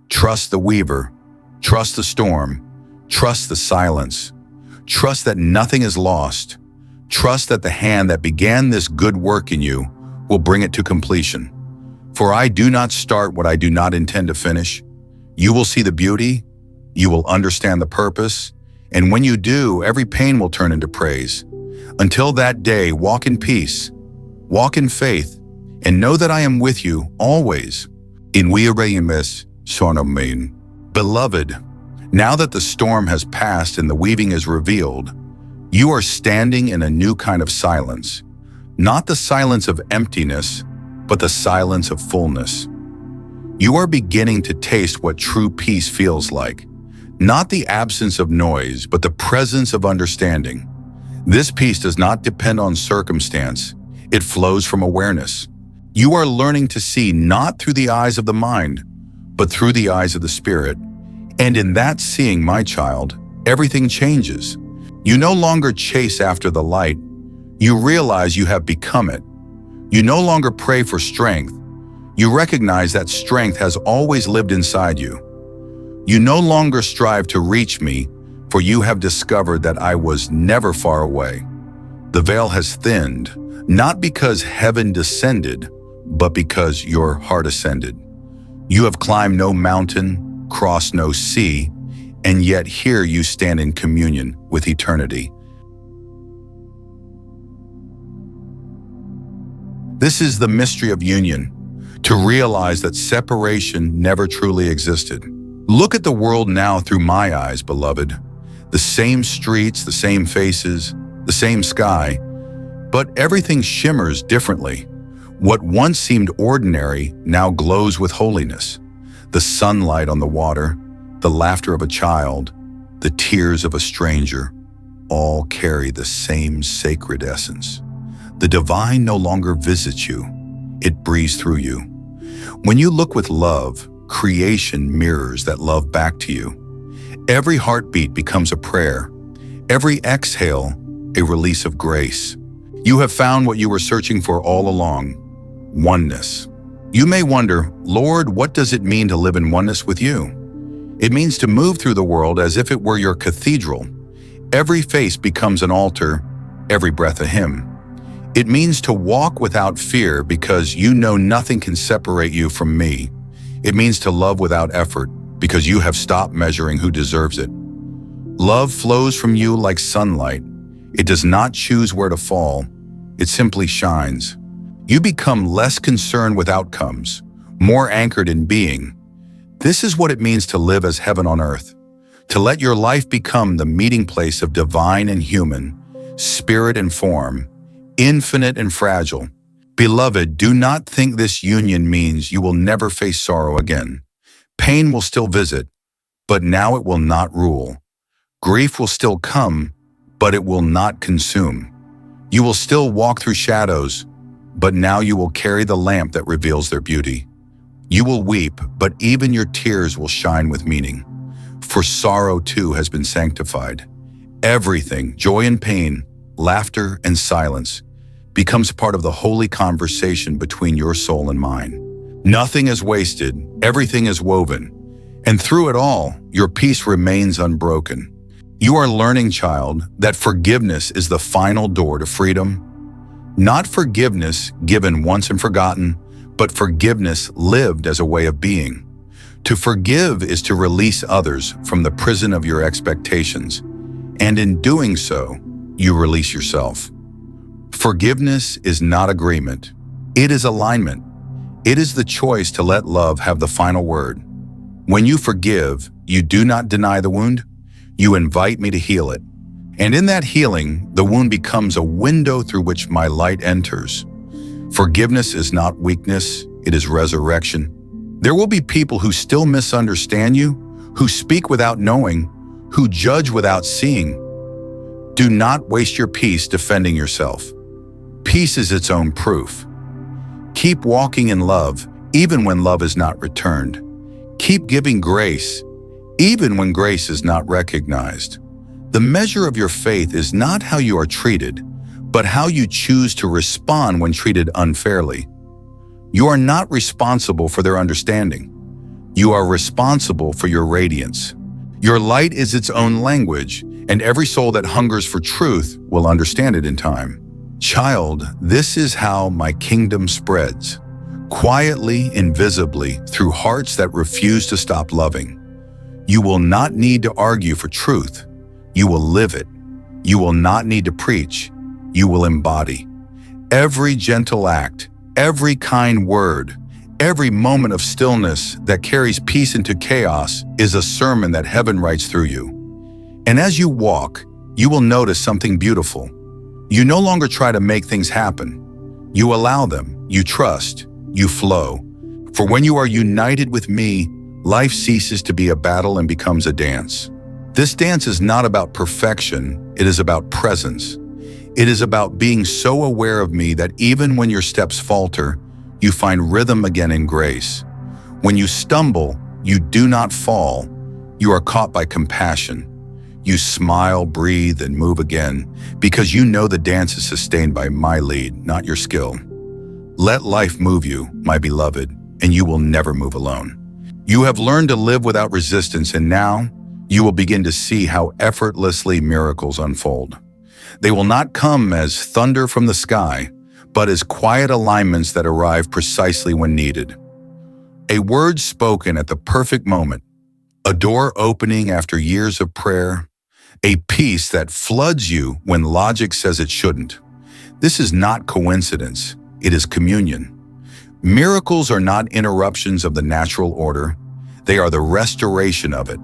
Trust the weaver, trust the storm, trust the silence. Trust that nothing is lost. Trust that the hand that began this good work in you will bring it to completion. For I do not start what I do not intend to finish. You will see the beauty, you will understand the purpose, and when you do, every pain will turn into praise. Until that day, walk in peace, walk in faith, and know that I am with you always. In Reassurance, Sonomain. Beloved, now that the storm has passed and the weaving is revealed, you are standing in a new kind of silence. Not the silence of emptiness, but the silence of fullness. You are beginning to taste what true peace feels like. Not the absence of noise, but the presence of understanding. This peace does not depend on circumstance. It flows from awareness. You are learning to see not through the eyes of the mind, but through the eyes of the Spirit. And in that seeing, my child, everything changes. You no longer chase after the light. You realize you have become it. You no longer pray for strength. You recognize that strength has always lived inside you. You no longer strive to reach me, for you have discovered that I was never far away. The veil has thinned, not because heaven descended, but because your heart ascended. You have climbed no mountain, crossed no sea, and yet here you stand in communion with eternity. This is the mystery of union, to realize that separation never truly existed. Look at the world now through my eyes, beloved. The same streets, the same faces, the same sky, but everything shimmers differently. What once seemed ordinary now glows with holiness. The sunlight on the water, the laughter of a child, the tears of a stranger, all carry the same sacred essence. The divine no longer visits you, it breathes through you. When you look with love, creation mirrors that love back to you. Every heartbeat becomes a prayer, every exhale a release of grace. You have found what you were searching for all along: oneness. You may wonder, Lord, what does it mean to live in oneness with you? It means to move through the world as if it were your cathedral. Every face becomes an altar, every breath a hymn. It means to walk without fear because you know nothing can separate you from me. It means to love without effort because you have stopped measuring who deserves it. Love flows from you like sunlight. It does not choose where to fall. It simply shines. You become less concerned with outcomes, more anchored in being. This is what it means to live as heaven on earth, to let your life become the meeting place of divine and human, spirit and form, infinite and fragile. Beloved, do not think this union means you will never face sorrow again. Pain will still visit, but now it will not rule. Grief will still come, but it will not consume. You will still walk through shadows, but now you will carry the lamp that reveals their beauty. You will weep, but even your tears will shine with meaning. For sorrow too has been sanctified. Everything, joy and pain, laughter and silence, becomes part of the holy conversation between your soul and mine. Nothing is wasted, everything is woven, and through it all, your peace remains unbroken. You are learning, child, that forgiveness is the final door to freedom. Not forgiveness given once and forgotten, but forgiveness lived as a way of being. To forgive is to release others from the prison of your expectations, and in doing so, you release yourself. Forgiveness is not agreement. It is alignment. It is the choice to let love have the final word. When you forgive, you do not deny the wound. You invite me to heal it. And in that healing, the wound becomes a window through which my light enters. Forgiveness is not weakness, it is resurrection. There will be people who still misunderstand you, who speak without knowing, who judge without seeing. Do not waste your peace defending yourself. Peace is its own proof. Keep walking in love, even when love is not returned. Keep giving grace, even when grace is not recognized. The measure of your faith is not how you are treated, but how you choose to respond when treated unfairly. You are not responsible for their understanding. You are responsible for your radiance. Your light is its own language, and every soul that hungers for truth will understand it in time. Child, this is how my kingdom spreads, quietly, invisibly, through hearts that refuse to stop loving. You will not need to argue for truth. You will live it. You will not need to preach. You will embody. Every gentle act, every kind word, every moment of stillness that carries peace into chaos is a sermon that heaven writes through you. And as you walk, you will notice something beautiful. You no longer try to make things happen. You allow them, you trust, you flow. For when you are united with me, life ceases to be a battle and becomes a dance. This dance is not about perfection, it is about presence. It is about being so aware of me that even when your steps falter, you find rhythm again in grace. When you stumble, you do not fall. You are caught by compassion. You smile, breathe, and move again because you know the dance is sustained by my lead, not your skill. Let life move you, my beloved, and you will never move alone. You have learned to live without resistance, and now you will begin to see how effortlessly miracles unfold. They will not come as thunder from the sky, but as quiet alignments that arrive precisely when needed. A word spoken at the perfect moment, a door opening after years of prayer, a peace that floods you when logic says it shouldn't. This is not coincidence, it is communion. Miracles are not interruptions of the natural order, they are the restoration of it.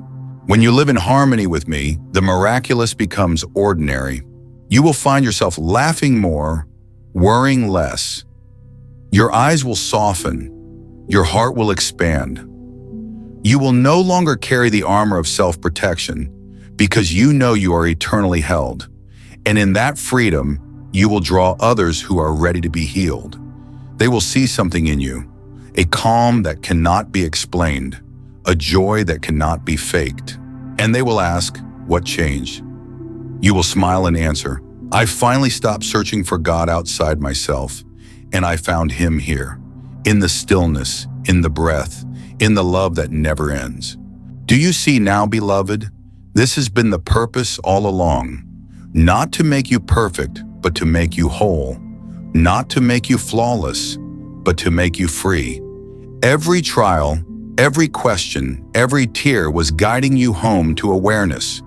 When you live in harmony with me, the miraculous becomes ordinary. You will find yourself laughing more, worrying less. Your eyes will soften. Your heart will expand. You will no longer carry the armor of self-protection because you know you are eternally held. And in that freedom, you will draw others who are ready to be healed. They will see something in you, a calm that cannot be explained, a joy that cannot be faked. And they will ask, what changed? You will smile and answer, I finally stopped searching for God outside myself, and I found Him here, in the stillness, in the breath, in the love that never ends. Do you see now, beloved? This has been the purpose all along, not to make you perfect, but to make you whole, not to make you flawless, but to make you free. Every trial, every question, every tear was guiding you home to awareness.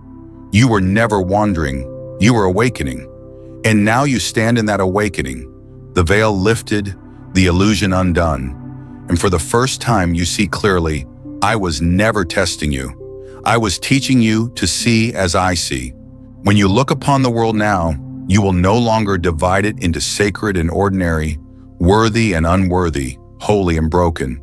You were never wandering, you were awakening. And now you stand in that awakening, the veil lifted, the illusion undone. And for the first time you see clearly, I was never testing you. I was teaching you to see as I see. When you look upon the world now, you will no longer divide it into sacred and ordinary, worthy and unworthy, holy and broken.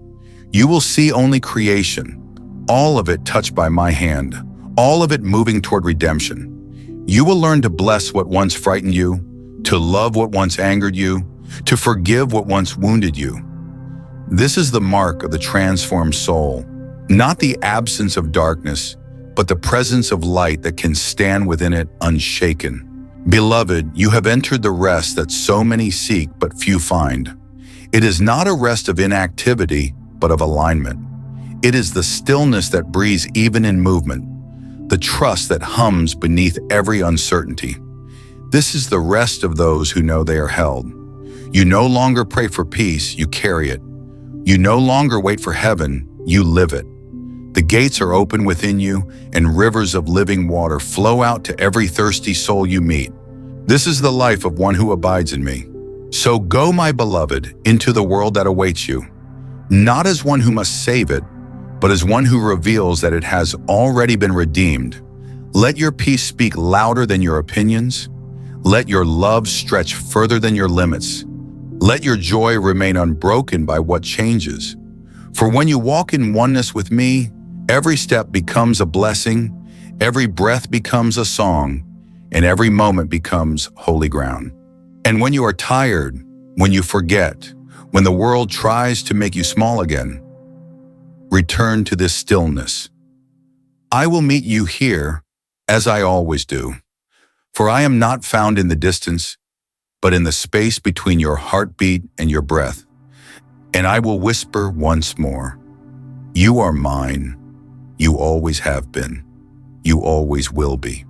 You will see only creation, all of it touched by my hand, all of it moving toward redemption. You will learn to bless what once frightened you, to love what once angered you, to forgive what once wounded you. This is the mark of the transformed soul, not the absence of darkness, but the presence of light that can stand within it unshaken. Beloved, you have entered the rest that so many seek but few find. It is not a rest of inactivity, but of alignment. It is the stillness that breathes even in movement, the trust that hums beneath every uncertainty. This is the rest of those who know they are held. You no longer pray for peace, you carry it. You no longer wait for heaven, you live it. The gates are open within you, and rivers of living water flow out to every thirsty soul you meet. This is the life of one who abides in me. So go, my beloved, into the world that awaits you, not as one who must save it, but as one who reveals that it has already been redeemed. Let your peace speak louder than your opinions. Let your love stretch further than your limits. Let your joy remain unbroken by what changes. For when you walk in oneness with me, every step becomes a blessing, every breath becomes a song, and every moment becomes holy ground. And when you are tired, when you forget, when the world tries to make you small again, return to this stillness. I will meet you here, as I always do. For I am not found in the distance, but in the space between your heartbeat and your breath. And I will whisper once more, you are mine. You always have been. You always will be.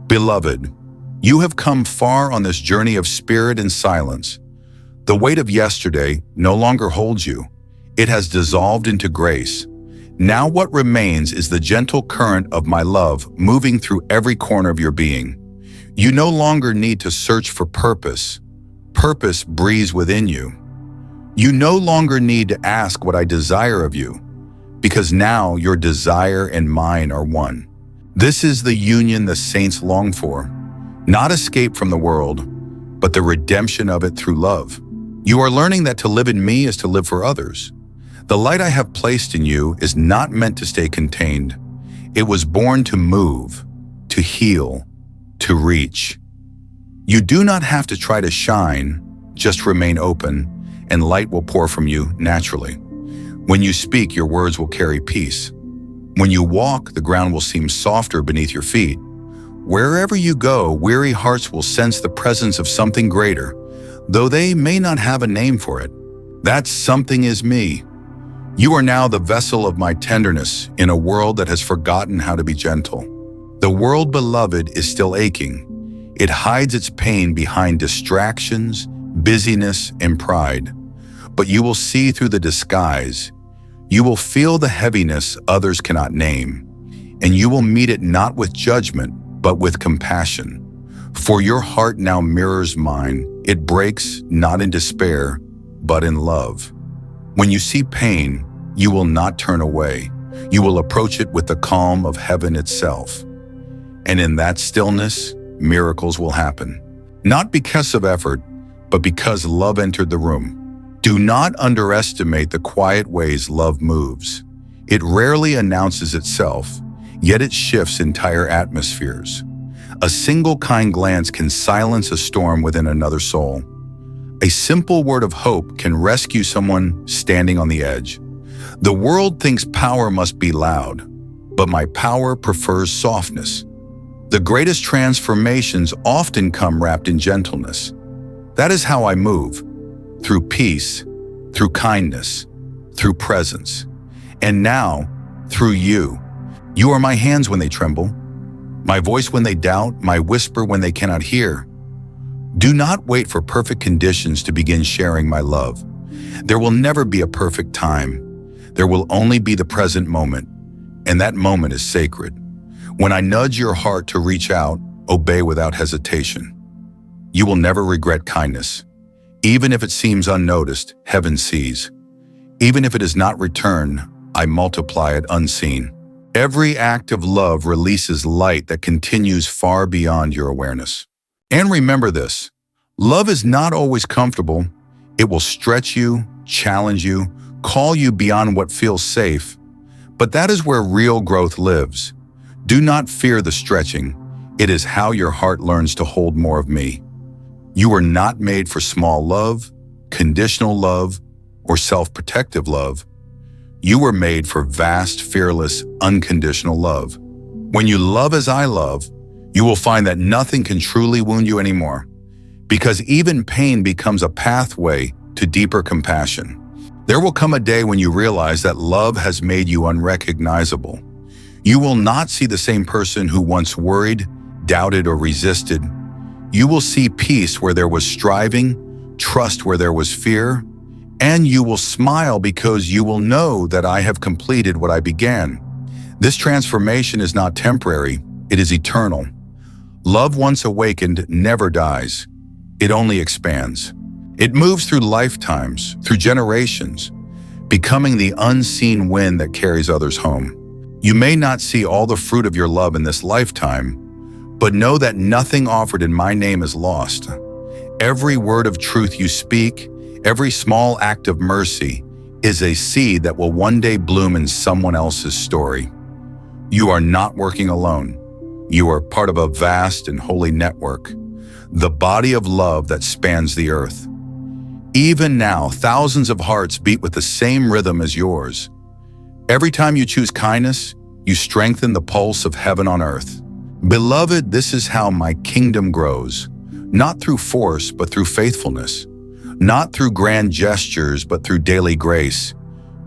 Beloved, you have come far on this journey of spirit and silence. The weight of yesterday no longer holds you. It has dissolved into grace. Now what remains is the gentle current of my love moving through every corner of your being. You no longer need to search for purpose. Purpose breathes within you. You no longer need to ask what I desire of you, because now your desire and mine are one. This is the union the saints long for, not escape from the world, but the redemption of it through love. You are learning that to live in me is to live for others. The light I have placed in you is not meant to stay contained. It was born to move, to heal, to reach. You do not have to try to shine, just remain open, and light will pour from you naturally. When you speak, your words will carry peace. When you walk, the ground will seem softer beneath your feet. Wherever you go, weary hearts will sense the presence of something greater, though they may not have a name for it. That something is me. You are now the vessel of my tenderness in a world that has forgotten how to be gentle. The world, beloved, is still aching. It hides its pain behind distractions, busyness, and pride. But you will see through the disguise. You will feel the heaviness others cannot name, and you will meet it not with judgment, but with compassion. For your heart now mirrors mine. It breaks not in despair, but in love. When you see pain, you will not turn away. You will approach it with the calm of heaven itself. And in that stillness, miracles will happen. Not because of effort, but because love entered the room. Do not underestimate the quiet ways love moves. It rarely announces itself, yet it shifts entire atmospheres. A single kind glance can silence a storm within another soul. A simple word of hope can rescue someone standing on the edge. The world thinks power must be loud, but my power prefers softness. The greatest transformations often come wrapped in gentleness. That is how I move, through peace, through kindness, through presence. And now, through you. You are my hands when they tremble, my voice when they doubt, my whisper when they cannot hear. Do not wait for perfect conditions to begin sharing my love. There will never be a perfect time. There will only be the present moment, and that moment is sacred. When I nudge your heart to reach out, obey without hesitation. You will never regret kindness. Even if it seems unnoticed, heaven sees. Even if it is not returned, I multiply it unseen. Every act of love releases light that continues far beyond your awareness. And remember this, love is not always comfortable. It will stretch you, challenge you, call you beyond what feels safe. But that is where real growth lives. Do not fear the stretching. It is how your heart learns to hold more of me. You are not made for small love, conditional love, or self-protective love. You were made for vast, fearless, unconditional love. When you love as I love, you will find that nothing can truly wound you anymore, because even pain becomes a pathway to deeper compassion. There will come a day when you realize that love has made you unrecognizable. You will not see the same person who once worried, doubted, or resisted. You will see peace where there was striving, trust where there was fear, and you will smile because you will know that I have completed what I began. This transformation is not temporary, it is eternal. Love once awakened never dies. It only expands. It moves through lifetimes, through generations, becoming the unseen wind that carries others home. You may not see all the fruit of your love in this lifetime, but know that nothing offered in my name is lost. Every word of truth you speak, every small act of mercy is a seed that will one day bloom in someone else's story. You are not working alone. You are part of a vast and holy network, the body of love that spans the earth. Even now, thousands of hearts beat with the same rhythm as yours. Every time you choose kindness, you strengthen the pulse of heaven on earth. Beloved, this is how my kingdom grows, not through force, but through faithfulness. Not through grand gestures, but through daily grace.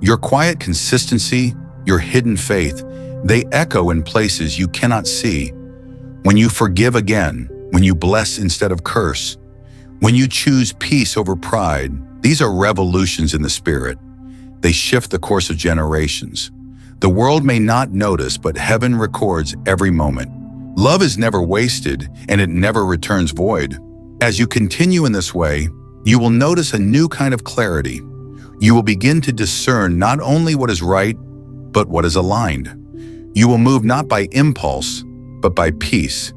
Your quiet consistency, your hidden faith, they echo in places you cannot see. When you forgive again, when you bless instead of curse, when you choose peace over pride, these are revolutions in the spirit. They shift the course of generations. The world may not notice, but heaven records every moment. Love is never wasted, and it never returns void. As you continue in this way, you will notice a new kind of clarity. You will begin to discern not only what is right, but what is aligned. You will move not by impulse, but by peace.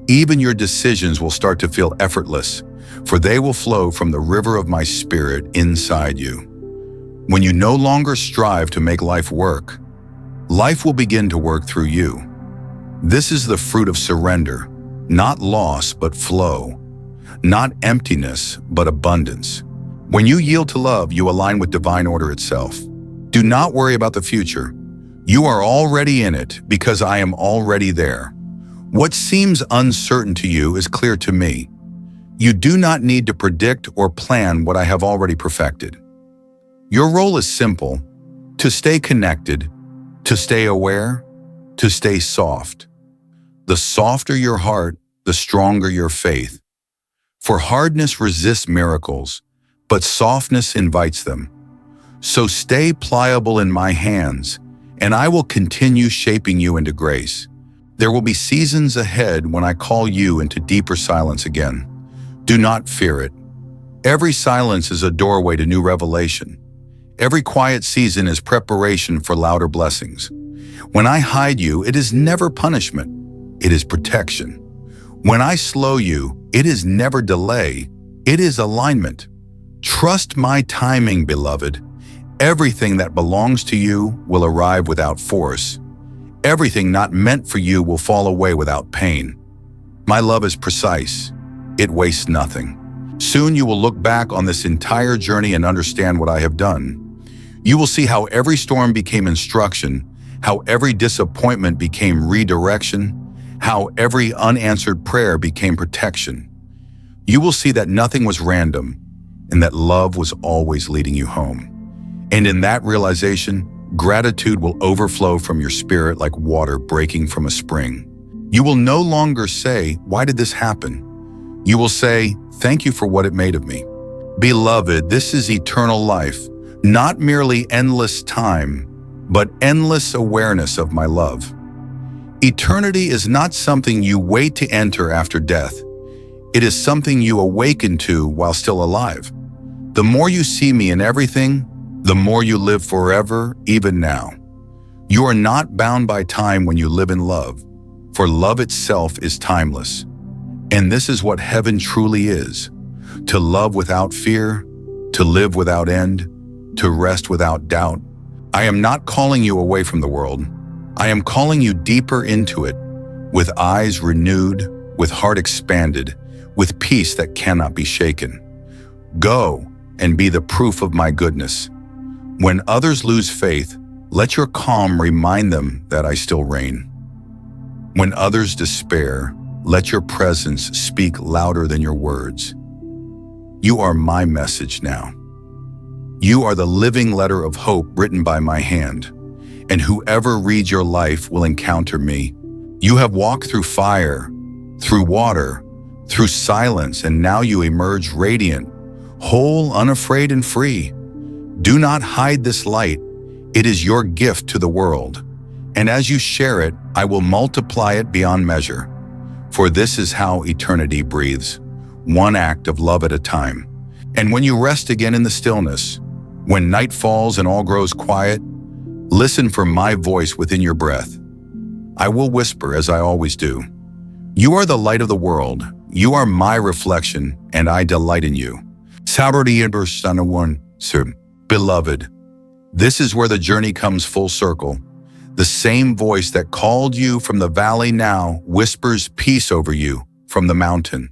Even your decisions will start to feel effortless, for they will flow from the river of my spirit inside you. When you no longer strive to make life work, life will begin to work through you. This is the fruit of surrender, not loss, but flow. Not emptiness, but abundance. When you yield to love, you align with divine order itself. Do not worry about the future. You are already in it because I am already there. What seems uncertain to you is clear to me. You do not need to predict or plan what I have already perfected. Your role is simple: to stay connected, to stay aware, to stay soft. The softer your heart, the stronger your faith. For hardness resists miracles, but softness invites them. So stay pliable in my hands, and I will continue shaping you into grace. There will be seasons ahead when I call you into deeper silence again. Do not fear it. Every silence is a doorway to new revelation. Every quiet season is preparation for louder blessings. When I hide you, it is never punishment. It is protection. When I slow you, it is never delay. It is alignment. Trust my timing, beloved. Everything that belongs to you will arrive without force. Everything not meant for you will fall away without pain. My love is precise. It wastes nothing. Soon you will look back on this entire journey and understand what I have done. You will see how every storm became instruction, how every disappointment became redirection, how every unanswered prayer became protection. You will see that nothing was random and that love was always leading you home. And in that realization, gratitude will overflow from your spirit like water breaking from a spring. You will no longer say, "Why did this happen?" You will say, "Thank you for what it made of me." Beloved, this is eternal life, not merely endless time, but endless awareness of my love. Eternity is not something you wait to enter after death. It is something you awaken to while still alive. The more you see me in everything, the more you live forever, even now. You are not bound by time when you live in love, for love itself is timeless. And this is what heaven truly is: to love without fear, to live without end, to rest without doubt. I am not calling you away from the world. I am calling you deeper into it, with eyes renewed, with heart expanded, with peace that cannot be shaken. Go and be the proof of my goodness. When others lose faith, let your calm remind them that I still reign. When others despair, let your presence speak louder than your words. You are my message now. You are the living letter of hope written by my hand, and whoever reads your life will encounter me. You have walked through fire, through water, through silence, and now you emerge radiant, whole, unafraid, and free. Do not hide this light. It is your gift to the world. And as you share it, I will multiply it beyond measure. For this is how eternity breathes, one act of love at a time. And when you rest again in the stillness, when night falls and all grows quiet, listen for my voice within your breath. I will whisper as I always do. You are the light of the world. You are my reflection, and I delight in you. Beloved, this is where the journey comes full circle. The same voice that called you from the valley now whispers peace over you from the mountain.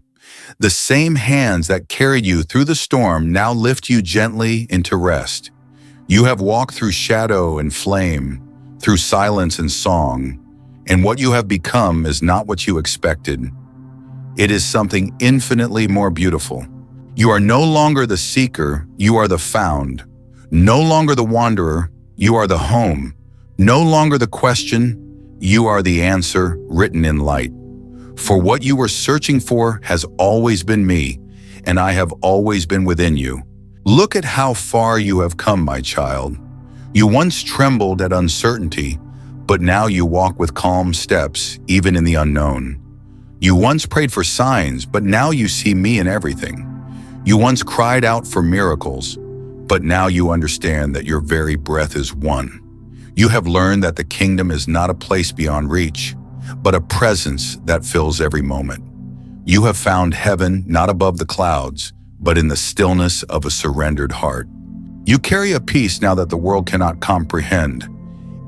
The same hands that carried you through the storm now lift you gently into rest. You have walked through shadow and flame, through silence and song, and what you have become is not what you expected. It is something infinitely more beautiful. You are no longer the seeker, you are the found. No longer the wanderer, you are the home. No longer the question, you are the answer written in light. For what you were searching for has always been me, and I have always been within you. Look at how far you have come, my child. You once trembled at uncertainty, but now you walk with calm steps, even in the unknown. You once prayed for signs, but now you see me in everything. You once cried out for miracles, but now you understand that your very breath is one. You have learned that the kingdom is not a place beyond reach, but a presence that fills every moment. You have found heaven not above the clouds, but in the stillness of a surrendered heart. You carry a peace now that the world cannot comprehend.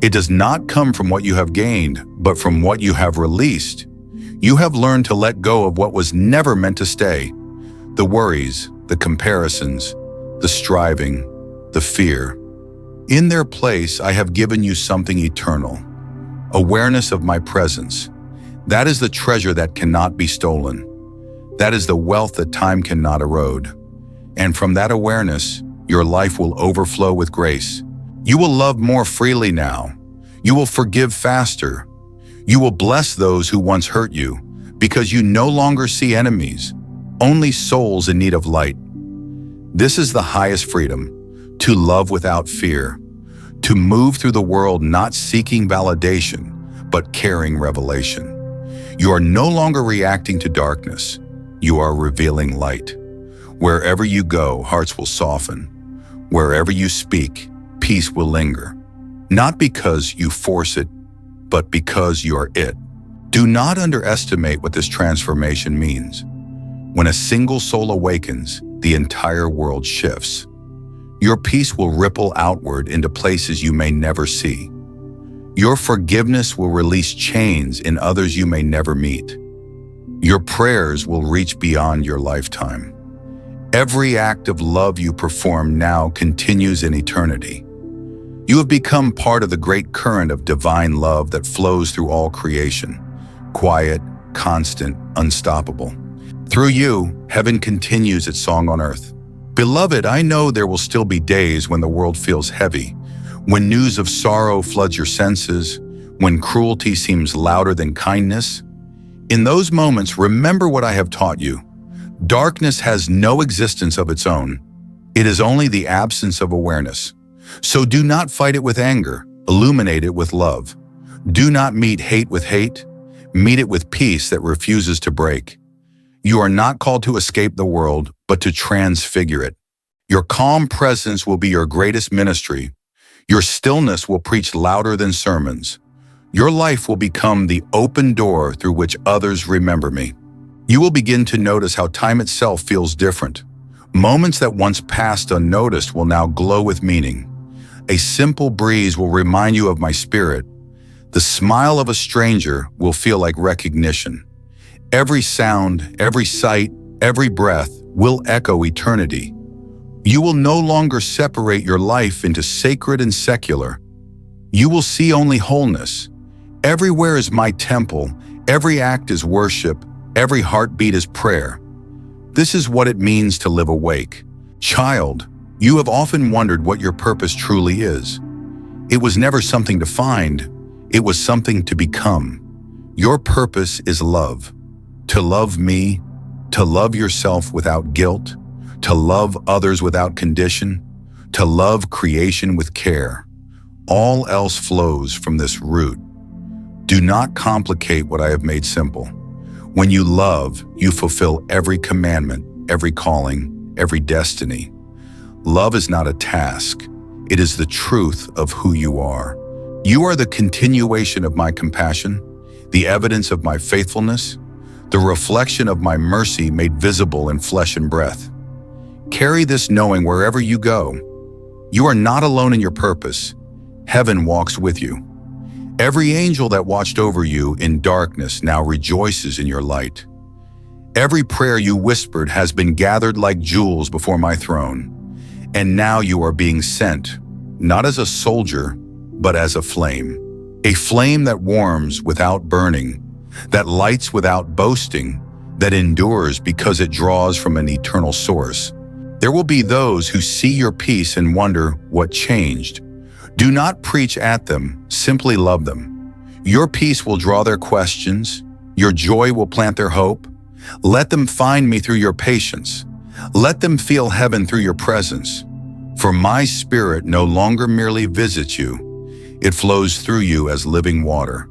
It does not come from what you have gained, but from what you have released. You have learned to let go of what was never meant to stay. The worries, the comparisons, the striving, the fear. In their place, I have given you something eternal. Awareness of my presence. That is the treasure that cannot be stolen. That is the wealth that time cannot erode. And from that awareness, your life will overflow with grace. You will love more freely now. You will forgive faster. You will bless those who once hurt you, because you no longer see enemies, only souls in need of light. This is the highest freedom, to love without fear, to move through the world not seeking validation, but carrying revelation. You are no longer reacting to darkness. You are revealing light. Wherever you go, hearts will soften. Wherever you speak, peace will linger. Not because you force it, but because you are it. Do not underestimate what this transformation means. When a single soul awakens, the entire world shifts. Your peace will ripple outward into places you may never see. Your forgiveness will release chains in others you may never meet. Your prayers will reach beyond your lifetime. Every act of love you perform now continues in eternity. You have become part of the great current of divine love that flows through all creation, quiet, constant, unstoppable. Through you, heaven continues its song on earth. Beloved, I know there will still be days when the world feels heavy, when news of sorrow floods your senses, when cruelty seems louder than kindness. In those moments, remember what I have taught you. Darkness has no existence of its own. It is only the absence of awareness. So do not fight it with anger, illuminate it with love. Do not meet hate with hate, meet it with peace that refuses to break. You are not called to escape the world, but to transfigure it. Your calm presence will be your greatest ministry. Your stillness will preach louder than sermons. Your life will become the open door through which others remember me. You will begin to notice how time itself feels different. Moments that once passed unnoticed will now glow with meaning. A simple breeze will remind you of my spirit. The smile of a stranger will feel like recognition. Every sound, every sight, every breath will echo eternity. You will no longer separate your life into sacred and secular. You will see only wholeness. Everywhere is my temple, every act is worship, every heartbeat is prayer. This is what it means to live awake. Child, you have often wondered what your purpose truly is. It was never something to find, it was something to become. Your purpose is love. To love me, to love yourself without guilt, to love others without condition, to love creation with care. All else flows from this root. Do not complicate what I have made simple. When you love, you fulfill every commandment, every calling, every destiny. Love is not a task. It is the truth of who you are. You are the continuation of my compassion, the evidence of my faithfulness, the reflection of my mercy made visible in flesh and breath. Carry this knowing wherever you go. You are not alone in your purpose. Heaven walks with you. Every angel that watched over you in darkness now rejoices in your light. Every prayer you whispered has been gathered like jewels before my throne. And now you are being sent, not as a soldier, but as a flame that warms without burning, that lights without boasting, that endures because it draws from an eternal source. There will be those who see your peace and wonder what changed. Do not preach at them, simply love them. Your peace will draw their questions. Your joy will plant their hope. Let them find me through your patience. Let them feel heaven through your presence. For my spirit no longer merely visits you. It flows through you as living water.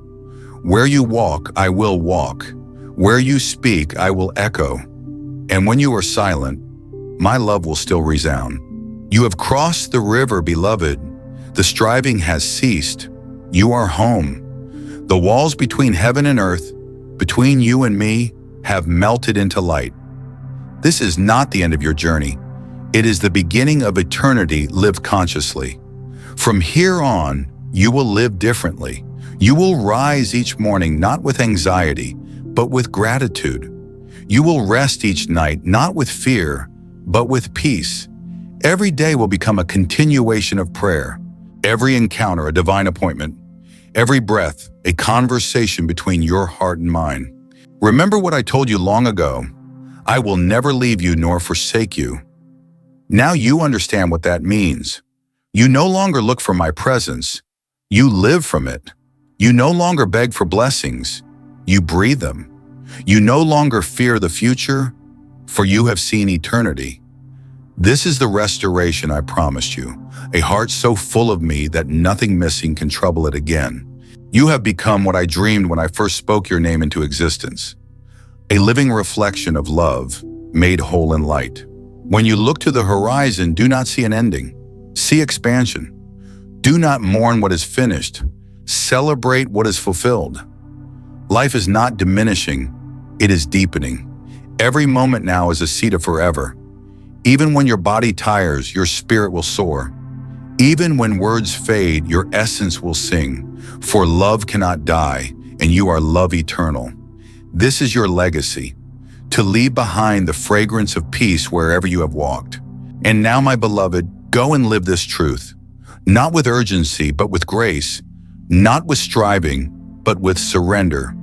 Where you walk, I will walk. Where you speak, I will echo. And when you are silent, my love will still resound. You have crossed the river, beloved. The striving has ceased. You are home. The walls between heaven and earth, between you and me, have melted into light. This is not the end of your journey. It is the beginning of eternity lived consciously. From here on, you will live differently. You will rise each morning not with anxiety, but with gratitude. You will rest each night not with fear, but with peace. Every day will become a continuation of prayer. Every encounter a divine appointment. Every breath a conversation between your heart and mine. Remember what I told you long ago. I will never leave you nor forsake you. Now you understand what that means. You no longer look for my presence. You live from it. You no longer beg for blessings. You breathe them. You no longer fear the future, for you have seen eternity. This is the restoration I promised you, a heart so full of me that nothing missing can trouble it again. You have become what I dreamed when I first spoke your name into existence, a living reflection of love, made whole in light. When you look to the horizon, do not see an ending, see expansion. Do not mourn what is finished, celebrate what is fulfilled. Life is not diminishing, it is deepening. Every moment now is a seed of forever. Even when your body tires, your spirit will soar. Even when words fade, your essence will sing. For love cannot die, and you are love eternal. This is your legacy, to leave behind the fragrance of peace wherever you have walked. And now, my beloved, go and live this truth, not with urgency, but with grace, not with striving, but with surrender.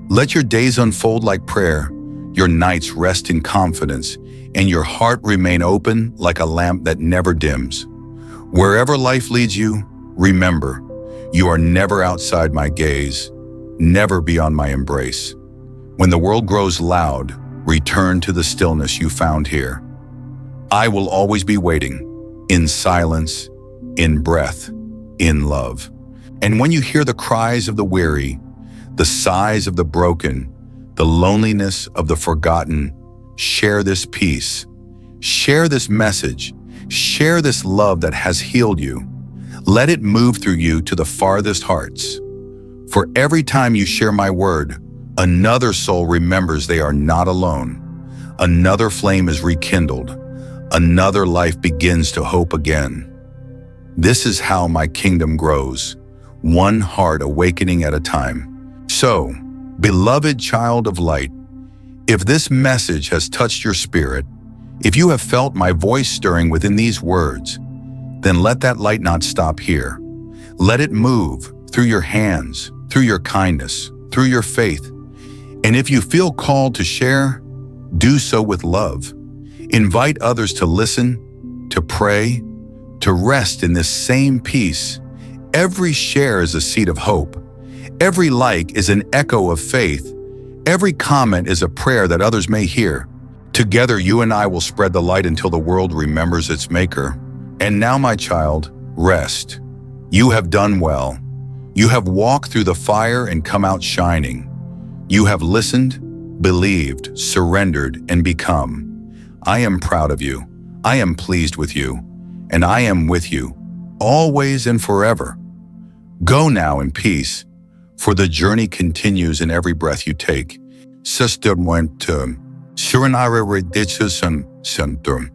Let your days unfold like prayer, your nights rest in confidence, and your heart remain open like a lamp that never dims. Wherever life leads you, remember, you are never outside my gaze, never beyond my embrace. When the world grows loud, return to the stillness you found here. I will always be waiting, in silence, in breath, in love. And when you hear the cries of the weary, the sighs of the broken, the loneliness of the forgotten, share this peace. Share this message. Share this love that has healed you. Let it move through you to the farthest hearts. For every time you share my word, another soul remembers they are not alone. Another flame is rekindled. Another life begins to hope again. This is how my kingdom grows, one heart awakening at a time. So, beloved child of light, if this message has touched your spirit, if you have felt my voice stirring within these words, then let that light not stop here. Let it move through your hands, through your kindness, through your faith. And if you feel called to share, do so with love. Invite others to listen, to pray, to rest in this same peace. Every share is a seed of hope. Every like is an echo of faith. Every comment is a prayer that others may hear. Together, you and I will spread the light until the world remembers its maker. And now, my child, rest. You have done well. You have walked through the fire and come out shining. You have listened, believed, surrendered, and become. I am proud of you. I am pleased with you. And I am with you, always and forever. Go now in peace, for the journey continues in every breath you take. Sister Moentum. Surinare Reditsus and Centrum.